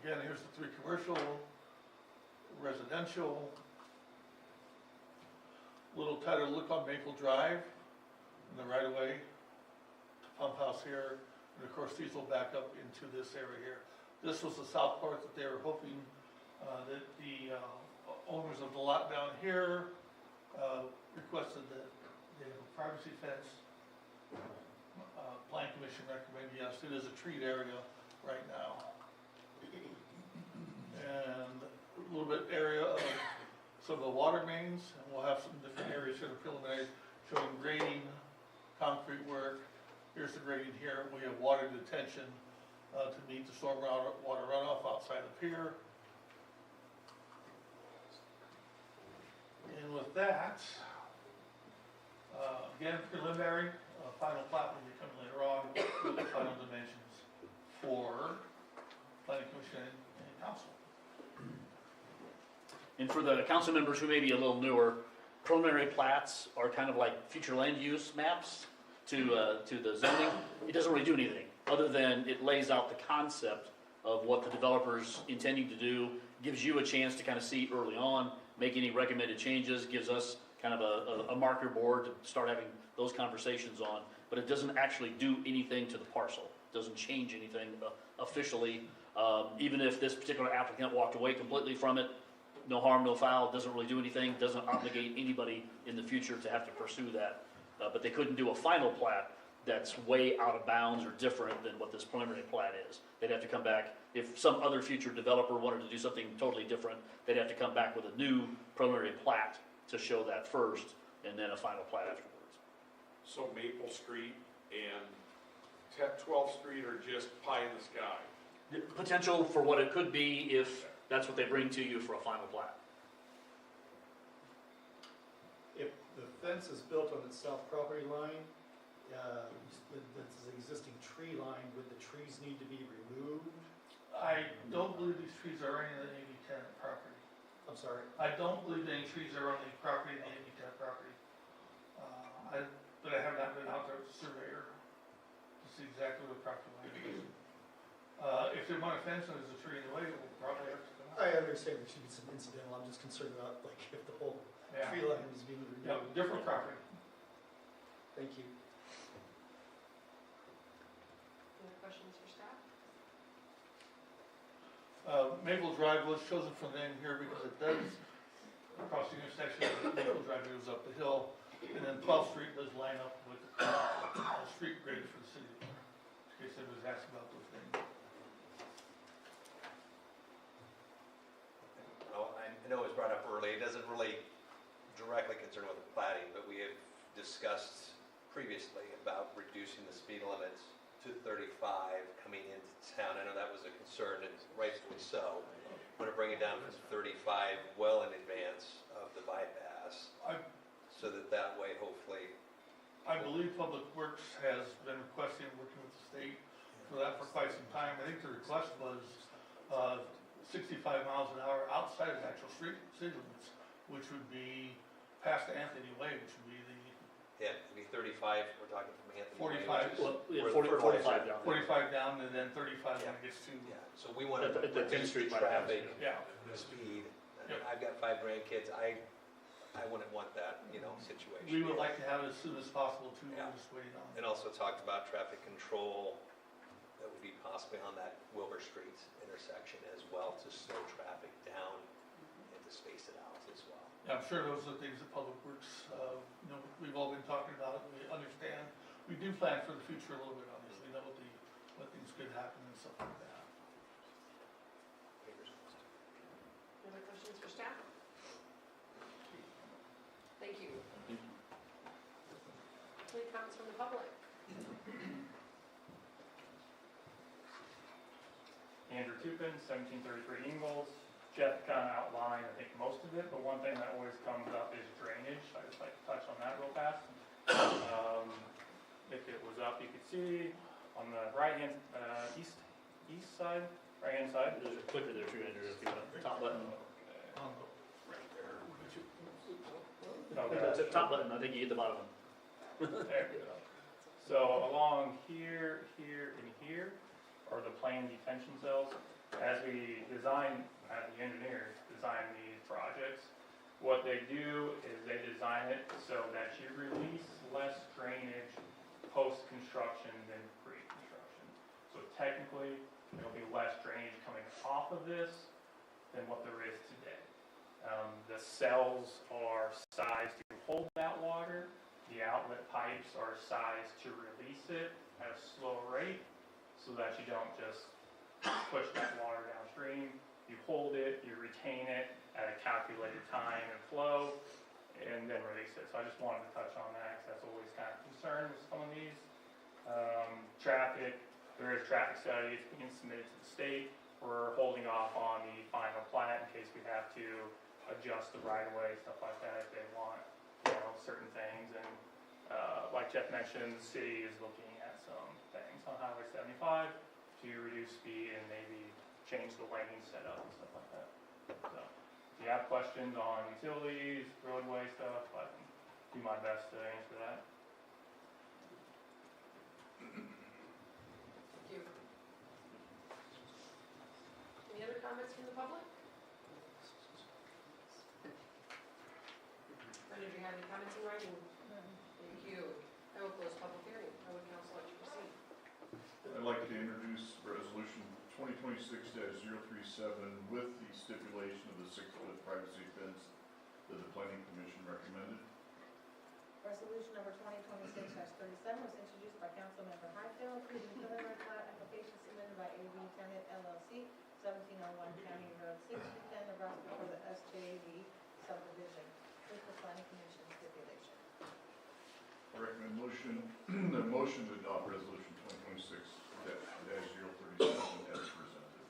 Again, here's the 3 commercial, residential. Little tighter look on Maple Drive in the right of way to pump house here. And of course, these will back up into this area here. This was the south part that they were hoping that the owners of the lot down here requested that they have a privacy fence. Plan Commission recommended yes. It is a treat area right now. And a little bit area of some of the water mains, and we'll have some different areas here in the preliminary showing grading, concrete work. Here's the grading here. We have water detention to meet the storm water runoff outside of here. And with that, again, preliminary, final plat will be coming later on with the final dimensions for Planning Commission and Council.
And for the council members who may be a little newer, preliminary plats are kind of like future land use maps to the zoning. It doesn't really do anything, other than it lays out the concept of what the developer's intending to do, gives you a chance to kind of see early on, make any recommended changes, gives us kind of a marker board to start having those conversations on, but it doesn't actually do anything to the parcel. It doesn't change anything officially. Even if this particular applicant walked away completely from it, no harm, no foul, doesn't really do anything, doesn't obligate anybody in the future to have to pursue that. But they couldn't do a final plat that's way out of bounds or different than what this preliminary plat is. They'd have to come back, if some other future developer wanted to do something totally different, they'd have to come back with a new preliminary plat to show that first, and then a final plat afterwards.
So Maple Street and 12th Street are just pie in the sky?
The potential for what it could be if that's what they bring to you for a final plat.
If the fence is built on its south property line, that's an existing tree line, would the trees need to be removed?
I don't believe these trees are any of the AB tenant property.
I'm sorry?
I don't believe any trees are on the property, the AB tenant property. But I have not been out there as a surveyor to see exactly what the property line is. If they want a fence and there's a tree in the way, we'll probably have to come out.
I understand there should be some incidental, I'm just concerned about like if the whole
Yeah.
tree line is being removed.
Yeah, different property.
Thank you.
Any questions for staff?
Maple Drive was chosen from the name here because it does intersection of Maple Drive goes up the hill, and then 12th Street does line up with the street grade for the city. In case anybody was asking about those things.
Oh, I know it was brought up early, it doesn't really directly concern with the plating, but we have discussed previously about reducing the speed limits to 35 coming into town. I know that was a concern, and rightfully so. Want to bring it down from 35 well in advance of the bypass, so that way, hopefully.
I believe Public Works has been requesting, working with the state for that for quite some time. I think the request was 65 miles an hour outside of the actual city limits, which would be past Anthony Way, which would be the
Yeah, it'd be 35, we're talking from Anthony.
45,
Way, which is
Well,
where the
45
fertilizer-
down.
45 down, and then 35 when it gets to,
Yeah, so we want to
At the 10th
reduce
Street
the
bypass.
traffic,
yeah.
speed. I mean,
Yep.
I've got 5 grandkids, I wouldn't want that, situation.
We would like to have it as soon as possible too,
Yeah.
we're just waiting on.
And also talked about traffic control that would be possibly on that Wilbur Street intersection as well, to slow traffic down and to space it out as well.
Yeah, I'm sure those are things that Public Works, we've all been talking about, we understand. We do plan for the future a little bit, obviously, know what things could happen and stuff like that.
Any other questions for staff? Thank you. Any comments from the public?
Andrew Tupin, 1733 Ingalls. Jeff kind of outlined, I think, most of it, but one thing that always comes up is drainage. I just like to touch on that real fast. If it was up, you could see on the right-hand, east side, right-hand side.
There's a clicker there too, Andrew, if you want, the top button.
Right there.
Okay.
The top button, I think you hit the bottom one.
There we go. So along here, here, and here are the plane detention cells. As we design, the engineers design these projects, what they do is they design it so that you release less drainage post-construction than pre-construction. So technically, there'll be less drainage coming off of this than what there is today. The cells are sized to hold that water. The outlet pipes are sized to release it at a slow rate so that you don't just push that water downstream. You hold it, you retain it at a calculated time and flow, and then release it. So I just wanted to touch on that because that's always kind of concern with some of these. Traffic, there is traffic study, it's being submitted to the state. We're holding off on the final plat in case we have to adjust the right-of-way, stuff like that, if they want, certain things. And like Jeff mentioned, the city is looking at some things on Highway 75 to reduce speed and maybe change the lane setup and stuff like that. So if you have questions on utilities, roadway stuff, I can do my best to answer that.
Thank you. Any other comments from the public? Or did you have any comments in writing? Thank you. I will close public hearing. How would council like to proceed?
I'd like to introduce resolution 2026-037 with the stipulation of the 6-foot privacy fence that the planning commission recommended.
Resolution number 2026-37 was introduced by Councilmember Highfield, approving preliminary plat application submitted by AV Tenant LLC, 1701 County Road 6, Pecan, Nebraska, for the SJV subdivision, with the planning commission stipulation.
I recommend the motion to adopt resolution 2026-037 as presented.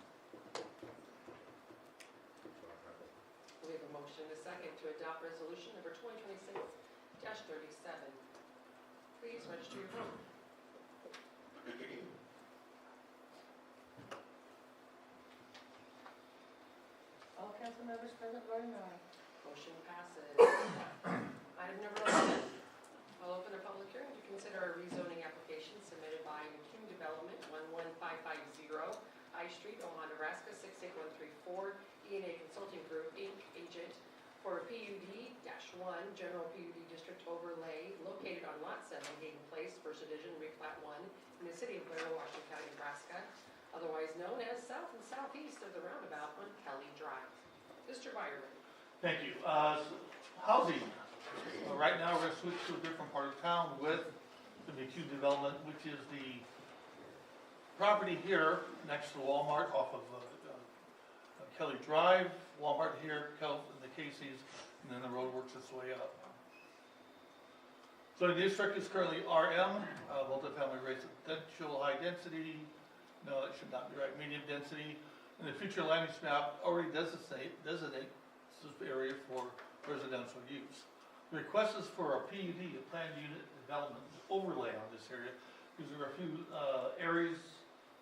We have a motion and a second to adopt resolution number 2026-37. Please register your vote.
All council members present voting aye.
Motion passes. Item number 11. I'll open a public hearing to consider a rezoning application submitted by McCune Development, 11550 High Street, Omaha, Nebraska, 68134, E&A Consulting Group, Inc., agent, for a PUD-1, General PUD District Overlay, located on Lot 7, Hayden Place, First Division, Replat 1, in the city of Blair, Washington County, Nebraska, otherwise known as south and southeast of the roundabout on Kelly Drive. Mr. Byerly.
Thank you. Housing. Right now, we're gonna switch to a different part of town with the McHugh development, which is the property here next to Walmart off of Kelly Drive, Walmart here, and the Casey's, and then the road works its way up. So the district is currently RM, multifamily residential, high density. No, that should not be right, medium density. And the future land use map already designates this area for residential use. The request is for a PUD, a planned unit development overlay on this area, because there are a few areas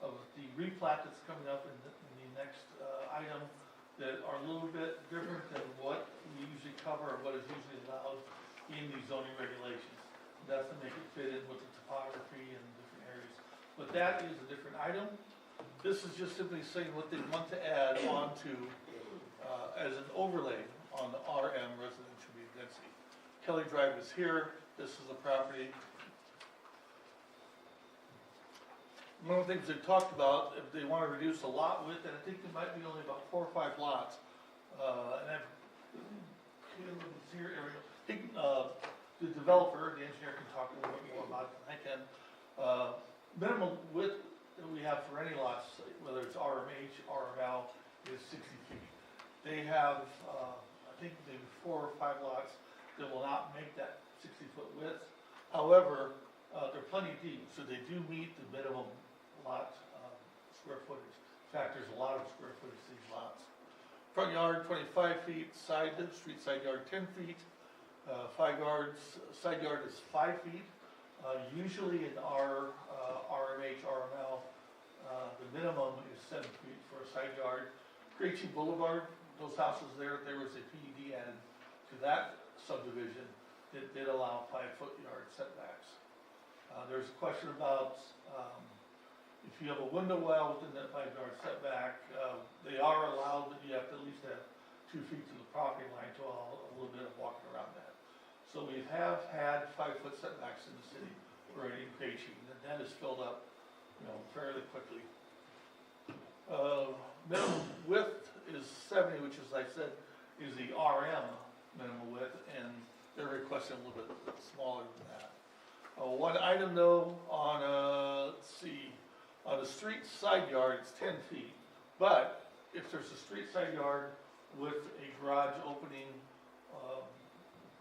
of the replat that's coming up in the next item that are a little bit different than what we usually cover or what is usually allowed in these zoning regulations. That's to make it fit in with the topography and different areas. But that is a different item. This is just simply saying what they want to add onto as an overlay on the RM residential medium density. Kelly Drive is here. This is the property. One of the things they talked about, if they want to reduce the lot width, and I think it might be only about 4 or 5 lots. And I've, here, Ariel, I think, the developer, the engineer can talk a little bit more about it than I can. Minimum width that we have for any lots, whether it's RMH, RML, is 60 feet. They have, I think maybe 4 or 5 lots that will not make that 60-foot width. However, they're plenty deep, so they do meet the minimum lot square footage. In fact, there's a lot of square footage to these lots. Front yard, 25 feet, street side yard, 10 feet. 5 yards, side yard is 5 feet. Usually in our RMH, RML, the minimum is 7 feet for a side yard. Gracie Boulevard, those houses there was a PUD added to that subdivision that did allow 5-foot yard setbacks. There's a question about if you have a window well within that 5-yard setback, they are allowed, but you have to at least have 2 feet to the property line to allow a little bit of walking around that. So we have had 5-foot setbacks in the city for any Gracie, and that is filled up, fairly quickly. Minimum width is 70, which, as I said, is the RM minimum width, and they're requesting a little bit smaller than that. One item though, on let's see, on the street side yard, it's 10 feet, but if there's a street side yard with a garage opening,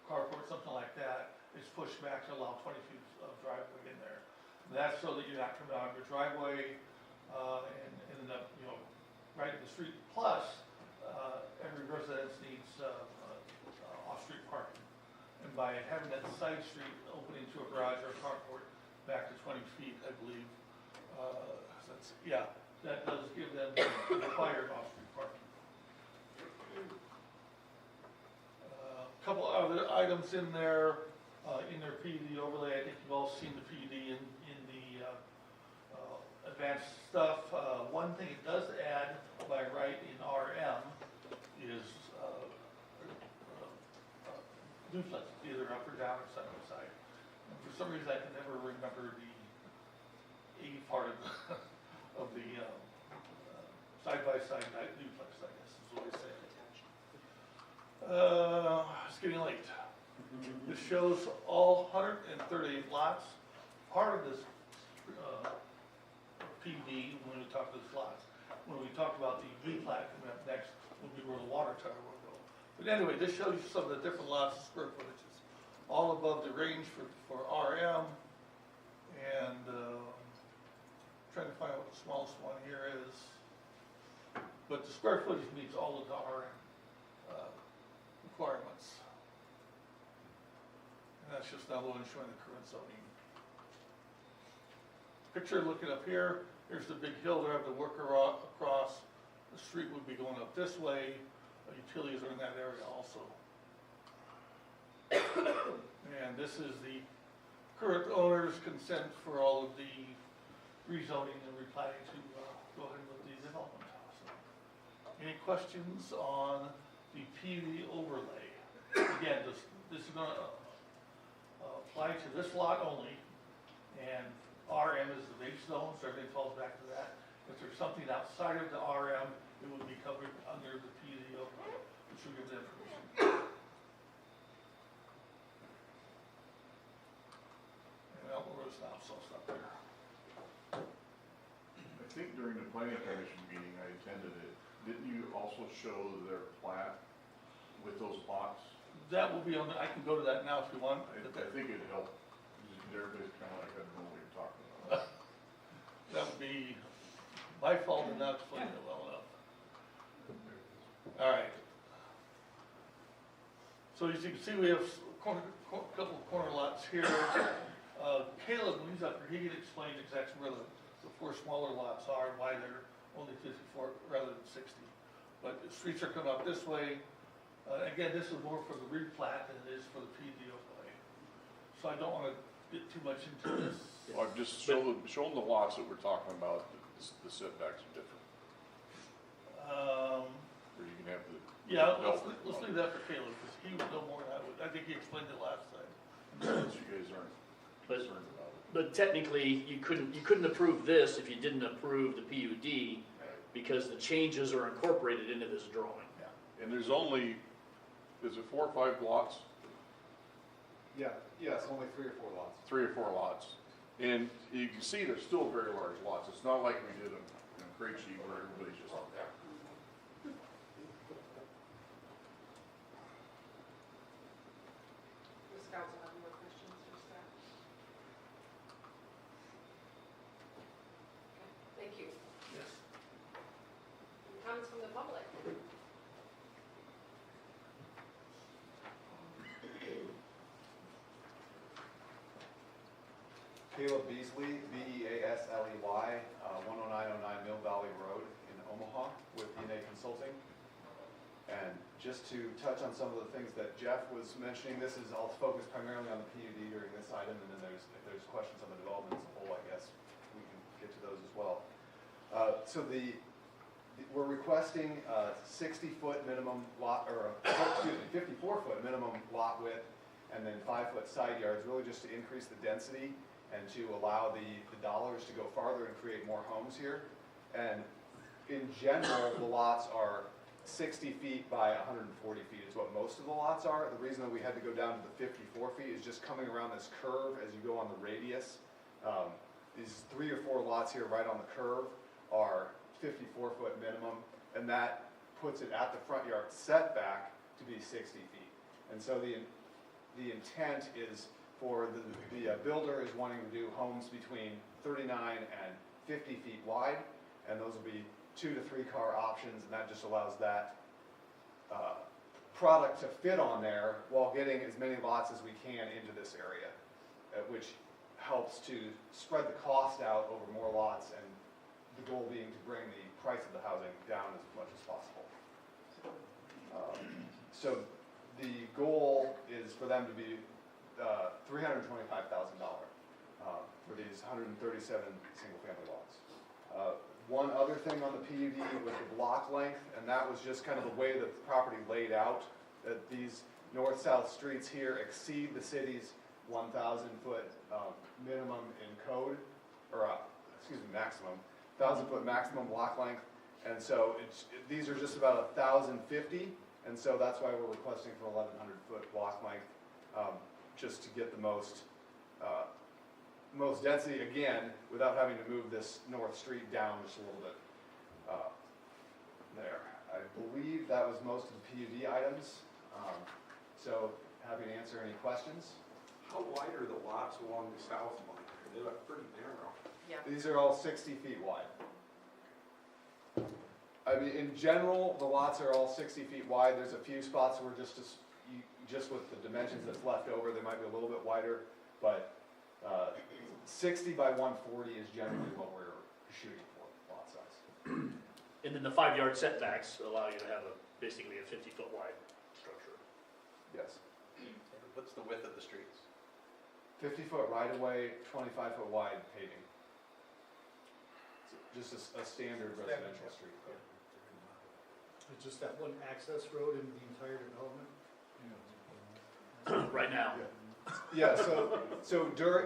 carport, something like that, it's pushed back to allow 20 feet of driveway in there. And that's so that you're not coming out of your driveway and ending up, right in the street. Plus, every residence needs off-street parking. And by having that side street opening to a garage or a carport back to 20 feet, I believe, that does give them required off-street parking. Couple other items in their PUD overlay. I think you've all seen the PUD in the advanced stuff. One thing it does add by right in RM is duplex, either up or down or side by side. And for some reason, I can never remember the A part of the side by side duplex, I guess is what we say. It's getting late. This shows all 138 lots. Part of this PUD, when we talk about these lots, when we talk about the replat coming up next, will be where the water tower will go. But anyway, this shows you some of the different lots of square footages, all above the range for RM. And trying to find out what the smallest one here is. But the square footage meets all of the RM requirements. And that's just another one showing the current zoning. Picture looking up here, here's the big hill there I have to work across. The street would be going up this way. Utilities are in that area also. And this is the current owner's consent for all of the rezoning and replanning to go ahead with the development. So, any questions on the PUD overlay? Again, this is going to apply to this lot only, and RM is the base zone, so everything falls back to that. If there's something outside of the RM, it would be covered under the PUD overlay, which will give the information.
during the planning commission meeting, I attended it, didn't you also show their plat with those lots?
That will be on, I can go to that now if you want.
I think it'd help, everybody's kinda like, I don't know what you're talking about.
That would be my fault in not explaining it well enough. All right. So as you can see, we have a couple of corner lots here. Caleb, when he's up here, he can explain exactly where the four smaller lots are, and why they're only 54 rather than 60. But the streets are coming up this way. Again, this is more for the replat than it is for the PDOA. So I don't want to get too much into this.
Well, I've just show them the lots that we're talking about, the setbacks are different, or you can have the.
Yeah, let's leave that for Caleb, because he would know more than I would. I think he explained it last time.
Since you guys aren't
But,
concerned about it.
but technically, you couldn't approve this if you didn't approve the PUD, because the changes are incorporated into this drawing.
And there's only, is it 4 or 5 lots?
Yes, only 3 or 4 lots.
3 or 4 lots. And you can see they're still very large lots. It's not like we did them in Krejci where everybody's just out there.
Does council have more questions for staff? Okay, thank you.
Yes.
Comments from the public?
Caleb Beasley, Beasley, 10909 Mill Valley Road in Omaha with DNA Consulting. And just to touch on some of the things that Jeff was mentioning, this is, I'll focus primarily on the PUD during this item, and then if there's questions on the development as a whole, I guess we can get to those as well. So we're requesting 60-foot minimum lot, or 54-foot minimum lot width, and then 5-foot side yards, really just to increase the density and to allow the dollars to go farther and create more homes here. And in general, the lots are 60 feet by 140 feet is what most of the lots are. The reason that we had to go down to the 54 feet is just coming around this curve as you go on the radius. These 3 or 4 lots here right on the curve are 54-foot minimum, and that puts it at the front yard setback to be 60 feet. And so the intent is for the builder is wanting to do homes between 39 and 50 feet wide, and those will be 2 to 3 car options, and that just allows that product to fit on there while getting as many lots as we can into this area, which helps to spread the cost out over more lots, and the goal being to bring the price of the housing down as much as possible. So the goal is for them to be $325,000 for these 137 single-family lots. One other thing on the PUD was the block length, and that was just kind of the way that the property laid out, that these north-south streets here exceed the city's 1,000-foot minimum in code, or maximum, 1,000-foot maximum block length. And so these are just about 1,050, and so that's why we're requesting for 1,100-foot block length, just to get the most density, again, without having to move this north street down just a little bit. There. I believe that was most of the PUD items. So happy to answer any questions.
How wide are the lots along the south line? They look pretty narrow.
Yeah.
These are all 60 feet wide. I mean, in general, the lots are all 60 feet wide. There's a few spots where just with the dimensions that's left over, they might be a little bit wider, but 60 by 140 is generally what we're shooting for, lot size.
And then the 5-yard setbacks allow you to have basically a 50-foot wide structure.
Yes.
What's the width of the streets?
50-foot right-of-way, 25-foot wide paving. Just a standard residential street.
It's just that one access road in the entire development?
Right now.
Yeah, so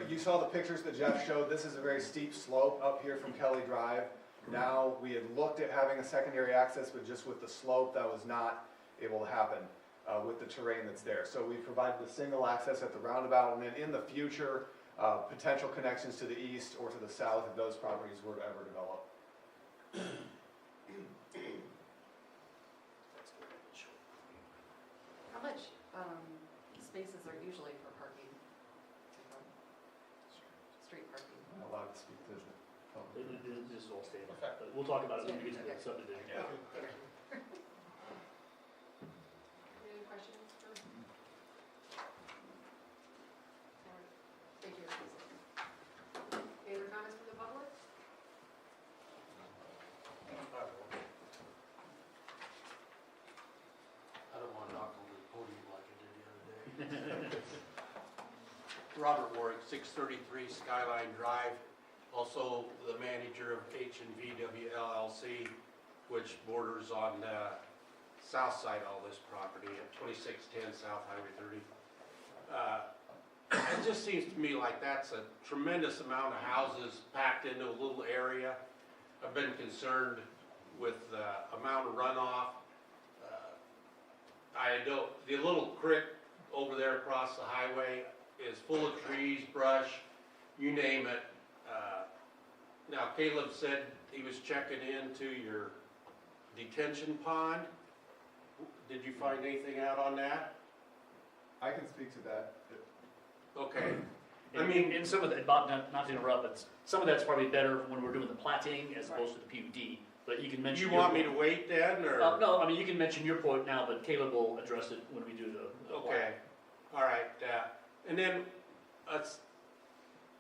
you saw the pictures that Jeff showed. This is a very steep slope up here from Kelly Drive. Now, we had looked at having a secondary access, but just with the slope, that was not able to happen with the terrain that's there. So we provided a single access at the roundabout, and then in the future, potential connections to the east or to the south if those properties were to ever develop.
spaces are usually for parking? Street parking?
I'm not allowed to speak to the public.
This is all standard. We'll talk about it when we get to the subdivision.
Thank you. Any questions for? Thank you. Any other comments from the public?
I don't want to knock over the podium like I did the other day. Robert Warwick, 633 Skyline Drive, also the manager of H&VW LLC, which borders on the south side of all this property at 2610 South Highway 30. It just seems to me like that's a tremendous amount of houses packed into a little area. I've been concerned with the amount of runoff. The little creek over there across the highway is full of trees, brush, you name it. Now Caleb said he was checking into your detention pond. Did you find anything out on that?
I can speak to that.
Okay.
And some of that, Bob, not to interrupt, but some of that's probably better when we're doing the platting as opposed to the PUD. But you can mention.
You want me to wait then, or?
No, I mean, you can mention your point now, but Caleb will address it when we do the.
Okay, all right, and then,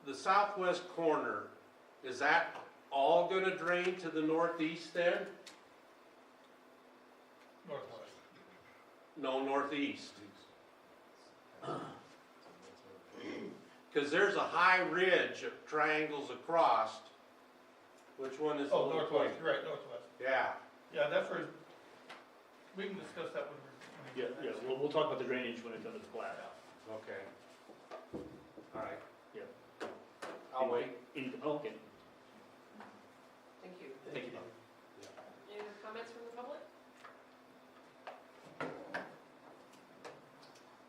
the southwest corner, is that all gonna drain to the northeast then?
Northwest.
No, northeast. Cause there's a high ridge of triangles across. Which one is the
Oh,
little
northwest,
point?
you're right, northwest.
Yeah,
Yeah, that's where, we can discuss that when we.
Yeah, we'll talk about the drainage when it comes to the plat.
okay. All right,
Yeah.
I'll wait.
Okay.
Thank you.
Thank you, Bob.
Any other comments from the public?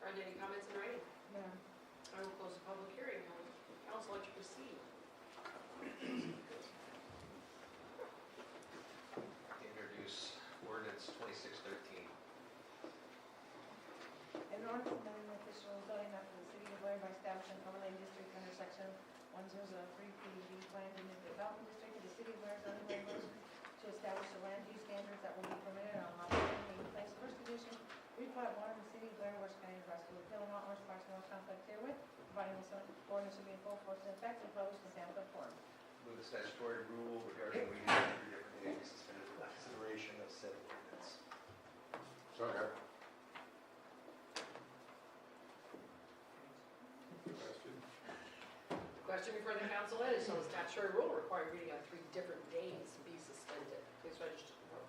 Brenda, any comments in writing? No. I will close the public hearing. Council, let you proceed.
Introduce ordinance 2613.
An ordinance amending the official zoning map of the city of Blair by establishing overlay district under section 1003 PUD planned unit development district of the city of Blair zoning regulations to establish the land use standards that will be permitted on lot 7 in place. First edition, replat 1 of the city of Blair, West County, Nebraska, with Bill and Orange Parks, no conflict herewith, providing this ordinance will be in full force and effect and published in Sanford Forum.
Move the statutory rule regarding reading of 3 different days suspended for consideration of said ordinance.
Sorry.
The question before the council is, shall the statutory rule require reading on 3 different days be suspended? Please register to vote.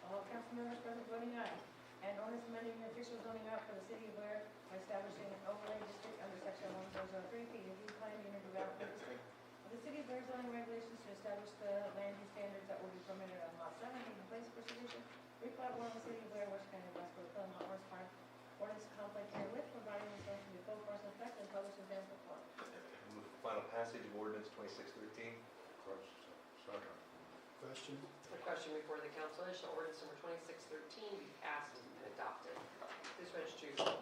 All council members present voting aye. An ordinance amending the official zoning map for the city of Blair by establishing an overlay district under section 1003 PUD planned unit development district of the city of Blair zoning regulations to establish the land use standards that will be permitted on lot 7 in place. First edition, replat 1 of the city of Blair, West County, Nebraska, with Bill and Orange Park, ordinance conflict herewith, providing this ordinance to be full force and effect and published in Sanford Forum.
Move the final passage of ordinance 2613.
Question?
The question before the council is, shall ordinance number 2613 be passed and adopted? Please register your vote.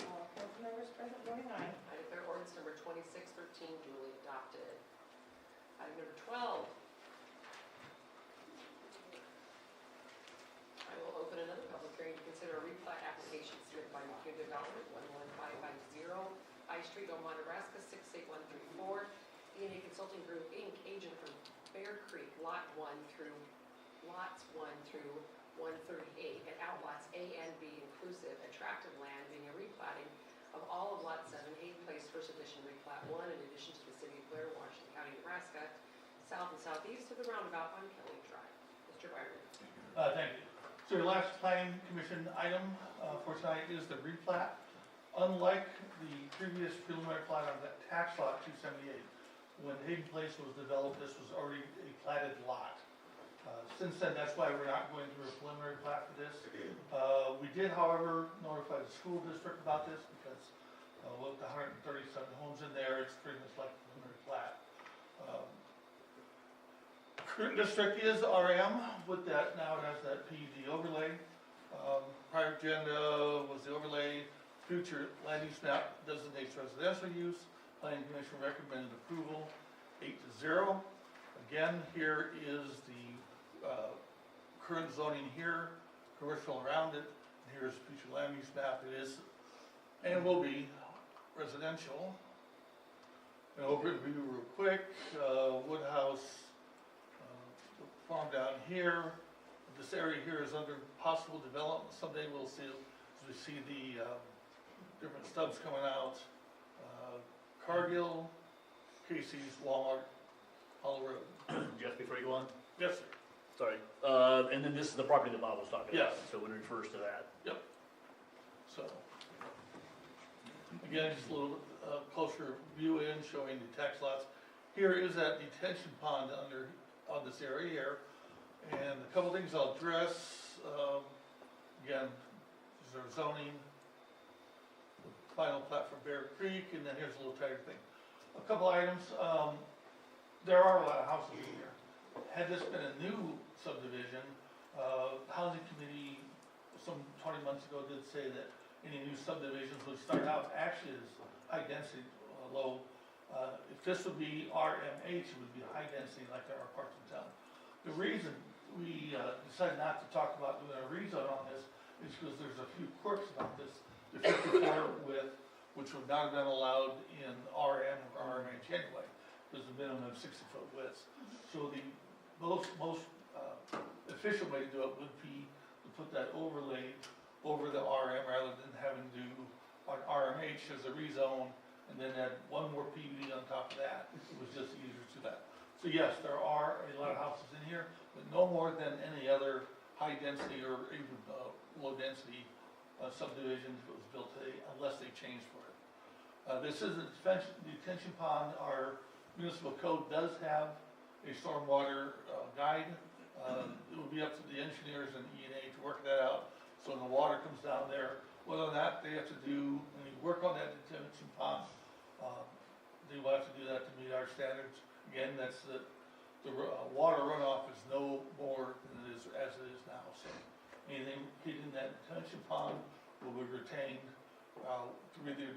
All council members present voting aye.
I declare ordinance number 2613 duly adopted. Item number 12. I will open another public hearing to consider a replat application submitted by McCune Development, 11550 I Street, Omaha, Nebraska, 68134. DNA Consulting Group, Inc., agent from Bear Creek, lots 1 through 138, and outlots A and B inclusive, a tract of land being a replatting of all of lot 7, 8th Place, First Edition, replat 1, in addition to the city of Blair, Washington County, Nebraska, south and southeast of the roundabout on Kelly Drive. Mr. Byron.
Thank you. So your last planning commission item for tonight is the replat. Unlike the previous preliminary plat on that tax lot 278, when Hayden Place was developed, this was already a platted lot. Since then, that's why we're not going through a preliminary plat for this. We did, however, notify the school district about this because with the 137 homes in there, it's pretty much like a preliminary plat. Current district is RM, with that, now it has that PUD overlay. Prior agenda was the overlay, future land use map designates residential use. Planning Commission recommended approval, 8-0. Again, here is the current zoning here, commercial around it. And here's future land use map. It is, and will be, residential. And overview real quick, Woodhouse, farm down here. This area here is under possible development. Someday we'll see, as we see the different stubs coming out. Cargill, Casey's, Walmart, Hollow Road.
Jeff, before you go on?
Yes, sir.
Sorry. And then this is the property that Bob was talking about.
Yes.
So when it refers to that.
Yep. So, again, just a little closer view in showing the tax lots. Here is that detention pond under, on this area here. And a couple things I'll address, again, these are zoning, final plat for Bear Creek, and then here's a little tighter thing. A couple items, there are a lot of houses in here. Had this been a new subdivision, Housing Committee some 20 months ago did say that any new subdivisions would start out actually as high density, low. If this would be RMH, it would be high density like there are parts of town. The reason we decided not to talk about doing a rezone on this is because there's a few quirks about this. The 54 width, which would not have been allowed in RM or RMH anyway, there's a minimum of 60-foot widths. So the most efficient way to do it would be to put that overlay over the RM rather than having to do on RMH as a rezone and then add one more PUD on top of that. It was just easier to do that. So yes, there are a lot of houses in here, but no more than any other high density or even low density subdivision if it was built today, unless they changed for it. This is a detention pond. Our municipal code does have a stormwater guide. It will be up to the engineers and E&A to work that out. So when the water comes down there, whether or not they have to do any work on that detention pond, they will have to do that to meet our standards. Again, that's the water runoff is no more than it is as it is now. So anything hidden in that detention pond will be retained through either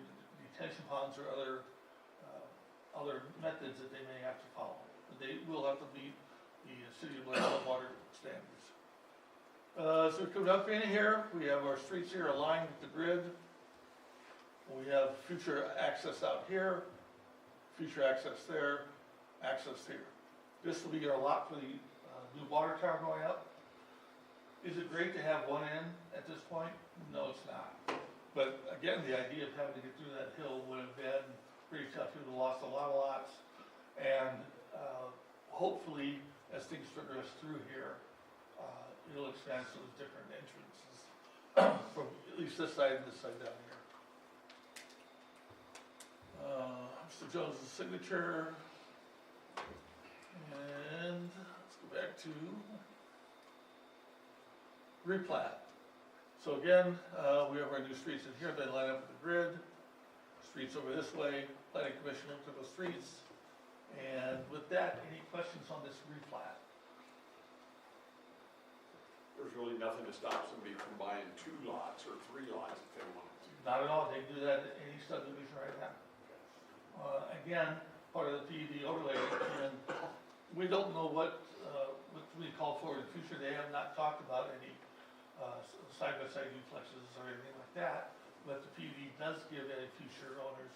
detention ponds or other methods that they may have to follow. But they will have to meet the City of Blair water standards. So we come up in here, we have our streets here aligned with the grid. We have future access out here, future access there, access here. This will be our lot for the new water tower going up. Is it great to have one end at this point? No, it's not. But again, the idea of having to get through that hill would have been pretty tough. We would have lost a lot of lots. And hopefully, as things progress through here, it'll expand to those different entrances from at least this side and this side down here. Mr. Jones' signature. And let's go back to replat. So again, we have our new streets in here. They line up with the grid. Streets over this way. Planning Commission looked at those streets. And with that, any questions on this replat?
There's really nothing to stop somebody from buying 2 lots or 3 lots if they want to.
Not at all. They can do that in any subdivision right now. Again, part of the PUD overlay, and we don't know what we call for in the future. They have not talked about any side-by-side duplexes or anything like that, but the PUD does give any future owners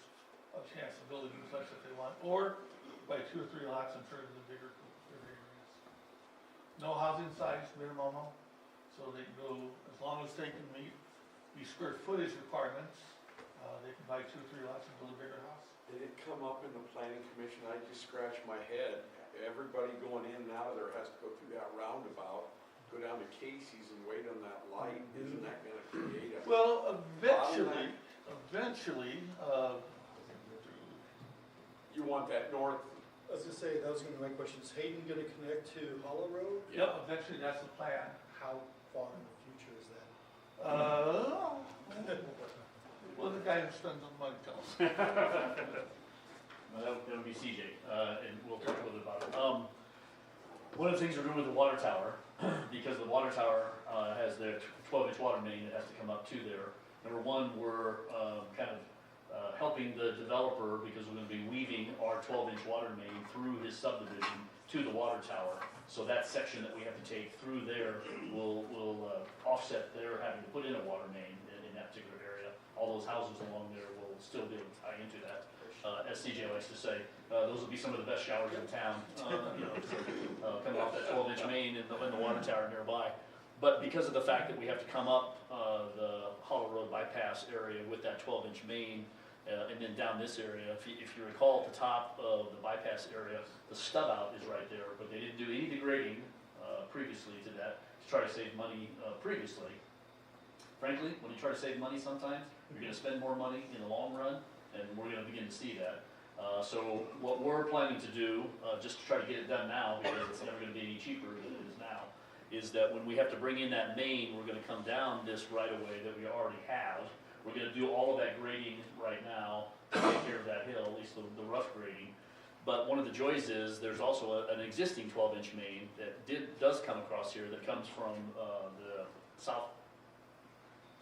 a chance to build a duplex if they want, or buy 2 or 3 lots and turn into bigger areas. No housing size minimum, so they can go, as long as they can meet the square footage requirements, they can buy 2 or 3 lots and build a bigger house.
Did it come up in the planning commission? I just scratched my head. Everybody going in and out of there has to go through that roundabout, go down to Casey's and wait on that light. Isn't that gonna create a?
Well, eventually,
you want that north?
I was gonna say, that was gonna be my question. Is Hayden gonna connect to Hollow Road?
Yep, eventually that's the plan.
How far in the future is that?
Well, the guy who spends the money tells.
Well, that'll be CJ, and we'll talk a little bit about it. One of the things we're doing with the water tower, because the water tower has their 12-inch water main that has to come up to there. Number one, we're kind of helping the developer because we're going to be weaving our 12-inch water main through his subdivision to the water tower. So that section that we have to take through there will offset their having to put in a water main in that particular area. All those houses along there will still be able to tie into that. As CJ likes to say, those will be some of the best showers in town, coming off that 12-inch main in the water tower nearby. But because of the fact that we have to come up the Hollow Road bypass area with that 12-inch main, and then down this area, if you recall at the top of the bypass area, the stub out is right there, but they didn't do any degrading previously to that to try to save money previously. Frankly, when you try to save money sometimes, you're going to spend more money in the long run, and we're going to begin to see that. So what we're planning to do, just to try to get it done now, because it's never going to be any cheaper than it is now, is that when we have to bring in that main, we're going to come down this right-of-way that we already have. We're going to do all of that grading right now to take care of that hill, at least the rough grading. But one of the joys is there's also an existing 12-inch main that does come across here that comes from the South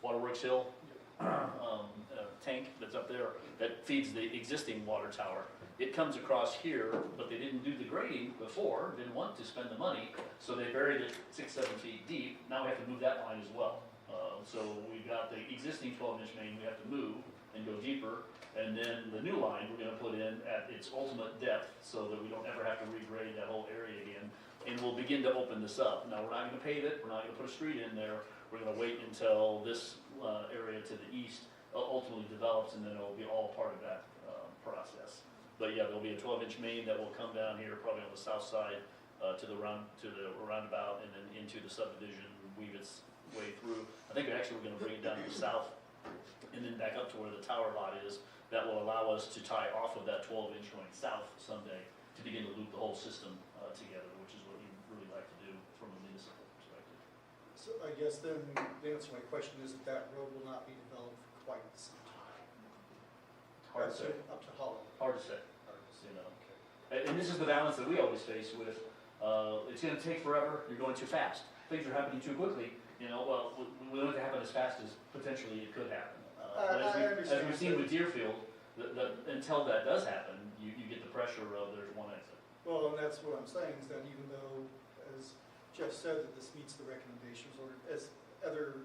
Waterworks Hill tank that's up there that feeds the existing water tower. It comes across here, but they didn't do the grading before, didn't want to spend the money, so they buried it 6-7 feet deep. Now we have to move that line as well. So we've got the existing 12-inch main we have to move and go deeper, and then the new line we're going to put in at its ultimate depth so that we don't ever have to regrade that whole area again, and we'll begin to open this up. Now we're not going to pave it, we're not going to put a street in there, we're going to wait until this area to the east ultimately develops, and then it'll be all part of that process. But yeah, there'll be a 12-inch main that will come down here, probably on the south side, to the roundabout, and then into the subdivision, weave its way through. I think actually we're going to bring it down to the south, and then back up to where the tower lot is. That will allow us to tie off of that 12-inch going south someday to begin to loop the whole system together, which is what we really like to do from a municipal perspective.
So I guess then the answer to my question is that road will not be developed for quite some time.
Hard to say.
Up to Hollow.
Hard to say. You know. And this is the balance that we always face with. It's going to take forever. You're going too fast. Things are happening too quickly. You know, well, we want it to happen as fast as potentially it could happen. As we've seen with Deerfield, until that does happen, you get the pressure of there's one exit.
Well, and that's what I'm saying, is that even though, as Jeff said, that this meets the recommendations, or as other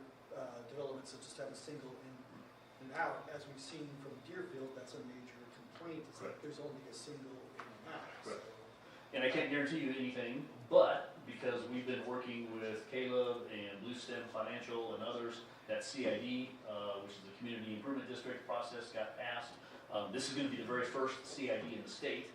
developments that just have a single in and out, as we've seen from Deerfield, that's a major complaint, is that there's only a single in and out. So.
And I can't guarantee you anything, but because we've been working with Caleb and Blue Stem Financial and others, that CID, which is the Community Improvement District process, got passed. This is going to be the very first CID in the state.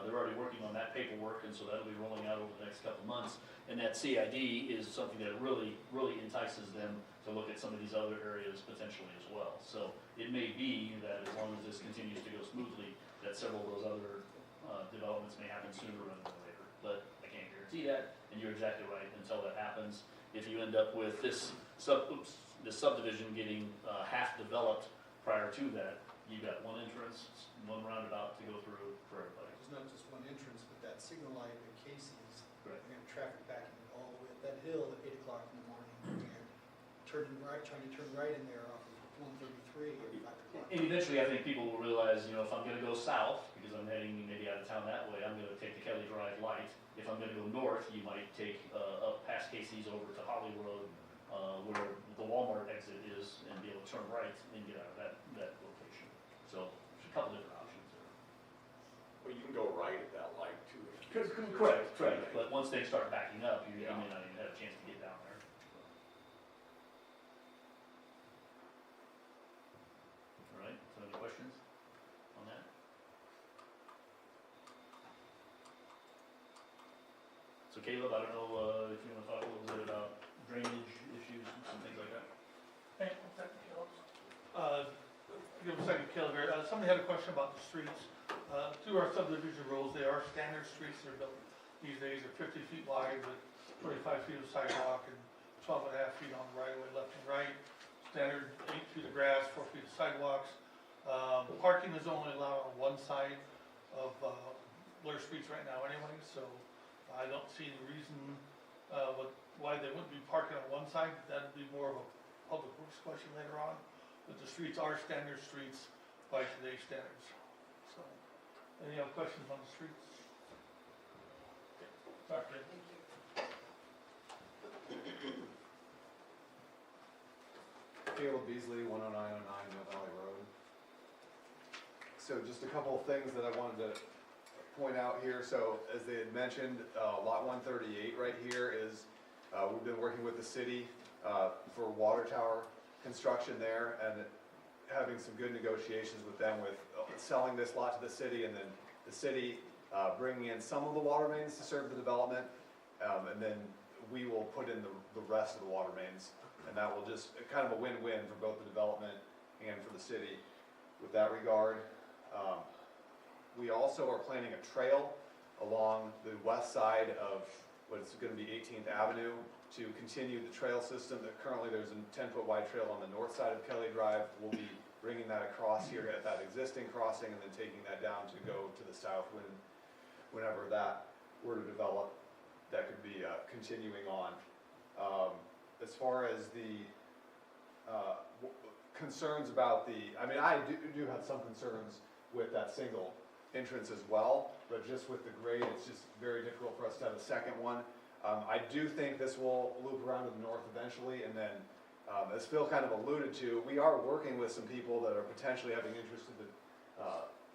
They're already working on that paperwork, and so that'll be rolling out over the next couple months. And that CID is something that really entices them to look at some of these other areas potentially as well. So it may be that as long as this continues to go smoothly, that several of those other developments may happen sooner rather than later. But I can't guarantee that, and you're exactly right. Until that happens, if you end up with this subdivision getting half developed prior to that, you've got one entrance, one roundabout to go through for everybody.
There's not just one entrance, but that signal light at Casey's,
Right.
and traffic backing all the way up that hill at 8 o'clock in the morning, and turning right, trying to turn right in there off of 133 at 5 o'clock.
And eventually, I think people will realize, you know, if I'm going to go south, because I'm heading maybe out of town that way, I'm going to take the Kelly Drive light. If I'm going to go north, you might take up past Casey's over to Holly Road, where the Walmart exit is, and be able to turn right and get out of that location. So there's a couple different options there.
Well, you can go right at that light too.
Correct. But once they start backing up, you may not even have a chance to get down there. All right, so any questions on that? So Caleb, I don't know if you want to talk a little bit about drainage issues and things like that.
Hey, one second, Caleb. Give a second, Caleb here. Somebody had a question about the streets. Through our subdivision rules, they are standard streets. They're built these days. They're 50 feet wide with 25 feet of sidewalk and 12 and a half feet on the right of way, left and right. Standard 8 feet of grass, 4 feet of sidewalks. Parking is only allowed on one side of Blair Streets right now anyway, so I don't see any reason, why they wouldn't be parking on one side. That'd be more of a public works question later on. But the streets are standard streets by today's standards. So, any other questions on the streets? Sorry, Fred.
Caleb Beasley, 10909 Mill Valley Road. So just a couple of things that I wanted to point out here. So as they had mentioned, lot 138 right here is, we've been working with the city for water tower construction there and having some good negotiations with them with selling this lot to the city and then the city bringing in some of the water mains to serve the development, and then we will put in the rest of the water mains. And that will just, kind of a win-win for both the development and for the city with that regard. We also are planning a trail along the west side of what's going to be 18th Avenue to continue the trail system. That currently there's a 10-foot wide trail on the north side of Kelly Drive. We'll be bringing that across here at that existing crossing and then taking that down to go to the south whenever that were to develop. That could be continuing on. As far as the concerns about I do have some concerns with that single entrance as well, but just with the grade, it's just very difficult for us to have a second one. I do think this will loop around to the north eventually, and then, as Phil kind of alluded to, we are working with some people that are potentially having interest in the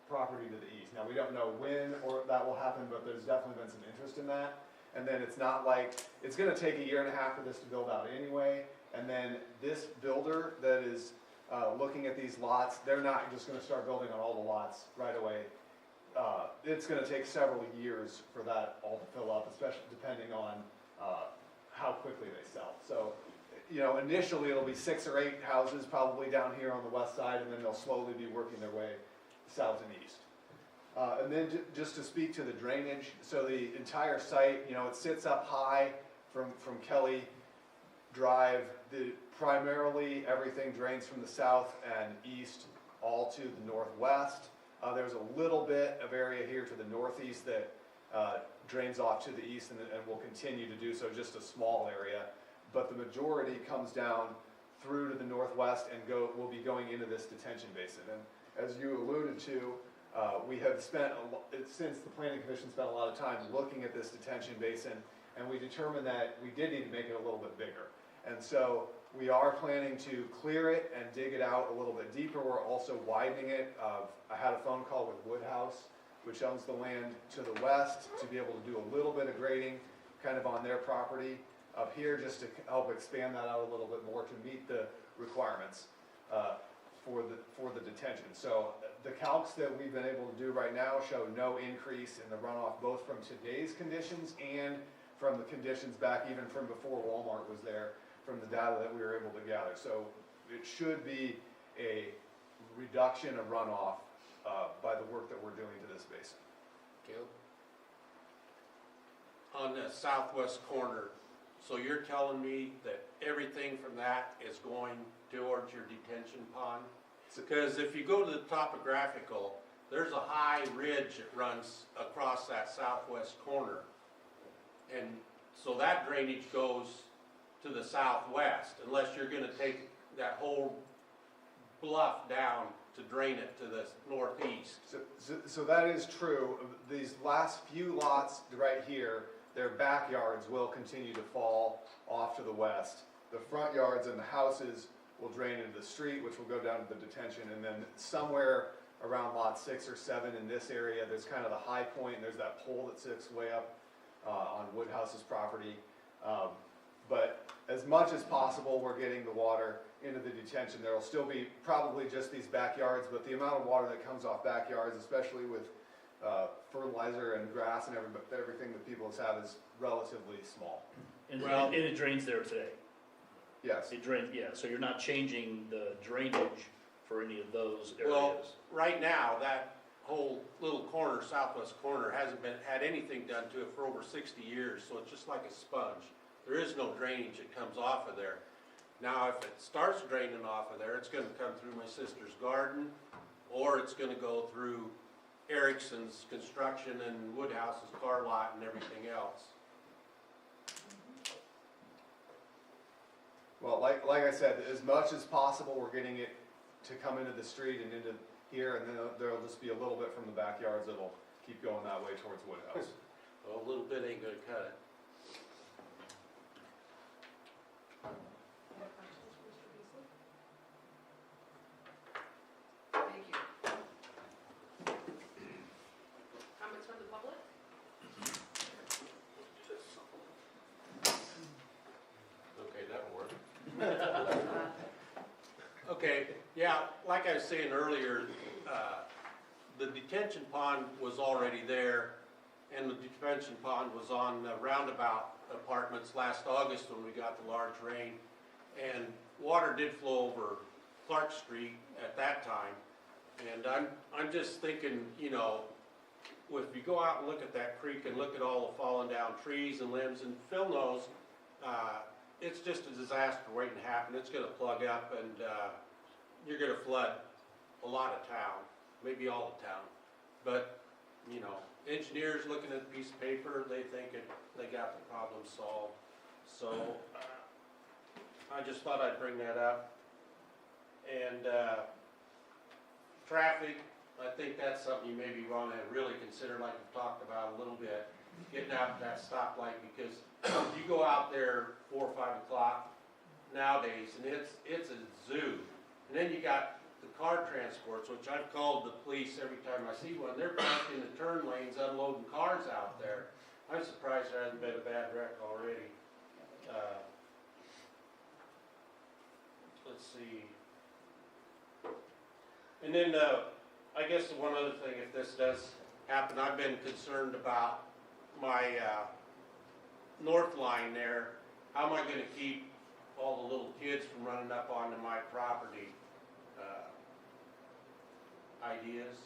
property to the east. Now, we don't know when or that will happen, but there's definitely been some interest in that. And then it's not like, it's gonna take 1.5 years for this to build out anyway. And then this builder that is looking at these lots, they're not just gonna start building on all the lots right away. It's gonna take several years for that all to fill up, especially depending on how quickly they sell. So, initially it'll be 6 or 8 houses probably down here on the west side, and then they'll slowly be working their way south and east. And then just to speak to the drainage, so the entire site, it sits up high from Kelly Drive. Primarily everything drains from the south and east all to the northwest. There's a little bit of area here to the northeast that drains off to the east and will continue to do so, just a small area. But the majority comes down through to the northwest and will be going into this detention basin. And as you alluded to, we have spent, since the Planning Commission spent a lot of time looking at this detention basin, and we determined that we did need to make it a little bit bigger. And so we are planning to clear it and dig it out a little bit deeper. We're also widening it. I had a phone call with Woodhouse, which owns the land to the west, to be able to do a little bit of grading kind of on their property up here, just to help expand that out a little bit more to meet the requirements for the detention. So the calcs that we've been able to do right now show no increase in the runoff, both from today's conditions and from the conditions back even from before Walmart was there, from the data that we were able to gather. So it should be a reduction of runoff by the work that we're doing to this basin.
Caleb? On the southwest corner, so you're telling me that everything from that is going towards your detention pond? Because if you go to the topographical, there's a high ridge that runs across that southwest corner. And so that drainage goes to the southwest, unless you're gonna take that whole bluff down to drain it to the northeast.
So that is true. These last few lots right here, their backyards will continue to fall off to the west. The front yards and the houses will drain into the street, which will go down to the detention, and then somewhere around lot 6 or 7 in this area, there's kind of the high point, and there's that pole that sits way up on Woodhouse's property. But as much as possible, we're getting the water into the detention. There will still be probably just these backyards, but the amount of water that comes off backyards, especially with fertilizer and grass and everything that people have, is relatively small.
And it drains there today.
Yes.
It drains, yeah, so you're not changing the drainage for any of those areas.
Well, right now, that whole little corner, southwest corner, hasn't had anything done to it for over 60 years, so it's just like a sponge. There is no drainage that comes off of there. Now, if it starts draining off of there, it's gonna come through my sister's garden, or it's gonna go through Erickson's construction and Woodhouse's car lot and everything else.
Well, like I said, as much as possible, we're getting it to come into the street and into here, and then there'll just be a little bit from the backyards that'll keep going that way towards Woodhouse.
Well, a little bit ain't gonna cut it.
Thank you. Comments from the public?
Okay, that'll work. Okay, yeah, like I was saying earlier, the detention pond was already there, and the detention pond was on the Roundabout Apartments last August when we got the large rain, and water did flow over Clark Street at that time. And I'm just thinking, you know, if you go out and look at that creek and look at all the fallen down trees and limbs, and Phil knows, it's just a disaster waiting to happen. It's gonna plug up, and you're gonna flood a lot of town, maybe all of town. But, you know, engineers looking at a piece of paper, they think they got the problem solved. So, I just thought I'd bring that up. And, traffic, I think that's something you maybe wanna really consider, like we've talked about a little bit, getting out at that stoplight, because you go out there 4 or 5 o'clock nowadays, and it's a zoo. And then you got the car transports, which I've called the police every time I see one. They're parked in the turn lanes unloading cars out there. I'm surprised there hasn't been a bad wreck already. Let's see. And then, I guess the one other thing, if this does happen, I've been concerned about my north line there. How am I gonna keep all the little kids from running up onto my property? Ideas?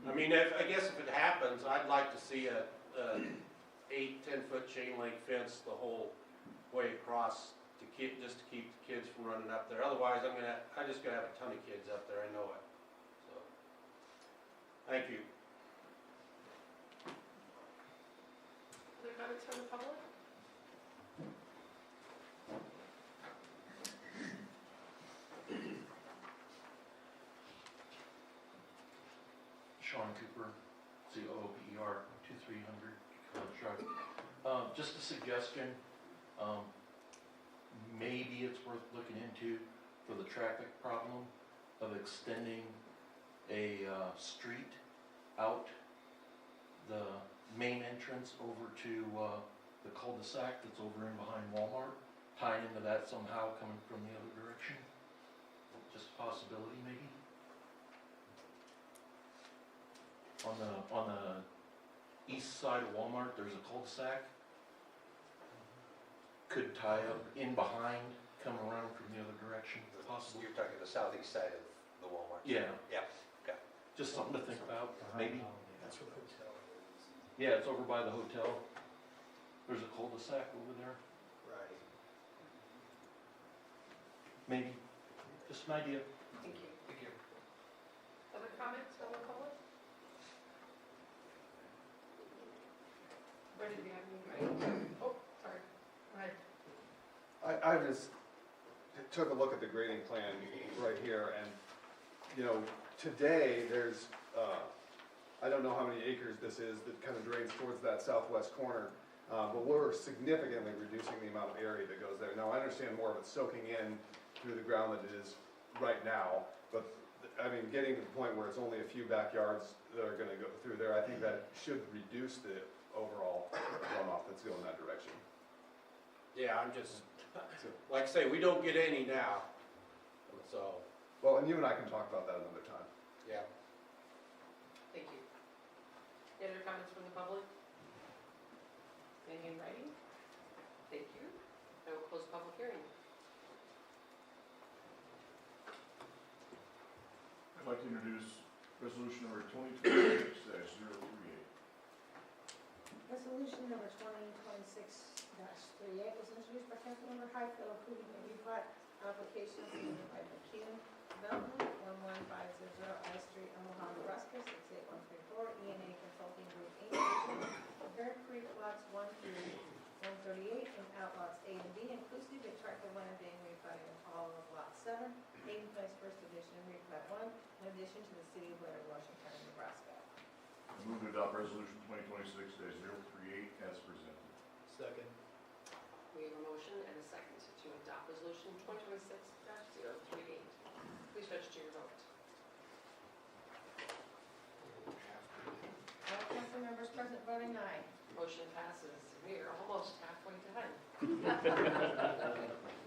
I mean, I guess if it happens, I'd like to see a 8-10 foot chain link fence the whole way across just to keep the kids from running up there. Otherwise, I just gonna have a ton of kids up there, I know it. So, thank you.
Other comments from the public?
Sean Cooper, COOPER, 2300 College Drive. Just a suggestion, maybe it's worth looking into for the traffic problem of extending a street out the main entrance over to the cul-de-sac that's over in behind Walmart, tying into that somehow coming from the other direction. Just a possibility maybe. On the east side of Walmart, there's a cul-de-sac. Could tie up in behind, come around from the other direction, possibly.
You're talking the southeast side of the Walmart?
Yeah.
Yeah, okay.
Just something to think about, maybe.
That's where the hotel is.
Yeah, it's over by the hotel. There's a cul-de-sac over there.
Right.
Maybe, just an idea.
Thank you.
Thank you.
Other comments from the public? Brenda, do you have any? Oh, sorry. Go ahead.
I just took a look at the grading plan right here, and, you know, today, there's, I don't know how many acres this is that kind of drains towards that southwest corner, but we're significantly reducing the amount of area that goes there. Now, I understand more of it's soaking in through the ground than it is right now, but, I mean, getting to the point where it's only a few backyards that are gonna go through there, I think that should reduce the overall runoff that's going that direction.
Yeah, I'm just, like I say, we don't get any now, so,
Well, and you and I can talk about that another time.
yeah.
Thank you. Any other comments from the public? Any in writing? Thank you. I will close public hearing.
I'd like to introduce resolution number 2026-038.
Resolution number 2026-38 was introduced by Councilmember Highfield approving a replat application submitted by McKeon Development, 11500 I Street, Omaha, Nebraska, 68134, E&A Consulting Group, Inc., Bear Creek lots 1 through 138 and outlots A and B, inclusive of tract of land being replatted in all of lot 7, Hayden Place First Edition, replat 1, in addition to the city of Blair, Washington County, Nebraska.
I move to adopt resolution 2026-038 as presented.
Second.
We have a motion and a second to adopt resolution 2026-038. Please register your vote.
All council members present voting aye.
Motion passes. We are almost halfway done.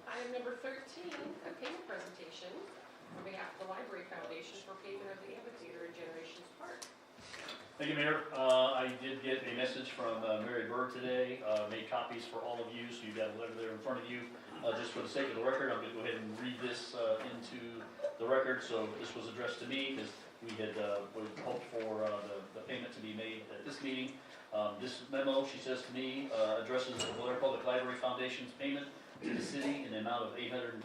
Item number 13, a payment presentation on behalf of the Library Foundation for payment of the amphitheater in Generations Park.
Thank you, Mayor. I did get a message from Mary Bird today, made copies for all of you, so you got a letter there in front of you. Just for the sake of the record, I'm going to go ahead and read this into the record. So this was addressed to me because we had hoped for the payment to be made at this meeting. This memo, she says to me, addresses the Blair Public Library Foundation's payment to the city in the amount of $833,847.11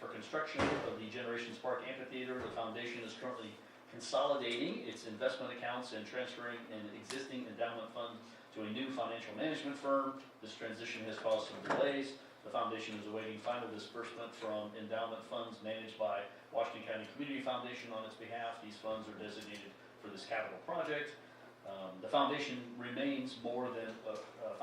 for construction of the Generations Park Amphitheater. The foundation is currently consolidating its investment accounts and transferring an existing endowment fund to a new financial management firm. This transition has caused some delays. The foundation is awaiting final disbursement from endowment funds managed by Washington County Community Foundation on its behalf. These funds are designated for this capital project. The foundation maintains more than 1.8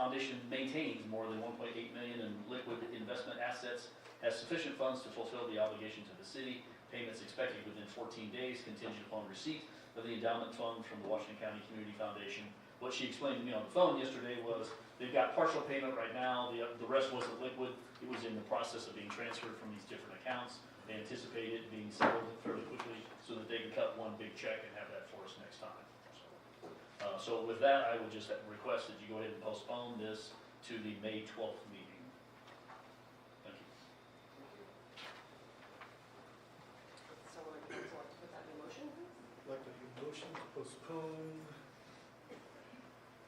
million in liquid investment assets, has sufficient funds to fulfill the obligations of the city. Payments expected within 14 days, contingent upon receipt of the endowment fund from the Washington County Community Foundation. What she explained to me on the phone yesterday was they've got partial payment right now. The rest wasn't liquid. It was in the process of being transferred from these different accounts. They anticipate it being settled fairly quickly so that they can cut one big check and have that for us next time. So with that, I would just request that you go ahead and postpone this to the May 12th meeting. Thank you.
Someone would like to put that in motion, please?
I'd like to make a motion to postpone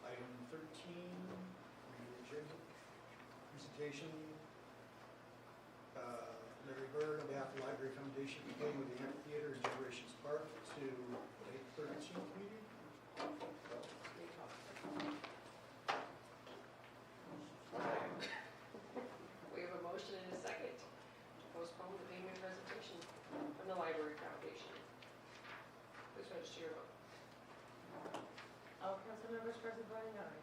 item 13, the agenda presentation. Mary Bird on behalf of the Library Foundation for paying with the amphitheater in Generations Park to the 13th meeting.
We have a motion and a second to postpone the payment presentation from the Library Foundation. Please register your vote.
All council members present voting aye.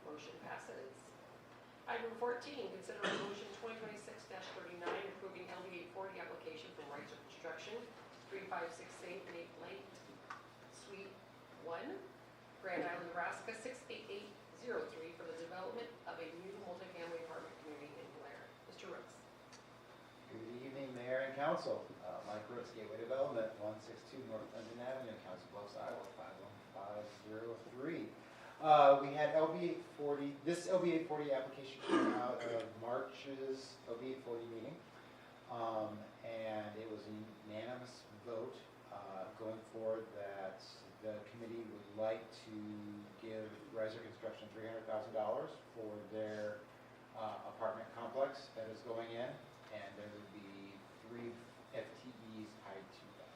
Motion passes. Item 14, consider resolution 2026-39 approving LD 840 application from Rights of Construction, 3568 Nate Lane, Suite 1, Grand Island, Nebraska, 68803 for the development of a new multifamily apartment community in Blair. Mr. Rooks.
Good evening, Mayor and Council. Mike Rooks, Gateway Development, 162 North London Avenue, Council Bluffs, Iowa, 51503. We had LB 840, this LB 840 application came out of March's LB 840 meeting. And it was a unanimous vote going forward that the committee would like to give Riser Construction $300,000 for their apartment complex that is going in, and there would be 3 FTEs tied to that.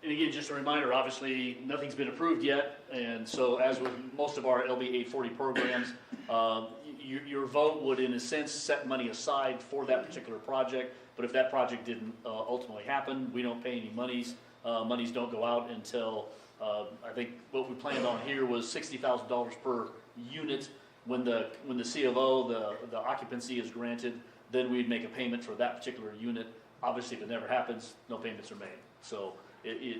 And again, just a reminder, obviously, nothing's been approved yet, and so as with most of our LB 840 programs, your vote would, in a sense, set money aside for that particular project, but if that project didn't ultimately happen, we don't pay any monies. Monies don't go out until, I think what we planned on here was $60,000 per unit. When the C of O, the occupancy is granted, then we'd make a payment for that particular unit. Obviously, if it never happens, no payments are made. So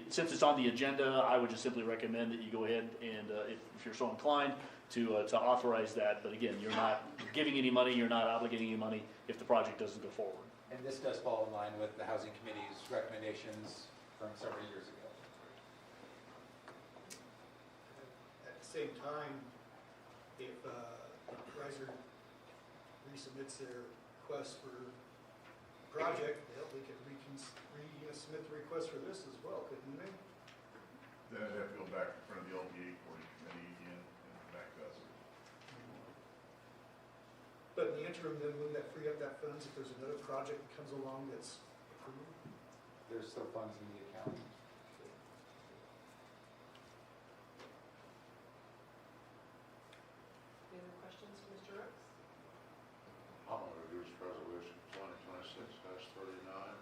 since it's on the agenda, I would just simply recommend that you go ahead and, if you're so inclined, to authorize that. But again, you're not giving any money, you're not obligating any money if the project doesn't go forward.
And this does fall in line with the Housing Committee's recommendations from several years ago.
At the same time, if Riser resubmits their request for project, we could resubmit the request for this as well, couldn't they?
Then it'd have to go back in front of the LD 840 committee again and back to us.
But in the interim, then wouldn't that free up that funds if there's another project that comes along that's approved?
There's still funds in the account.
Any other questions for Mr. Rooks?
I'm gonna reduce resolution 2026-39.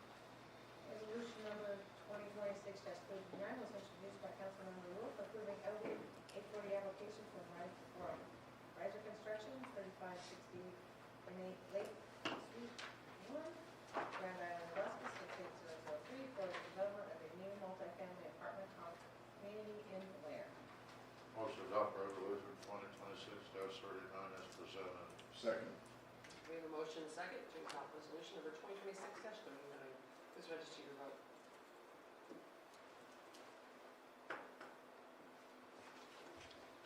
Resolution number 2026-39 was introduced by Councilmember Wolf, approving LD 840 application for Riser Construction, 3560 Lake Street 1, Grand Island, Nebraska, 68003, for the development of a new multifamily apartment community in Blair.
Motion to adopt resolution 2026-39 as presented. Second.
We have a motion and a second to adopt resolution number 2026-39. Please register your vote.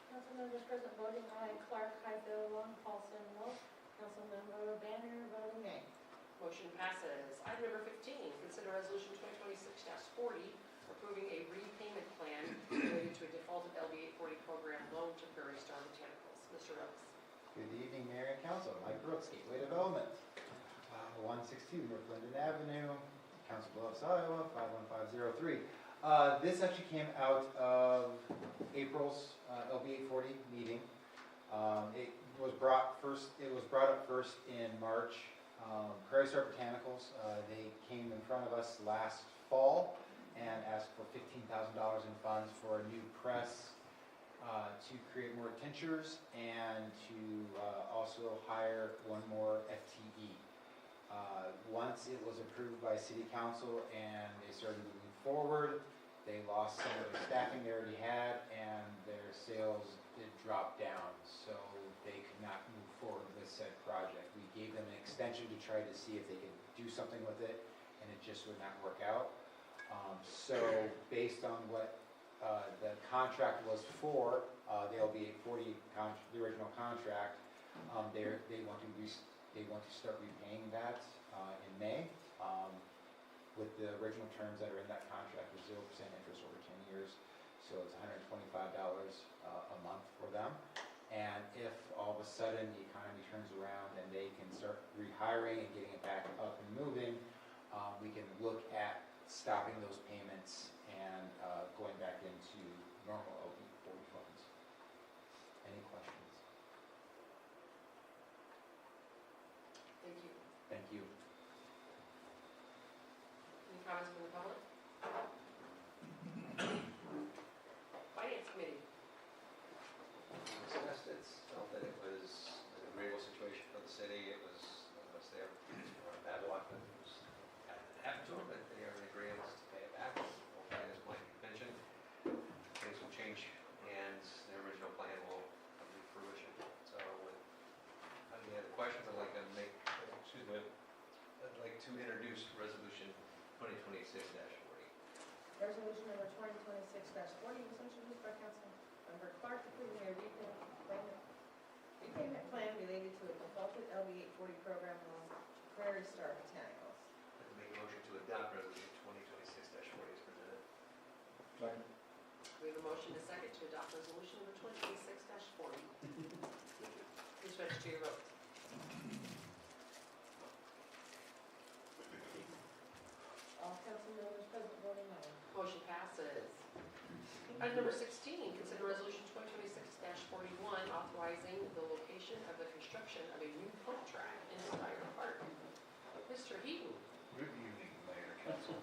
Council members present voting aye, Clark, Highfield, Long, Paulson, Wolf. Councilmember Banner voting nay.
Motion passes. Item number 15, consider resolution 2026-40, approving a repayment plan related to a defaulted LB 840 program loan to Prairie Star Botanicals. Mr. Rooks.
Good evening, Mayor and Council. Mike Brooks, Gateway Development. 162 North Linden Avenue, Council Bluffs, Iowa, 51503. This actually came out of April's LB 840 meeting. It was brought up first in March. Prairie Star Botanicals, they came in front of us last fall and asked for $15,000 in funds for a new press to create more tinctures and to also hire one more FTE. Once it was approved by City Council and they started moving forward, they lost some of the staffing they already had and their sales did drop down, so they could not move forward with said project. We gave them an extension to try to see if they could do something with it, and it just would not work out. So based on what the contract was for, the LB 840, the original contract, they want to start repaying that in May. With the original terms that are in that contract with 0% interest over 10 years. So it's $125 a month for them. And if all of a sudden the economy turns around and they can start rehiring and getting it back up and moving, we can look at stopping those payments and going back into normal LB 40 funds. Any questions?
Thank you.
Thank you.
Any comments from the public? Finance Committee.
So it's felt that it was an agreeable situation for the city. It was, unless they ever bad luck, that it was happened to them, but they are in agreement to pay it back. Hopefully, as Mike mentioned, things will change and the original plan will come to fruition. So with any other questions, I'd like to introduce resolution 2026-40.
Resolution number 2026-40 was introduced by Councilmember Clark, approving a repayment plan related to a defaulted LB 840 program loan to Prairie Star Botanicals.
I'd make a motion to adopt resolution 2026-40 as presented.
Second.
We have a motion and a second to adopt resolution number 2026-40. Please register your vote.
All council members present voting aye.
Motion passes. Item number 16, consider resolution 2026-41, authorizing the location of the construction of a new pump track in Spire Park. Mr. Heaton.
Good evening, Mayor, Council.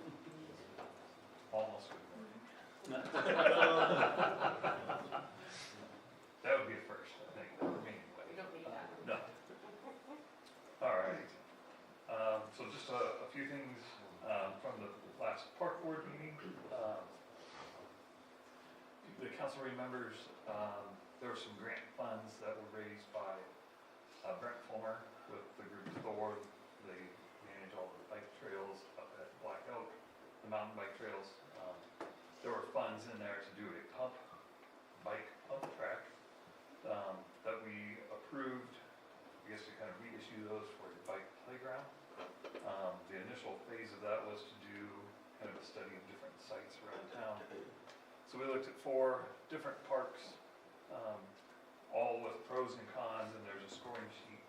Almost good morning. That would be a first, I think, for me anyway.
We don't need that.
No. All right. So just a few things from the last park board meeting. The council remembers there were some grant funds that were raised by Brent Fulmer with the group Thor. They manage all the bike trails up at Black Oak, the mountain bike trails. There were funds in there to do a bike pump track that we approved, I guess to kind of reissue those for a bike playground. The initial phase of that was to do kind of a study of different sites around town. So we looked at 4 different parks, all with pros and cons, and there's a scoring sheet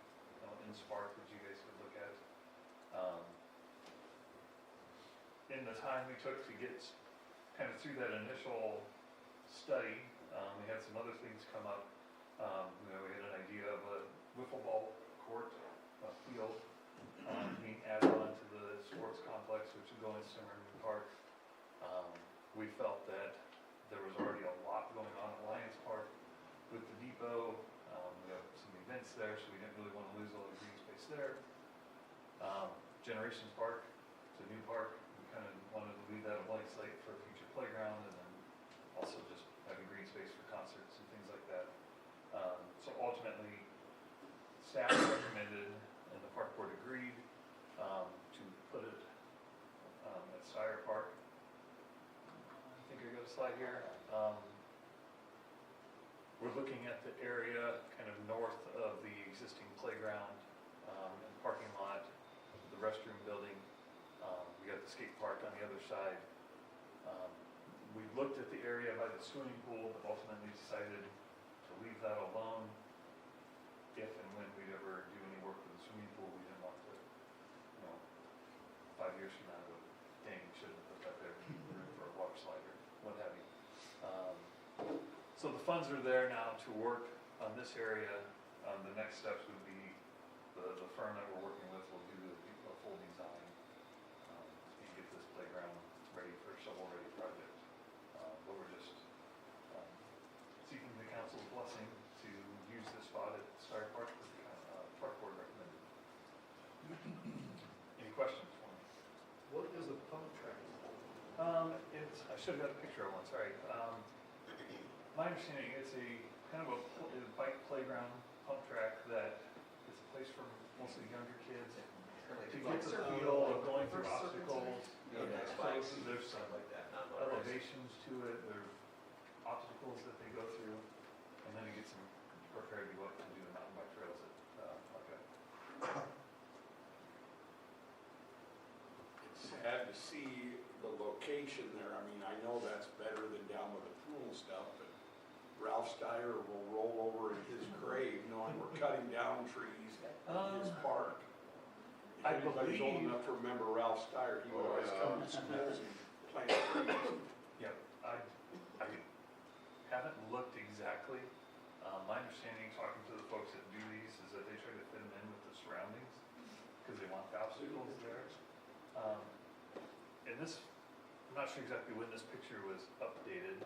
Lions Park that you guys could look at. In the time we took to get kind of through that initial study, we had some other things come up. We had an idea of a wiffle ball court, a field, being added on to the sports complex, which would go in Simmerman Park. We felt that there was already a lot going on at Lions Park with the depot. We have some events there, so we didn't really want to lose all the green space there. Generations Park, it's a new park. We kind of wanted to leave that a blank slate for a future playground, and then also just having green space for concerts and things like that. So ultimately, staff recommended, and the park board agreed, to put it at Sire Park. I think I got a slide here. We're looking at the area kind of north of the existing playground and parking lot, the restroom building. We got the skate park on the other side. We looked at the area by the swimming pool, but ultimately decided to leave that alone. If and when we'd ever do any work with the swimming pool, we didn't want to, 5 years from now, go, dang, we shouldn't have put that there, room for a water slide or what have you. So the funds are there now to work on this area. The next steps would be the firm that we're working with will do a full design and get this playground ready for a shovel-ready project. But we're just seeking the council's blessing to use this spot at Star Park that the park board recommended. Any questions for me?
What is a pump track?
I should have got a picture of one, sorry. My understanding, it's a kind of a bike playground pump track that is a place for mostly younger kids to get the feel of going through obstacles. There's some elevations to it, there's obstacles that they go through, and then it gets them prepared to go up and do the mountain bike trails at Buckeye.
It's sad to see the location there. I mean, I know that's better than down with the pool and stuff, but Ralph Steyer will roll over in his grave knowing we're cutting down trees in his park. If
I
anybody's old
believe-
enough to remember Ralph Steyer, he would always come to schools and plant trees.
Yeah, I haven't looked exactly. My understanding, talking to the folks that do these, is that they try to fit them in with the surroundings, because they want the obstacles there. And this, I'm not sure exactly when this picture was updated,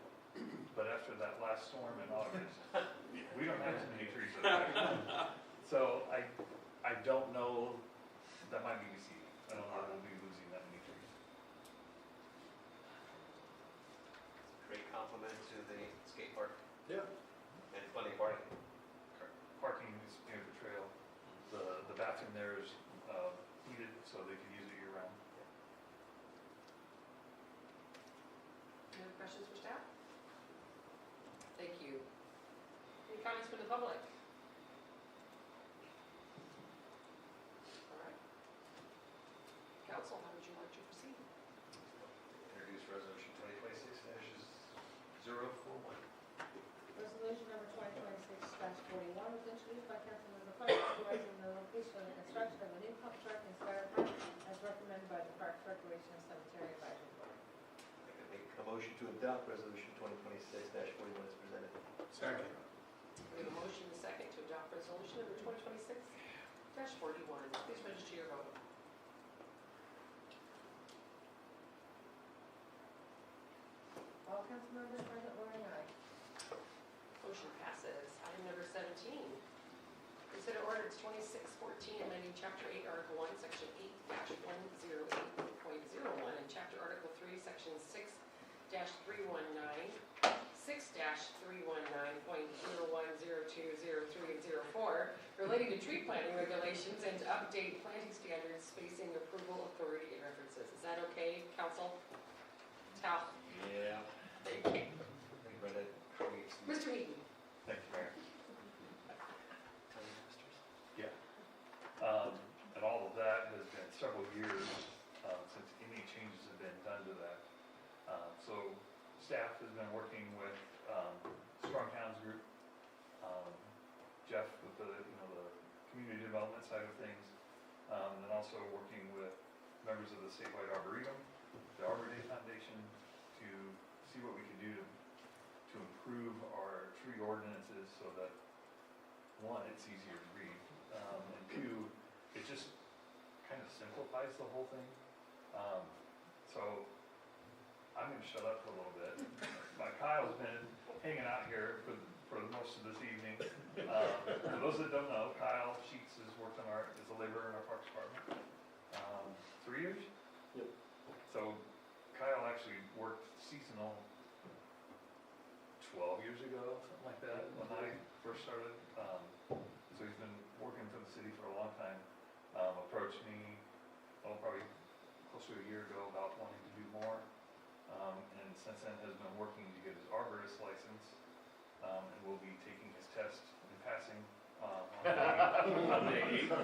but after that last storm in August, we don't have too many trees up there. So I don't know, that might be misleading. I don't know if we'll be losing that many trees.
Great compliment to the skate park
Yeah.
and plenty of parking.
Parking is near the trail. The bathroom there is heated, so they can use it year round.
Any other questions for staff? Thank you. Any comments from the public? All right. Council, how would you like to proceed?
Introduce resolution 2026-041.
Resolution number 2026-41 was introduced by Councilmember Clark, authorizing the location and construction of a new pump track in Star Park as recommended by the Parks, Recreation, and Cemetery Advisory Board.
I can make a motion to adopt resolution 2026-41 as presented.
Second.
We have a motion and a second to adopt resolution number 2026-41. Please register your vote.
All council members present voting aye.
Motion passes. Item number 17. Consider ordinance 2614 amending Chapter 8, Article 1, Section 8-108.01 and Chapter Article 3, Section 6-319, 6-319.010203 and 04 relating to tree planting regulations and to update planting standards, spacing, approval, authority, and references. Is that okay, council? Tal?
Yeah.
Thank you.
Read it.
Mr. Wheaton?
Thank you, Mayor. Yeah. And all of that has been several years since any changes have been done to that. So staff has been working with Strong Towns Group, Jeff with the community development side of things. And then also working with members of the statewide arboretum, the Arbor Day Foundation, to see what we can do to improve our tree ordinances so that, one, it's easier to read, and two, it just kind of simplifies the whole thing. So I'm gonna shut up for a little bit. Kyle's been hanging out here for most of this evening. For those that don't know, Kyle Sheets has worked on is a laborer in our Parks Department. 3 years?
Yep.
So Kyle actually worked seasonal 12 years ago, something like that, when I first started. So he's been working for the city for a long time. Approached me, probably close to a year ago about wanting to do more. And since then has been working to get his arborist license, and will be taking his test and passing, on May 8th.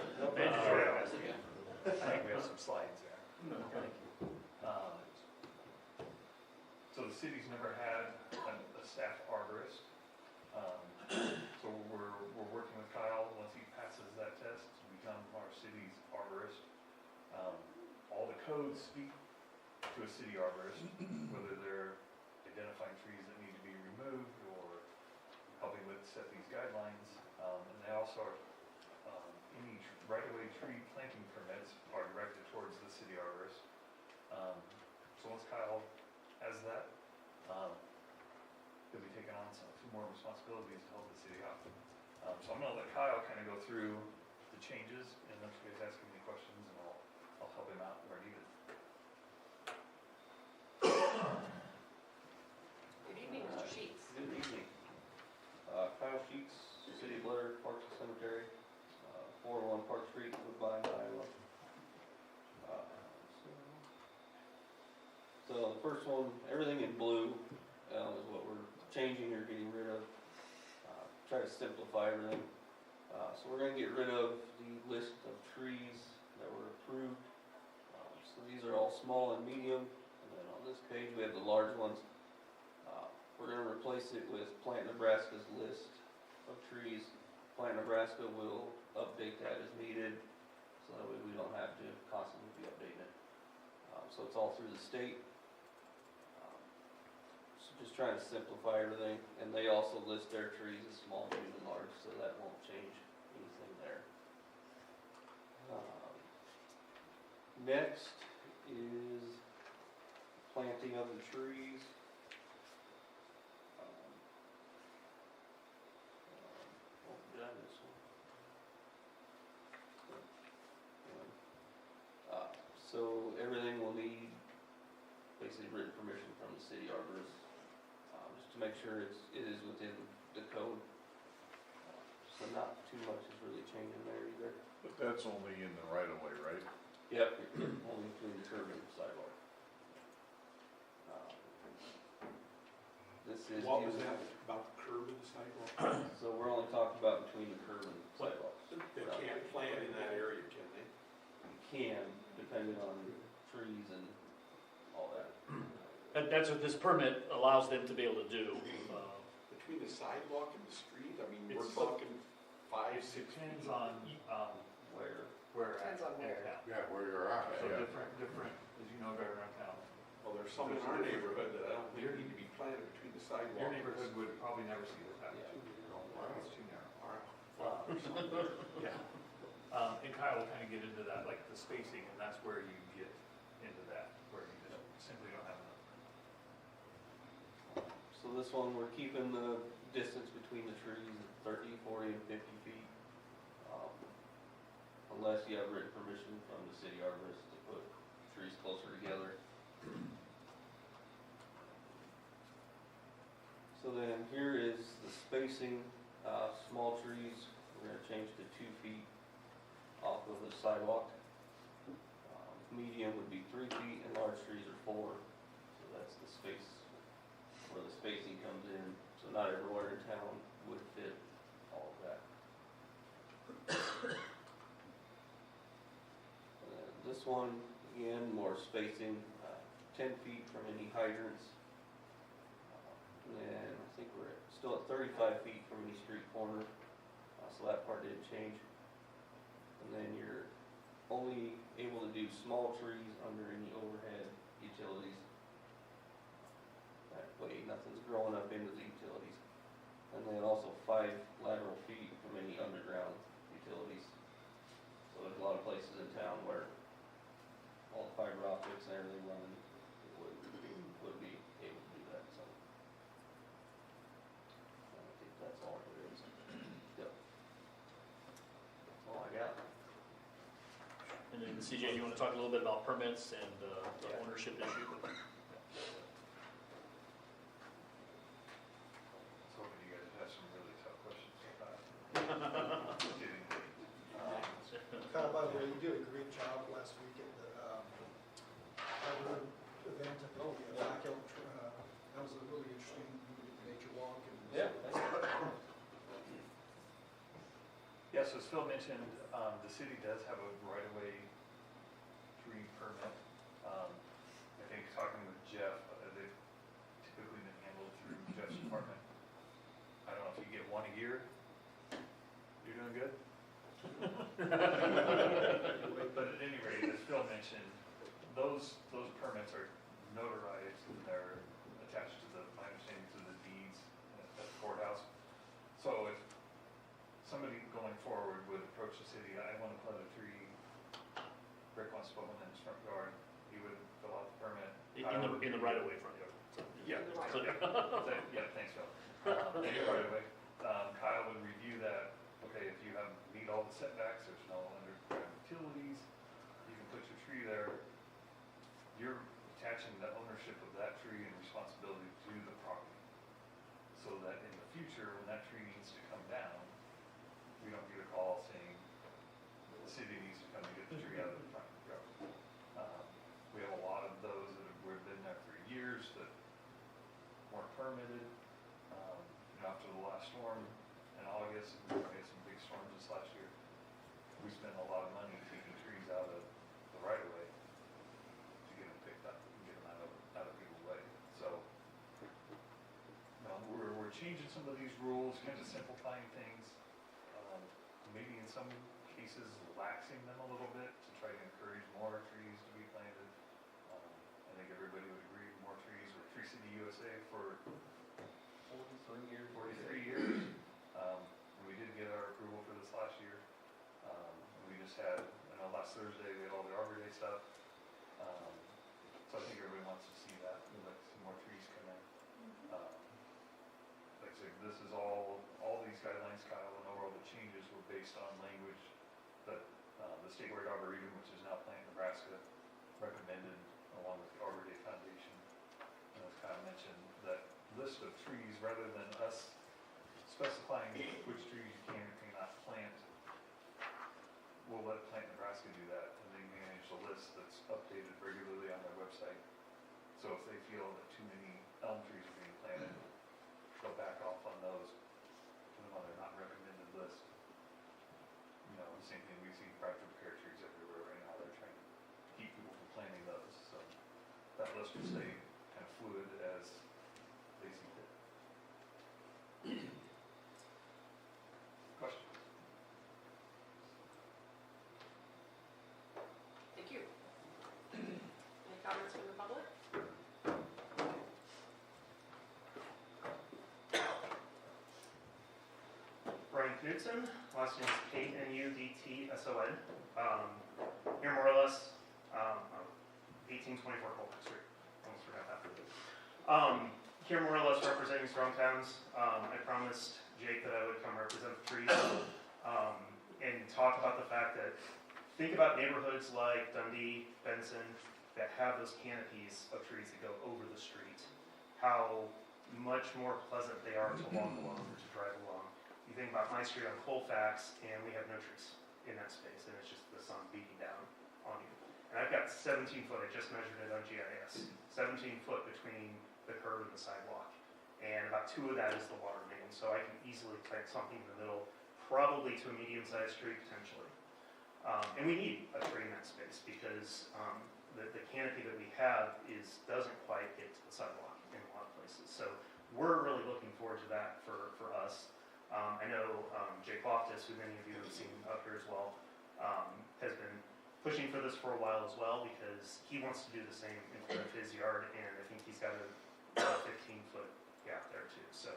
I think we have some slides there. Thank you. So the city's never had a staff arborist. So we're working with Kyle, once he passes that test, to become our city's arborist. All the codes speak to a city arborist, whether they're identifying trees that need to be removed or helping with set these guidelines. And they also are, any right-of-way tree planting permits are directed towards the city arborist. So once Kyle has that, he'll be taking on a few more responsibilities to help the city out. So I'm gonna let Kyle kind of go through the changes, and if you guys ask him any questions, and I'll help him out where needed.
Good evening, Mr. Sheets.
Good evening. Kyle Sheets, City of Blair, Parks and Cemetery, 401 Park Street, Woodbine, Iowa. So the first one, everything in blue is what we're changing or getting rid of. Try to simplify everything. So we're going to get rid of the list of trees that were approved. So these are all small and medium. And then on this page we have the large ones. We're going to replace it with Plant Nebraska's list of trees. Plant Nebraska will update that as needed, so that way we don't have to constantly be updating it. So it's all through the state. So just trying to simplify everything, and they also list their trees as small, medium, and large, so that won't change anything there. Next is planting of the trees. So everything will need basically written permission from the city arborist, just to make sure it is within the code. So not too much is really changing there either.
But that's only in the right of way, right?
Yep, only between the curb and the sidewalk. This is.
What was that about the curb and the sidewalk?
So we're only talking about between the curb and the sidewalk.
They can't plant in that area, can they?
You can, depending on trees and all that. That's what this permit allows them to be able to do.
Between the sidewalk and the street, I mean, we're
It's-
talking 5, 6 feet.
Depends on, where
Depends on where.
Yeah, where you're at,
So
yeah.
different, as you know, right around town.
Well, there's some in our neighborhood that I don't think need to be planted between the sidewalk.
Your neighborhood would probably never see this happen.
It's too narrow.
Yeah. And Kyle will kind of get into that, like the spacing, and that's where you get into that, where you just simply don't have enough.
So this one, we're keeping the distance between the trees at 30, 40, and 50 feet. Unless you have written permission from the city arborist to put trees closer together. So then here is the spacing. Small trees, we're going to change to 2 feet off of the sidewalk. Medium would be 3 feet, and large trees are 4. So that's the space where the spacing comes in. So not everywhere in town would fit all of that. This one, again, more spacing, 10 feet from any hydrants. And I think we're still at 35 feet from any street corner, so that part didn't change. And then you're only able to do small trees under any overhead utilities. That way nothing's growing up into the utilities. And then also 5 lateral feet from any underground utilities. So there's a lot of places in town where all the fiber optics and everything running, it would be able to do that, so. I think that's all there is. Yep. That's all I got.
And then CJ, you want to talk a little bit about permits and the ownership issue?
Kyle, by the way, you did a great job last week at the Harvard event at the blackout. That was a really interesting nature walk. And
Yeah. Yeah, so as Phil mentioned, the city does have a right-of-way tree permit. I think talking with Jeff, they've typically been handled through Jeff's department. I don't know if you get one a year, you're doing good. But at any rate, as Phil mentioned, those permits are notarized and they're attached to my understanding, to the deeds at the courthouse. So if somebody going forward would approach the city, I want to plant a tree, Rick wants to put one in his front yard, he would fill out the permit.
In the right of way front yard.
Yeah. Yeah, thanks, Phil. In the right of way. Kyle would review that, okay, if you have, meet all the setbacks, there's no underground utilities, you can put your tree there. You're attaching the ownership of that tree and responsibility to the property. So that in the future, when that tree needs to come down, we don't get a call saying the city needs to come and get the tree out of the front yard. We have a lot of those that have been there for years that weren't permitted. After the last storm in August, we had some big storms this last year. We spent a lot of money taking trees out of the right of way to get them picked up and get them out of people's way. So, we're changing some of these rules, kind of simplifying things. Maybe in some cases relaxing them a little bit to try to encourage more trees to be planted. I think everybody would agree more trees with Tree City USA for 43 years. We did get our approval for this last year. We just had, last Thursday, we had all the Arbor Day stuff. So I think everybody wants to see that. We'd like to see more trees come in. Like I said, this is all these guidelines, Kyle, and overall the changes were based on language that the statewide Arboretum, which is now Plant Nebraska, recommended along with the Arbor Day Foundation. And as Kyle mentioned, that list of trees, rather than us specifying which trees you can or cannot plant, we'll let Plant Nebraska do that, and they manage the list that's updated regularly on their website. So if they feel that too many elm trees are being planted, they'll back off on those, put them on their not recommended list. The same thing we see practical pear trees everywhere right now, they're trying to keep people from planting those, so that list will stay kind of fluid as they see fit. Question?
Thank you. Any comments from the public?
Brian Knudsen, last name is Knudtson. Here more or less, 1824 Colfax Street. Almost forgot that. Here more or less representing Strong Towns. I promised Jake that I would come represent the trees and talk about the fact that, think about neighborhoods like Dundee, Benson, that have those canopies of trees that go over the street. How much more pleasant they are to walk along or to drive along. You think about my street on Colfax, and we have no trees in that space, and it's just the sun beating down on you. And I've got 17 foot, I just measured it on GIS, 17 foot between the curb and the sidewalk. And about 2 of that is the water main, so I can easily plant something in the middle, probably to a medium-sized tree potentially. And we need a tree in that space because the canopy that we have doesn't quite get to the sidewalk in a lot of places. So we're really looking forward to that for us. I know Jake Loftus, who many of you have seen up here as well, has been pushing for this for a while as well, because he wants to do the same in front of his yard, and I think he's got a 15-foot gap there too. So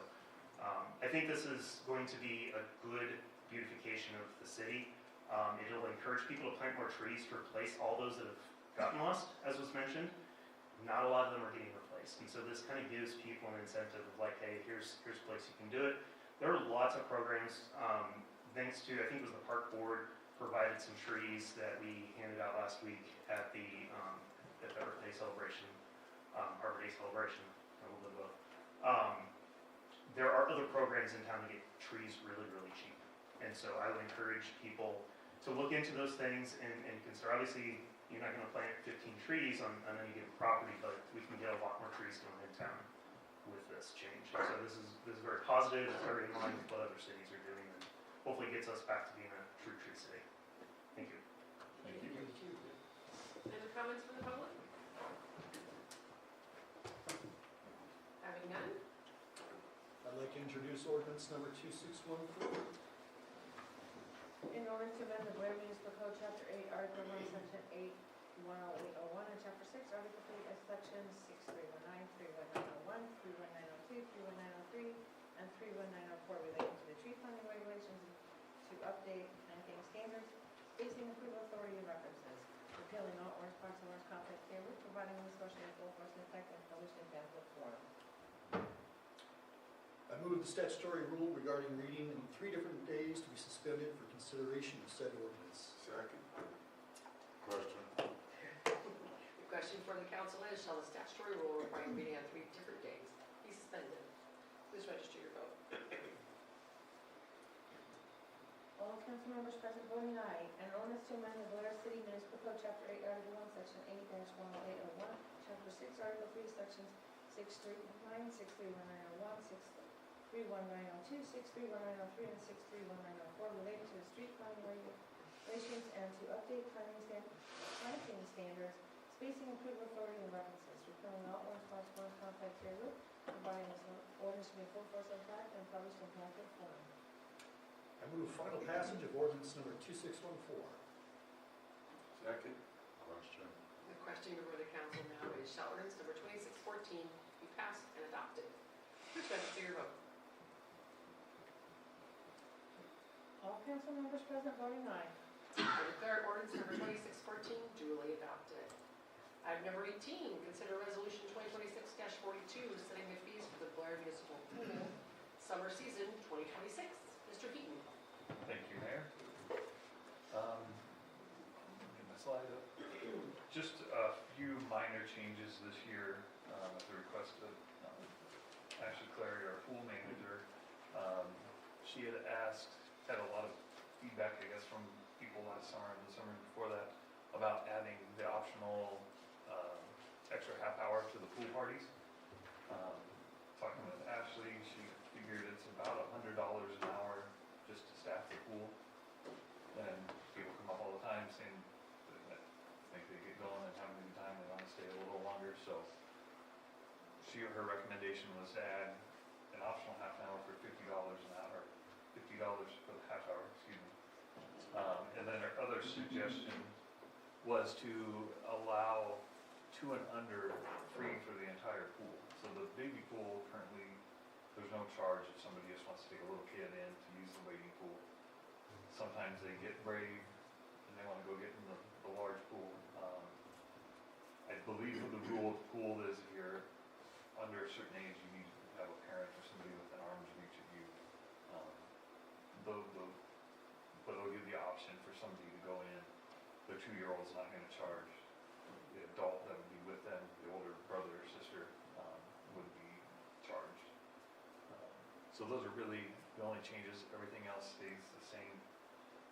I think this is going to be a good beautification of the city. It'll encourage people to plant more trees to replace all those that have gotten lost, as was mentioned. Not a lot of them are getting replaced, and so this kind of gives people an incentive of like, hey, here's a place you can do it. There are lots of programs, thanks to, I think it was the park board, provided some trees that we handed out last week at the Earth Day celebration, Arbor Day celebration, a little bit of both. There are other programs in town to get trees really, really cheap. And so I would encourage people to look into those things and consider, obviously, you're not gonna plant 15 trees on any given property, but we can get a lot more trees going in town with this change. And so this is very positive, it's very in line with what other cities are doing, and hopefully gets us back to being a true tree city. Thank you.
Thank you.
Any other comments from the public? Having none?
I'd like to introduce ordinance number 2614.
In order to amend the Blair Municipal Code, Chapter 8, Article 1, Section 8, 10801, and Chapter 6, Article 3, as Sections 6319, 31901, 31902, 31903, and 31904 relating to the tree planting regulations to update planting standards, spacing approval authority and references, repealing all orange box and orange compact table, providing this motion in full force and effect and published in pamphlet form.
I move the statutory rule regarding reading in 3 different days to be suspended for consideration of said ordinance.
Second. Question.
The question for the council is, shall the statutory rule requiring reading on 3 different days be suspended? Please register your vote.
All council members present voting aye. An ordinance to amend the Blair City Municipal Code, Chapter 8, Article 1, Section 8-10801, Chapter 6, Article 3, Sections 639, 63101, 6310902, 6310903, and 6310904 relating to the street planting regulations and to update planting standards, spacing approval authority and references, repealing all orange box orange compact table, providing this ordinance to be in full force and effect and published in pamphlet form.
I move final passage of ordinance number 2614.
Second. Question.
The question before the council now is, shall ordinance number 2614 be passed and adopted? Please register your vote.
All council members present voting aye.
I declare ordinance number 2614 duly adopted. Item number 18, consider resolution 2026-42, setting the fees for the Blair Municipal Pool summer season 2026. Mr. Heaton.
Thank you, Mayor. Get my slide up. Just a few minor changes this year at the request of Ashley Clary, our pool manager. She had had a lot of feedback, I guess, from people last summer and the summer before that about adding the optional extra half hour to the pool parties. Talking with Ashley, she figured it's about $100 an hour just to staff the pool. And people come up all the time saying that think they get going and have a good time, they want to stay a little longer. So her recommendation was to add an optional half an hour for $50 an hour, $50 for the half hour, excuse me. And then her other suggestion was to allow 2 and under free for the entire pool. So the baby pool currently, there's no charge if somebody just wants to take a little kid in to use the wading pool. Sometimes they get brave and they want to go get in the large pool. I believe the rule of the pool is if you're under a certain age, you need to have a parent or somebody within arm's reach of you. But they'll give the option for somebody to go in. The 2-year-old's not going to charge. The adult that would be with them, the older brother or sister, would be charged. So those are really the only changes. Everything else stays the same.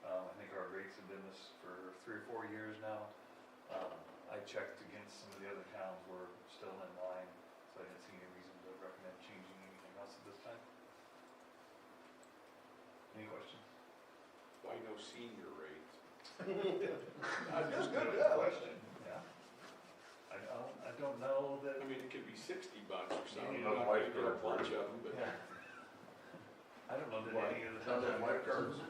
I think our rates have been this for 3 or 4 years now. I checked against some of the other towns, we're still in line, so I didn't see any reason to recommend changing anything else at this time. Any questions?
Why no senior rates?
That's good,
Good
yeah.
question.
Yeah. I don't know that.
I mean, it could be $60 or something.
You
You're
know,
not gonna get a bunch of them, but.
Yeah. I don't know that any of the
Not
towns.
that lifeguards.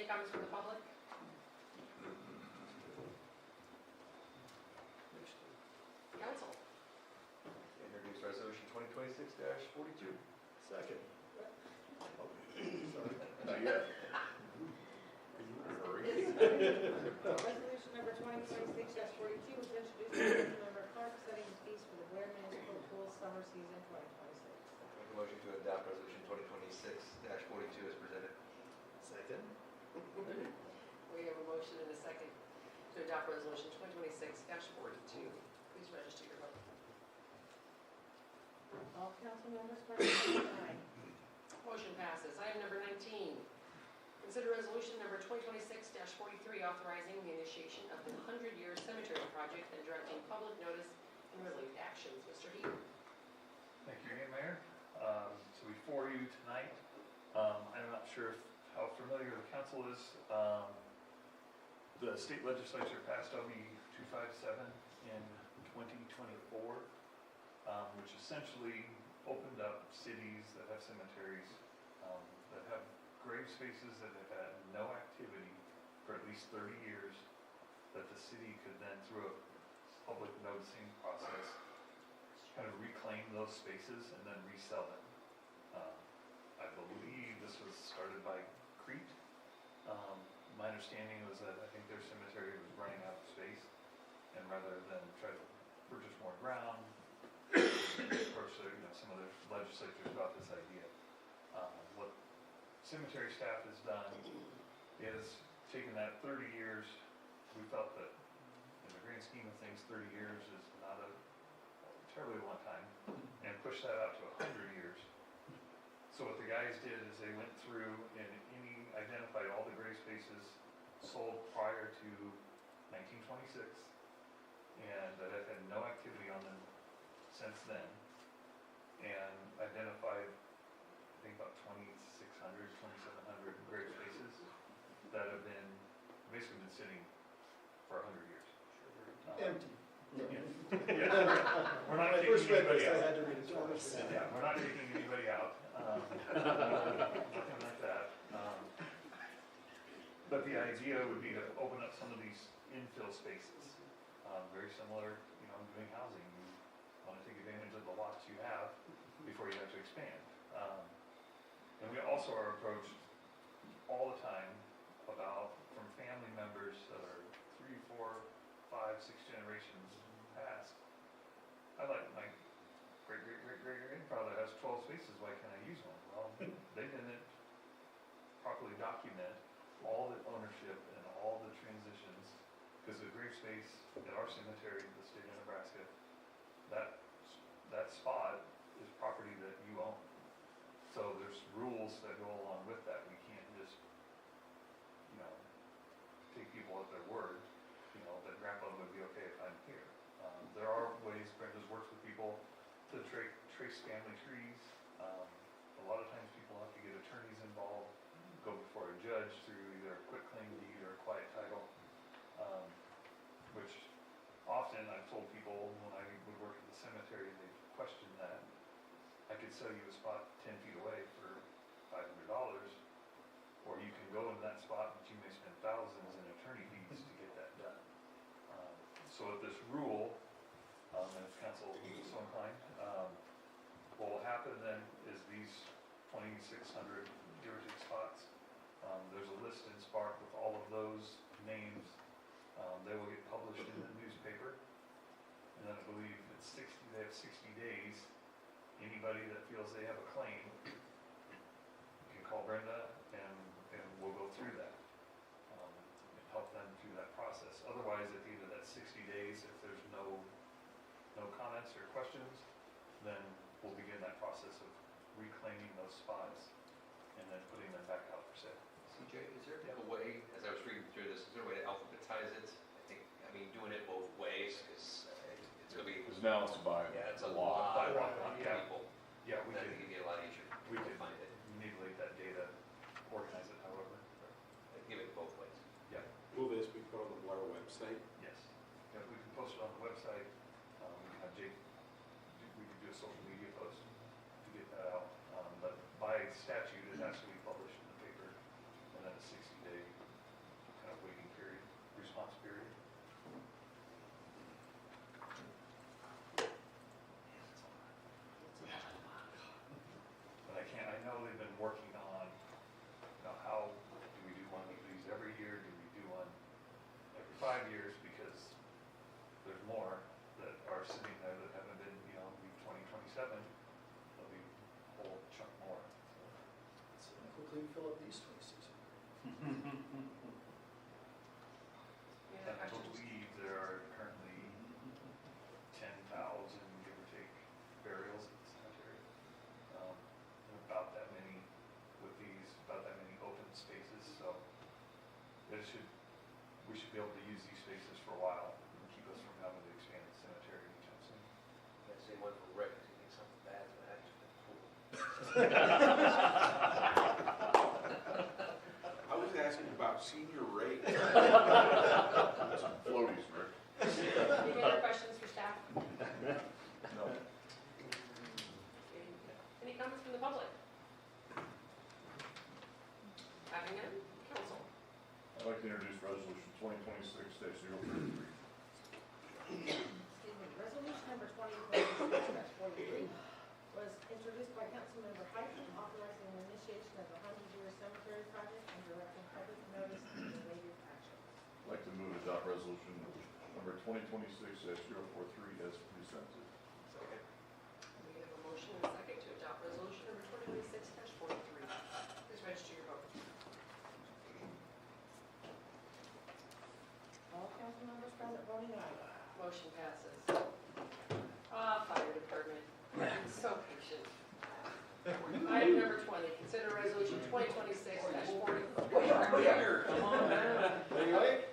Any comments from the public? Council?
Introduce resolution 2026-42.
Second.
Not yet.
Resolution number 2026-42 was introduced by Councilmember Clark, setting the fees for the Blair Municipal Pool summer season 2026.
Make a motion to adopt resolution 2026-42 as presented.
Second.
We have a motion and a second to adopt resolution 2026-42. Please register your vote.
All council members present say aye.
Motion passes. Item number 19. Consider resolution number 2026-43 authorizing the initiation of the 100-year cemetery project and directing public notice and related actions. Mr. Heath.
Thank you again, Mayor. So before you tonight, I'm not sure how familiar the council is. The state legislature passed OB 257 in 2024, which essentially opened up cities that have cemeteries, that have grave spaces that have had no activity for at least 30 years, that the city could then, through a public noticing process, kind of reclaim those spaces and then resell them. I believe this was started by Crete. My understanding was that I think their cemetery was running out of space, and rather than try to purchase more ground, of course, some of the legislatures got this idea. What cemetery staff has done is taken that 30 years, we felt that in the grand scheme of things, 30 years is not a terribly long time, and pushed that out to 100 years. So what the guys did is they went through and identified all the grave spaces sold prior to 1926, and that have had no activity on them since then, and identified, I think, about 2,600, 2,700 grave spaces that have been, basically been sitting for 100 years.
Empty.
Yeah. We're not
When I
taking
first read
anybody
this, I
out.
had to read it twice.
Yeah, we're not taking anybody out. Nothing like that. But the idea would be to open up some of these infill spaces, very similar, doing housing. You want to take advantage of the lots you have before you have to expand. And we also are approached all the time from family members that are 3, 4, 5, 6 generations past. I like my great-great-great-great-grandfather has 12 spaces, why can't I use one? Well, they didn't properly document all the ownership and all the transitions, because the grave space at our cemetery in the state of Nebraska, that spot is property that you own. So there's rules that go along with that. We can't just, take people at their word, that grandpa would be okay if I'm here. There are ways Brenda's works with people to trace family trees. A lot of times people have to get attorneys involved, go before a judge through either a quitclaim deed or a quiet title, which often I've told people when I would work at the cemetery, they question that. I could sell you a spot 10 feet away for $500, or you can go into that spot, but you may spend thousands in attorney fees to get that done. So with this rule, and if council is so inclined, what will happen then is these 2,600 heritage spots, there's a list in Spark with all of those names. They will get published in the newspaper, and then I believe they have 60 days. Anybody that feels they have a claim can call Brenda, and we'll go through that, and help them through that process. Otherwise, at the end of that 60 days, if there's no comments or questions, then we'll begin that process of reclaiming those spots and then putting them back out for sale.
CJ, is there a way, as I was reading through this, is there a way to alphabetize it? Doing it both ways, because it's going to be...
Because now it's by
Yeah, it's a
law.
lot of
Yeah.
people.
Yeah, we
That
could,
could be a lot easier
we
to
could
find it.
manipulate that data, organize it however.
Give it both ways.
Yeah,
Will this be put on the Blair website?
yes. Yeah, we can post it on the website. We can have Jake, we can do a social media post to get that out. But by statute, it has to be published in the paper, and then a 60-day
clean fill up these 26.
Any other
I
questions?
believe there are currently 10,000, give or take, burials at the cemetery. And about that many with these, about that many open spaces, so we should be able to use these spaces for a while and keep us from having to expand the cemetery anytime soon.
I say one for Rick, because he thinks something bad's gonna happen to the pool.
I was asking about senior rates.
Floaties, Rick.
Any other questions for staff?
No.
Any comments from the public? Having none, council.
I'd like to introduce resolution 2026-033.
Excuse me, resolution number 2026-43 was introduced by Councilmember Height, authorizing the initiation of a 100-year cemetery project and directing public notice and related action.
I'd like to move to adopt resolution number 2026-043 as presented.
Okay. We have a motion and a second to adopt resolution number 2026-43. Please register your vote.
All council members present voting aye.
Motion passes. Fire department, so patient. Item number 20, consider resolution 2026-40.
Come on, man.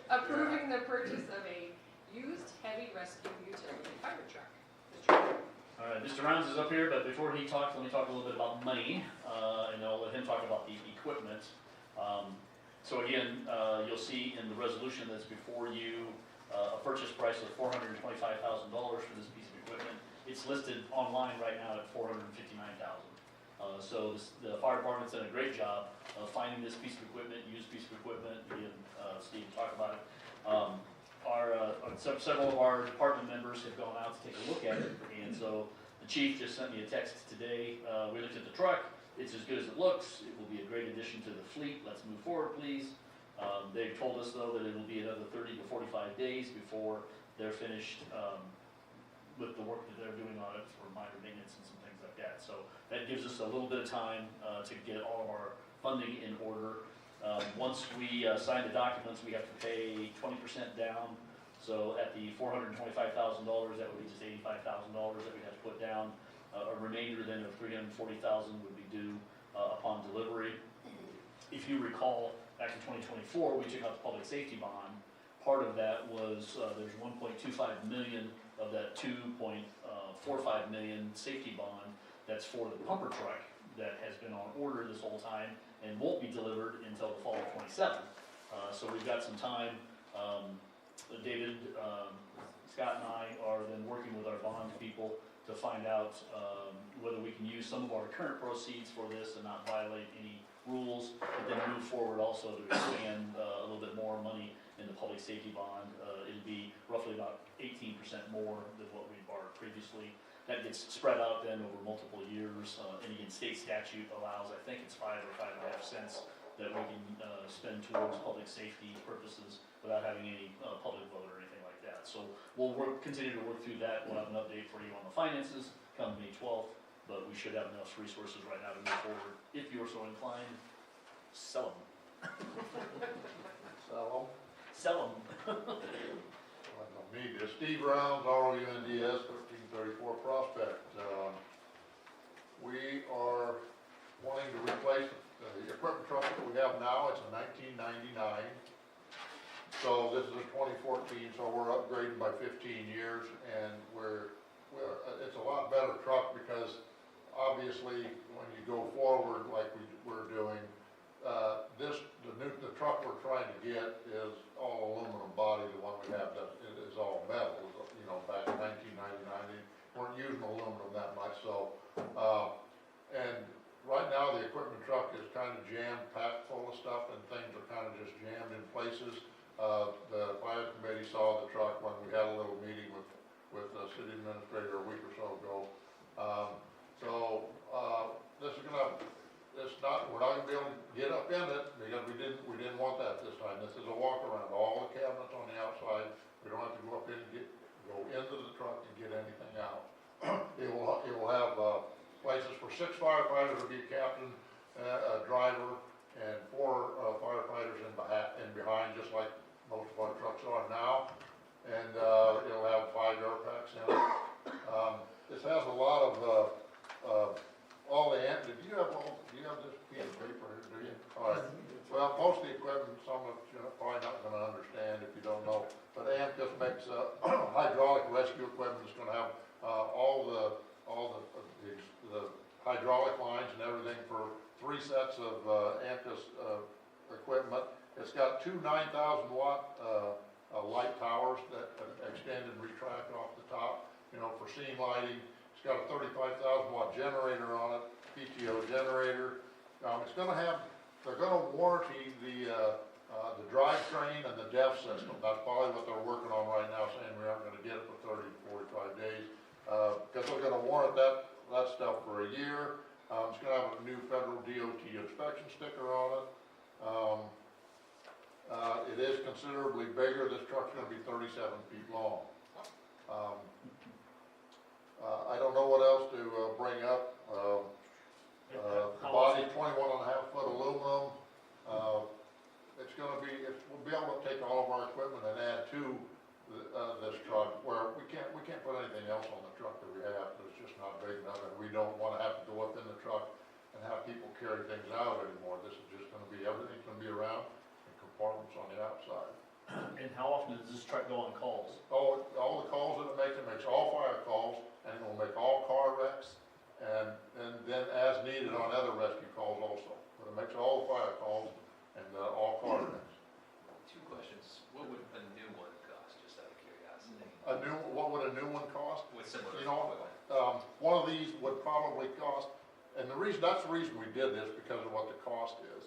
Approving the purchase of a used heavy rescue utility fire truck. Mr. Chairman.
All right, Mr. Rounds is up here, but before he talks, let me talk a little bit about money, and I'll let him talk about the equipment. So again, you'll see in the resolution that's before you, a purchase price of $425,000 for this piece of equipment. It's listed online right now at $459,000. So the fire department's done a great job of finding this piece of equipment, used piece of equipment. Again, Steve talked about it. Several of our department members have gone out to take a look at it, and so the chief just sent me a text today. We looked at the truck. It's as good as it looks. It will be a great addition to the fleet. Let's move forward, please. They've told us, though, that it'll be another 30 to 45 days before they're finished with the work that they're doing on it for minor maintenance and some things like that. So that gives us a little bit of time to get all of our funding in order. Once we sign the documents, we have to pay 20% down. So at the $425,000, that would be just $85,000 that we'd have to put down. A remainder then of $340,000 would be due upon delivery. If you recall, back in 2024, we took out the public safety bond. Part of that was there's 1.25 million of that 2.45 million safety bond that's for the pumper truck that has been on order this whole time and won't be delivered until the fall of '27. So we've got some time. David, Scott and I are then working with our bond people to find out whether we can use some of our current proceeds for this and not violate any rules, but then move forward also to expand a little bit more money in the public safety bond. It'll be roughly about 18% more than what we borrowed previously. That gets spread out then over multiple years. And again, state statute allows, I think it's 5 or 5.5 cents that we can spend towards public safety purposes without having any public vote or anything like that. So we'll continue to work through that. We'll have an update for you on the finances come May 12th, but we should have enough resources right now to move forward. If you are so inclined, sell them.
Sell
Sell them.
them. Me, this Steve Rounds, ROUNDS, 1334 Prospect. We are wanting to replace the equipment truck that we have now. It's a 1999. So this is a 2014, so we're upgrading by 15 years, and it's a lot better truck because obviously when you go forward like we're doing, the truck we're trying to get is all aluminum body. The one we have it is all metal. You know, back in 1999, they weren't using aluminum that much. So, and right now the equipment truck is kind of jammed, packed full of stuff, and things are kind of just jammed in places. The fire committee saw the truck when we had a little meeting with the city administrator a week or so ago. This is we're not gonna be able to get up in it because we didn't want that this time. This is a walk around. All the cabinets on the outside. We don't have to go up in and go into the truck and get anything out. It will have places for 6 firefighters, will be a captain, a driver, most of the equipment, some of you're probably not gonna understand if you don't know, but AMCUS makes, hydraulic rescue equipment. It's gonna have, all the hydraulic lines and everything for 3 sets of, AMCUS, equipment. It's got 2 9,000 watt, light towers that extend and retract off the top, for scene lighting. It's got a 35,000 watt generator on it, PTO generator. It's gonna have, they're gonna warranty the drivetrain and the DEF system. That's probably what they're working on right now, saying we aren't gonna get it for 30 to 45 days. Because they're gonna warrant that stuff for a year. It's gonna have a new federal DOT inspection sticker on it. It is considerably bigger. This truck's gonna be 37 feet long. I don't know what else to bring up. The body, 21.5 foot aluminum. It's gonna be, we'll be able to take all of our equipment and add to this truck, where we can't put anything else on the truck that we have, because it's just not big enough, and we don't wanna have to go up in the truck and have people carry things out anymore. This is just gonna be, everything's gonna be around in compartments on the outside.
And how often does this truck go on calls?
All the calls that it makes all fire calls, and it will make all car wrecks, and then as needed on other rescue calls also. But it makes all the fire calls and all car wrecks.
2 questions. What would a new one cost, just out of curiosity?
What would a new one cost?
With similar
equipment. One of these would probably cost, and that's the reason we did this, because of what the cost is,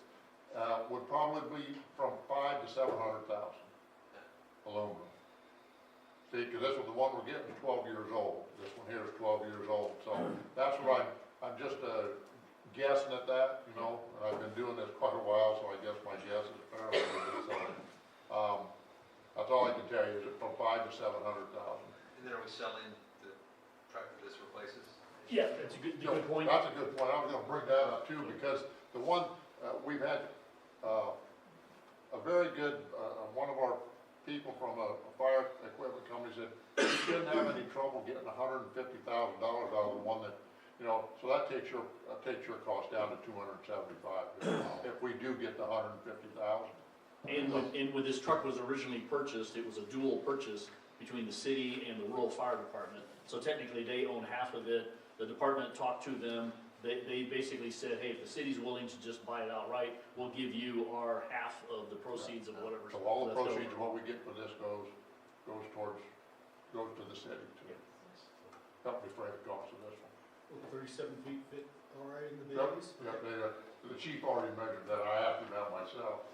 would probably be from $500,000 to $700,000 aluminum. See, because this was the one we're getting, 12 years old. This one here is 12 years old, so that's what I'm just guessing at that, and I've been doing this quite a while, so I guess my guess is fairly good. So, that's all I can tell you, is it from $500,000 to $700,000.
And then are we selling the truck that this replaces?
Yeah, that's a good point.
That's a good point. I was gonna bring that up too, because the one, we've had, a very good, one of our people from a fire equipment company said, we didn't have any trouble getting $150,000 out of the one that, so that takes your cost down to $275,000 if we do get the $150,000.
And when this truck was originally purchased, it was a dual purchase between the city and the rural fire department. So technically, they own half of it. The department talked to them. They basically said, hey, if the city's willing to just buy it outright, we'll give you our half of the proceeds of whatever.
So all the proceeds of what we get for this goes to the city to help defray the cost of this one.
Will 37 feet fit all right in the
Yep,
bays?
the chief already measured that. I have to now myself.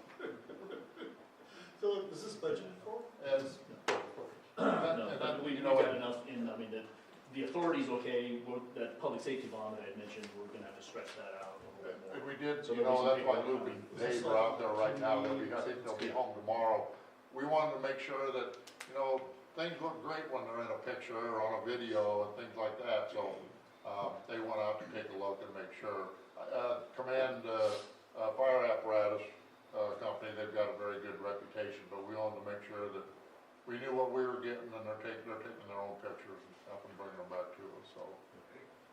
Philip, is this budgeted for?
And
No, but we've got enough the authority's okay, that public safety bond that I had mentioned, we're gonna have to stretch that out a little bit more.
if we did,
So
that's why Luke and Dave are out there right now. I think they'll be
Yeah.
home tomorrow. We wanted to make sure that, things look great when they're in a picture or on a video and things like that, so, they went out to take a look and make sure. Command, Fire Apparatus, Company, they've got a very good reputation, but we wanted to make sure that we knew what we were getting, and they're taking their own pictures and stuff and bringing them back to us, so.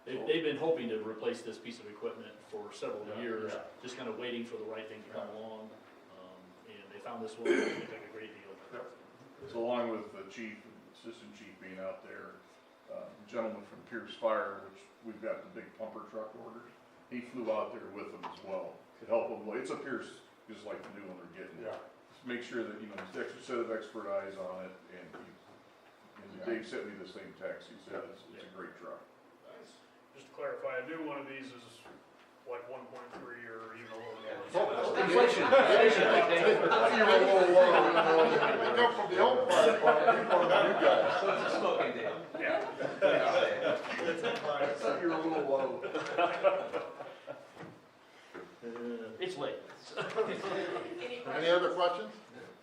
They've been hoping to replace this piece of equipment for several years,
yeah.
just kind of waiting for the right thing to come along. And they found this one, it looked like a great deal.
So along with the chief and assistant chief being out there, gentleman from Pierce Fire, which we've got the big pumper truck orders, he flew out there with them as well to help them. It's a Pierce, just like the new one they're getting.
Yeah.
Just make sure that, there's an extra set of expert eyes on it, and Dave sent me the same text. He said it's a great truck.
Just to clarify, a new one of these is like 1.3 or even a little more.
Inflation. You're a little low, They come from the old fire department, you're one of the new guys.
So it's a smoking deal.
Yeah.
So you're a little low.
It's late.
Any other questions?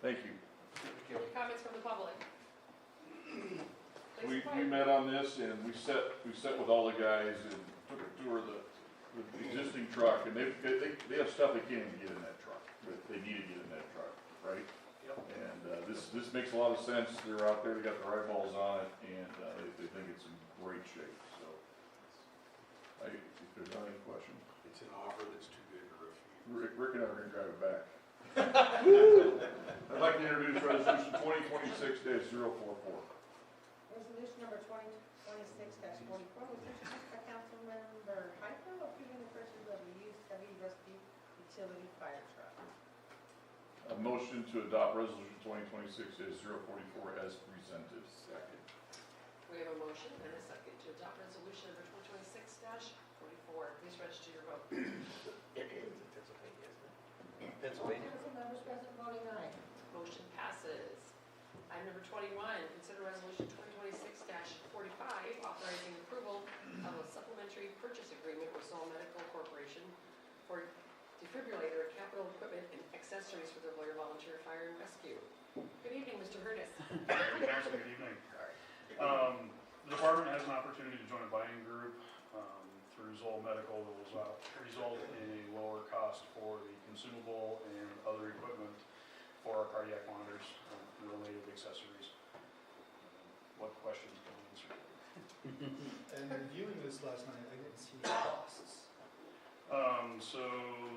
Thank you.
Comments from the public?
We met on this, and we set with all the guys and took a tour of the existing truck, and they have stuff they can't even get in that truck, but they need to get in that truck, right? And this makes a lot of sense. They're out there, they got their eyeballs on it, and they think it's in great shape, so. If there's not any questions.
It's an offer that's too good to refuse.
Rick and I are gonna drive it back.
Resolution number 2026-44 was introduced by Councilmember Highfield, approving the purchase of a used heavy rescue utility fire truck.
A motion to adopt resolution 2026-044 as presented. Second.
We have a motion and a second to adopt resolution number 2026-44. Please register your vote.
Pennsylvania. Council members present voting aye.
Motion passes. Item number 21, consider resolution 2026-45, authorizing approval of a supplementary purchase agreement with Seoul Medical Corporation for defibrillator, capital equipment, and accessories for the Blair Volunteer Fire and Rescue. Good evening, Mr. Hurtis.
Council, good evening. The department has an opportunity to join a buying group through Zoll Medical that will result in a lower cost for the consumable and other equipment for our cardiac monitors and related accessories. What questions can I answer?
And reviewing this last night, I didn't see costs.
So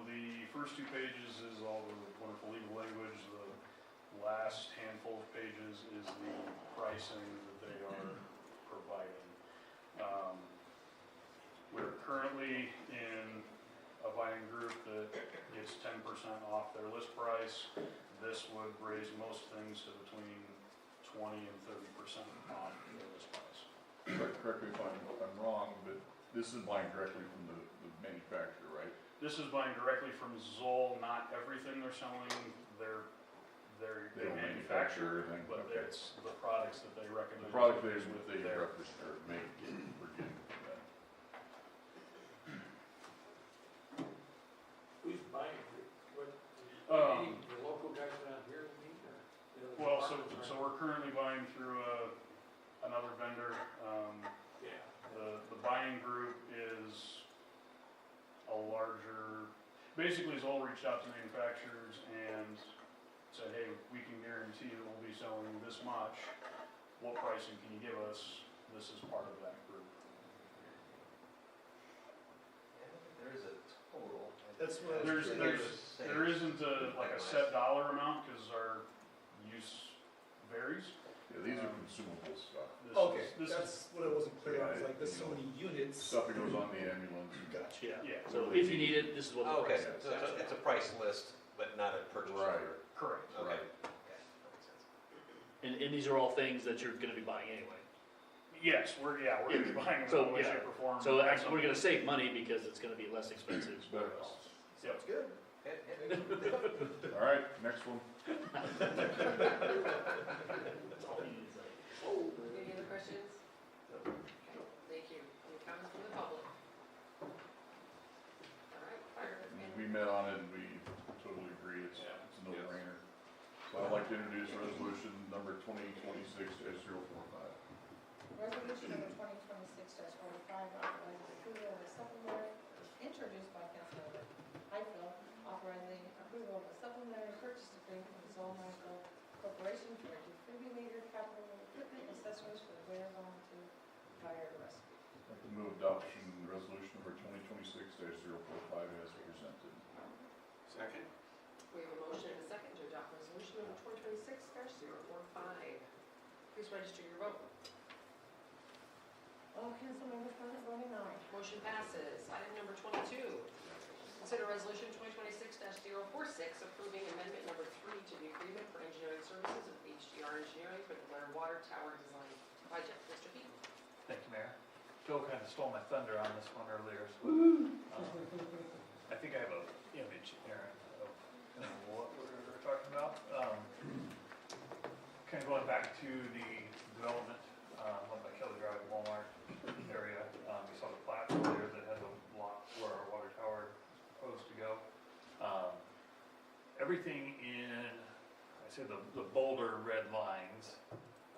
the first 2 pages is all the wonderful legal language. The last handful of pages is the pricing that they are providing. We're currently in a buying group that gets 10% off their list price. This would raise most things to between 20 and 30% off their list price.
Correct me if I'm wrong, but this is buying directly from the manufacturer, right?
This is buying directly from Zoll. Not everything they're selling, they manufacture,
everything.
but
Okay.
it's the products that they recommend.
The product they
with their
represent or make, we're getting from them.
Who's buying it? What, the local guys around here,
Well, so we're currently buying through another vendor.
Yeah.
The buying group is a larger, basically Zoll reached out to manufacturers and said, hey, we can guarantee that we'll be selling this much. What pricing can you give us? This is part of that group.
There is a total.
That's what I
There
was
isn't like a set dollar amount because our use varies.
Yeah, these are consumable stuff.
Okay,
This
that's what I wasn't clear on, it's like this so many units.
Stuff that goes on the ambulance.
Gotcha.
Yeah.
So if you need it, this is what the
Okay,
price is.
so it's a price list, but not a purchase
Right.
order.
Correct.
Okay.
Right.
Okay, that makes sense.
And these are all things that you're gonna be buying anyway.
Yes, we're gonna be buying them in
So,
one way,
yeah.
shape, or form.
So actually, we're gonna save money because it's gonna be less expensive for
Better
us.
cost.
Sounds good.
All right, next one.
That's all he needs, like, oh.
Any other questions? Okay, thank you. Any comments from the public? All right, fire.
We met on it and we totally agree, it's a no-brainer. So I'd like to introduce resolution number 2026-045.
Resolution number 2026-45, authorizing approval of a supplementary, introduced by Councilmember Highfield, authorizing approval of a supplementary purchase agreement with Zoll Medical Corporation for defibrillator, capital equipment, accessories for the Blair Volunteer Fire Rescue.
I'd like to move adoption resolution number 2026-045 as presented.
Second.
We have a motion and a second to adopt resolution number 2026-045. Please register your vote.
All council members present voting aye.
Motion passes. Item number 22, consider resolution 2026-046, approving amendment number 3 to the agreement for engineering services of HDR Engineering for the Blair Water Tower Design Project. Mr. Heaton.
Thank you, Mayor. Joe kind of stole my thunder on this one earlier, so I think I have an image here of kind of what we're talking about. Kind of going back to the development up by Kelly Drive, Walmart area. We saw the plat there that had the lot where our water tower is proposed to go. Everything in, I say the bolder red lines.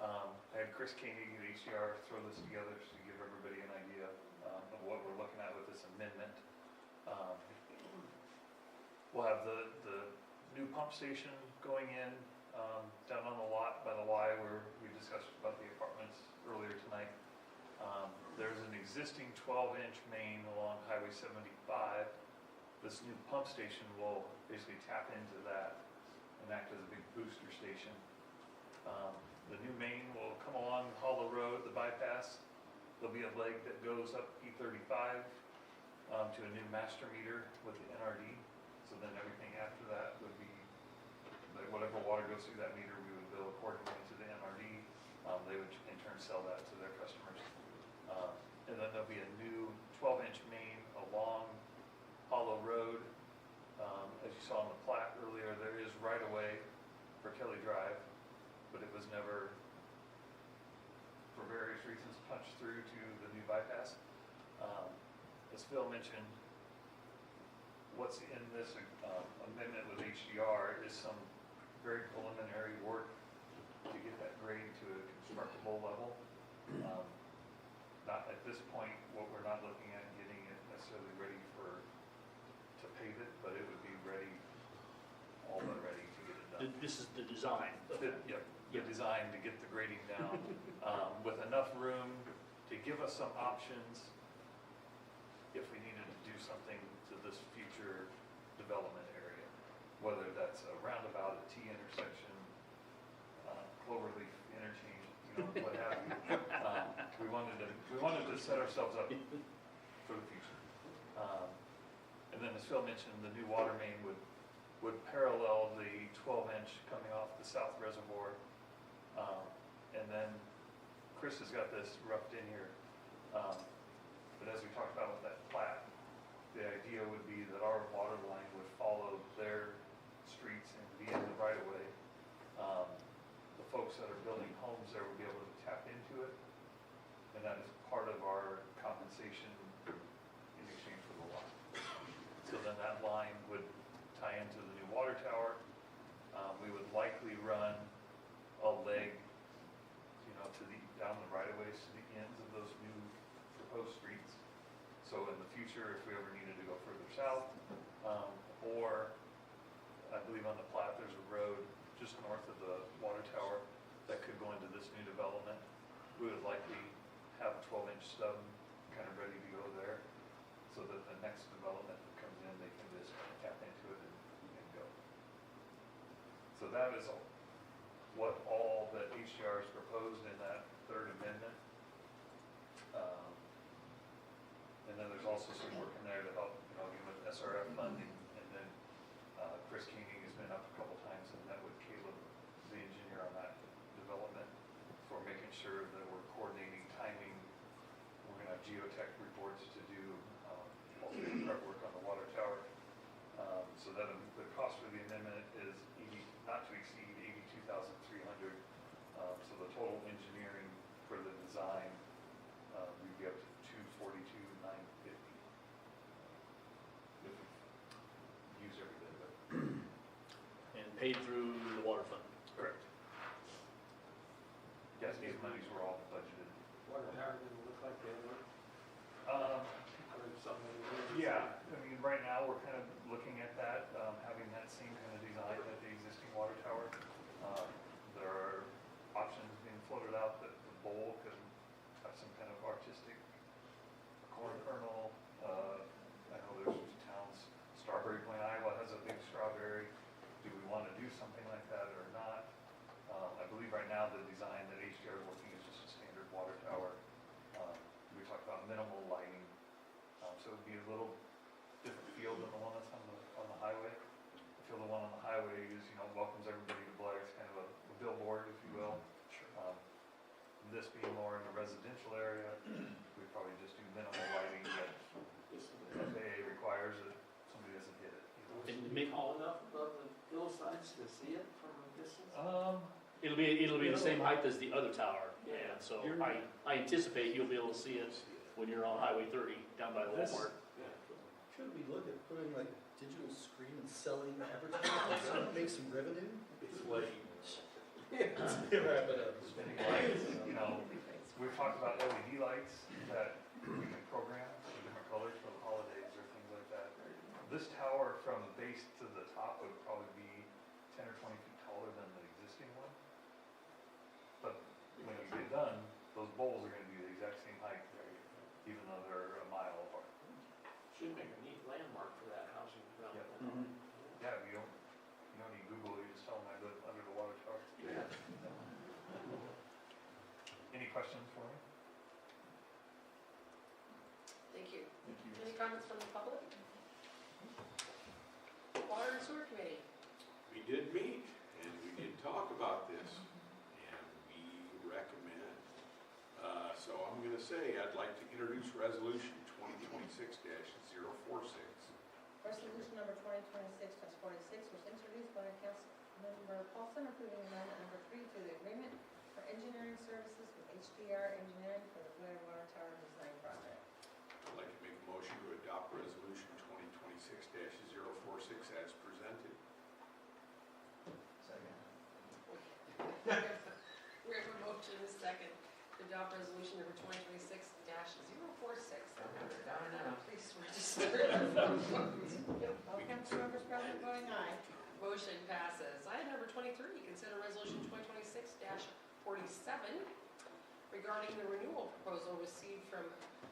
I had Chris Koenig at HDR throw this together just to give everybody an idea of what we're looking at with this amendment. We'll have the new pump station going in down on the lot by the Y where we discussed about the apartments earlier tonight. There's an existing 12-inch main along Highway 75. This new pump station will basically tap into that and act as a big booster station. The new main will come along Hollow Road, the bypass. There'll be a leg that goes up E35 to a new master meter with the NRD. So then everything after that would be, like whatever water goes through that meter, we would bill accordingly to the NRD. They would in turn sell that to their customers. And then there'll be a new 12-inch main along Hollow Road. As you saw on the plat earlier, there is right-of-way for Kelly Drive, but it was never, for various reasons, punched through to the new bypass. As Phil mentioned, what's in this amendment with HDR is some very preliminary work to get that grade to a constructible level. Not at this point, what we're not looking at getting it necessarily ready to pave it, but it would be ready, all but ready to get it done.
This is the design.
Yep, the design to get the grading down, with enough room to give us some options if we needed to do something to this future development area, whether that's a roundabout, a T intersection, Cloverleaf interchange, what have you. We wanted to set ourselves up for the future. And then as Phil mentioned, the new water main would parallel the 12-inch coming off the south reservoir. And then Chris has got this roughed in here. But as we talked about with that plat, the idea would be that our water line would follow their streets and be in the right-of-way. The folks that are building homes there will be able to tap into it, and that is part of our compensation in exchange for the lot. So then that line would tie into the new water tower. We would likely run a leg, down the right-of-ways to the ends of those new proposed streets. So in the future, if we ever needed to go further south, or I believe on the plat, there's a road just north of the water tower that could go into this new development. We would likely have a 12-inch stub kind of ready to go there, so that the next development that comes in, they can just tap into it and go. So that is what all that HDR has proposed in that third amendment. And then there's also some work in there to help, again with SRF funding. And then Chris Keening has been up a couple times and met with Caleb, the engineer on that development, for making sure that we're coordinating timing. We're gonna have geotech reports to do, also prep work on the water tower. So that the cost for the amendment is not to exceed $82,300. So the total engineering for the design, we'd be up to $242,950. If we use every bit of it.
And paid through the water fund.
Correct. Yes, these monies were all budgeted.
Water tower didn't look like they were.
Yeah, I mean, right now, we're kind of looking at that, having that same kind of design as the existing water tower. There are options being floated out that the bowl could have some kind of artistic corn kernel. I know there's towns, Strawberry Plain, Iowa has a big strawberry. Do we want to do something like that or not? I believe right now the design that HDR is working is just a standard water tower. We talked about minimal lighting, so it would be a little different feel than the one that's on the highway. I feel the one on the highway is, welcomes everybody to Blair. It's kind of a billboard, if you will. This being more in a residential area, we'd probably just do minimal lighting that FAA requires that somebody doesn't hit it.
Can you make tall enough above the hillsides to see it from a distance?
It'll be the same height as the other tower.
Yeah.
And so I anticipate you'll be able to see it when you're on Highway 30 down by the Walmart.
Should we look at putting like digital screen and selling advertisements so it makes some revenue? Wrap it up.
We've talked about LED lights that we can program for different colors for the holidays or things like that. This tower from base to the top would probably be 10 or 20 feet taller than the existing one. But when you get done, those bowls are going to be the exact same height, even though they're a mile apart.
Should make a neat landmark for that housing development.
Yep. Yeah, you don't need Google, you just tell them I live under the water tower.
Yeah.
questions for me?
Thank you. Any comments from the public? Water and Sewer Committee.
We did meet, and we did talk about this, and we recommend, so I'm gonna say, I'd like to introduce resolution 2026-046.
Resolution number 2026-46 was introduced by Councilmember Paulson approving amendment number 3 to the agreement for engineering services with HDR Engineering for the Blair Water Tower Design Project.
I'd like to make a motion to adopt resolution 2026-046 as presented.
Second.
We have a motion and a second to adopt resolution number 2026-046. Please swear to
All councilmembers present voting aye.
Motion passes. Item number 23, consider resolution 2026-47 regarding the renewal proposal received from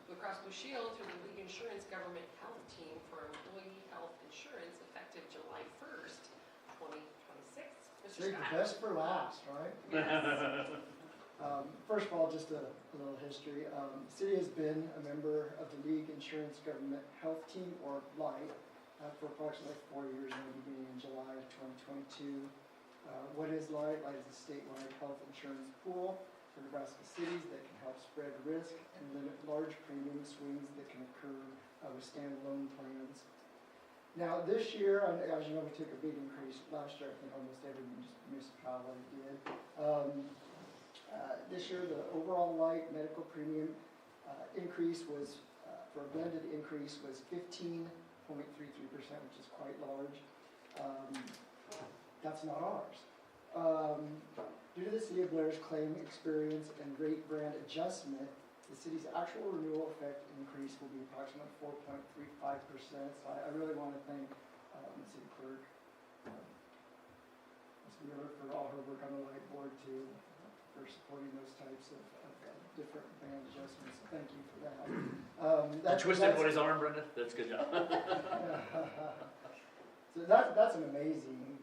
Blue Cross Blue Shield through the League Insurance Government Health Team for employee health insurance effective July 1st, 2026. Mr.
Save the
Scott.
best for last, right?
Yes.
First of all, just a little history. The city has been a member of the League Insurance Government Health Team, or LIGHT, for approximately 4 years now, beginning in July of 2022. What is LIGHT? LIGHT is a statewide health insurance pool for Nebraska cities that can help spread risk and limit large premium swings that can occur with standalone plans. Now, this year, as you know, we took a big increase. Last year, I think almost every municipality did. This year, the overall LIGHT medical premium increase was, for a blended increase, was 15.33%, which is quite large. That's not ours. Due to the City of Blair's claim experience and rate brand adjustment, the city's actual renewal effect increase will be approximately 4.35%. So I really want to thank the city clerk, Ms. Miller, for all her work on the LIGHT board too, for supporting those types of different band adjustments. So thank you for that.
Twisted what his arm, Brenda? That's a good job.
So that's an amazing,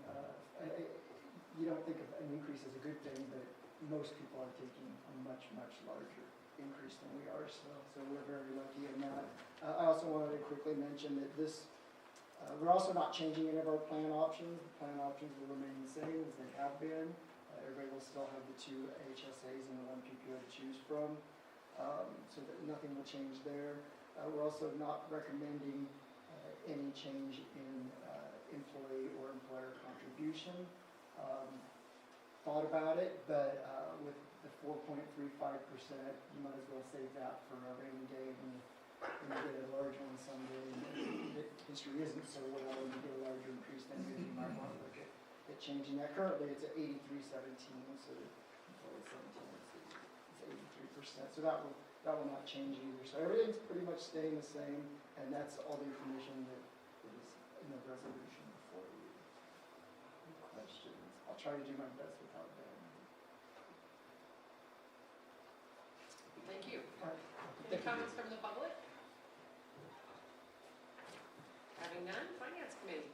you don't think of an increase as a good thing, but most people are taking a much, much larger increase than we are, so we're very lucky in that. I also wanted to quickly mention that this, we're also not changing any of our plan options. The plan options will remain the same as they have been. Everybody will still have the 2 HSAs and the 1 PPO to choose from, so that nothing will change there. We're also not recommending any change in employee or employer contribution. Thought about it, but with the 4.35%, you might as well save that for a rainy day when you get a large one someday. And history isn't so well, when you get a larger increase, then you might want to look at changing that. Currently, it's at 83.17, so the employee 17 is 83%. So that will not change either. So everything's pretty much staying the same, and that's all the information that is in the resolution before you. Any questions? I'll try to do my best without that.
Thank you.
All right.
Any comments from the public? Having none, Finance Committee.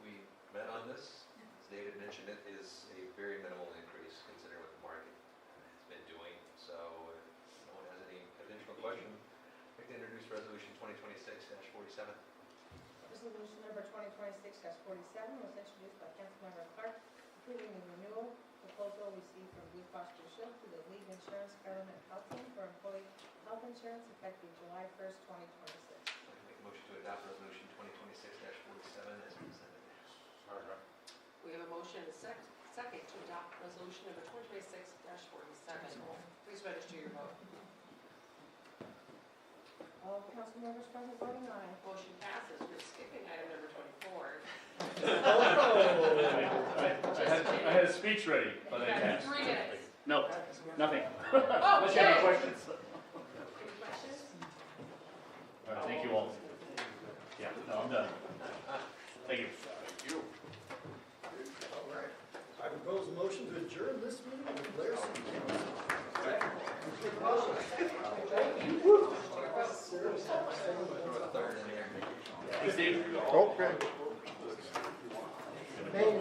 We met on this. As David mentioned, it is a very minimal increase considering what the market has been doing. So if no one has any additional questions, I'd like to introduce resolution 2026-47.
Resolution number 2026-47 was introduced by Councilmember Clark, approving the renewal proposal received from Blue Cross Blue Shield to the League Insurance Government Health Team for employee health insurance effective July 1st, 2026.
I'd like to make a motion to adopt resolution 2026-47 as presented.
We have a motion and a second to adopt resolution number 2026-47. Please register your vote.
All councilmembers present voting aye.
Motion passes. We're skipping item number 24.
I had a speech ready, but I can't.
3 minutes.
No, nothing.
Oh,
Unless you have any
okay.
questions.
Any questions?
All right, thank you all. Yeah, no, I'm done. Thank you.
Thank you.
All right. I propose a motion to adjourn this meeting of the Blair City Council.
Thanks, Steve.
Okay.
Maybe.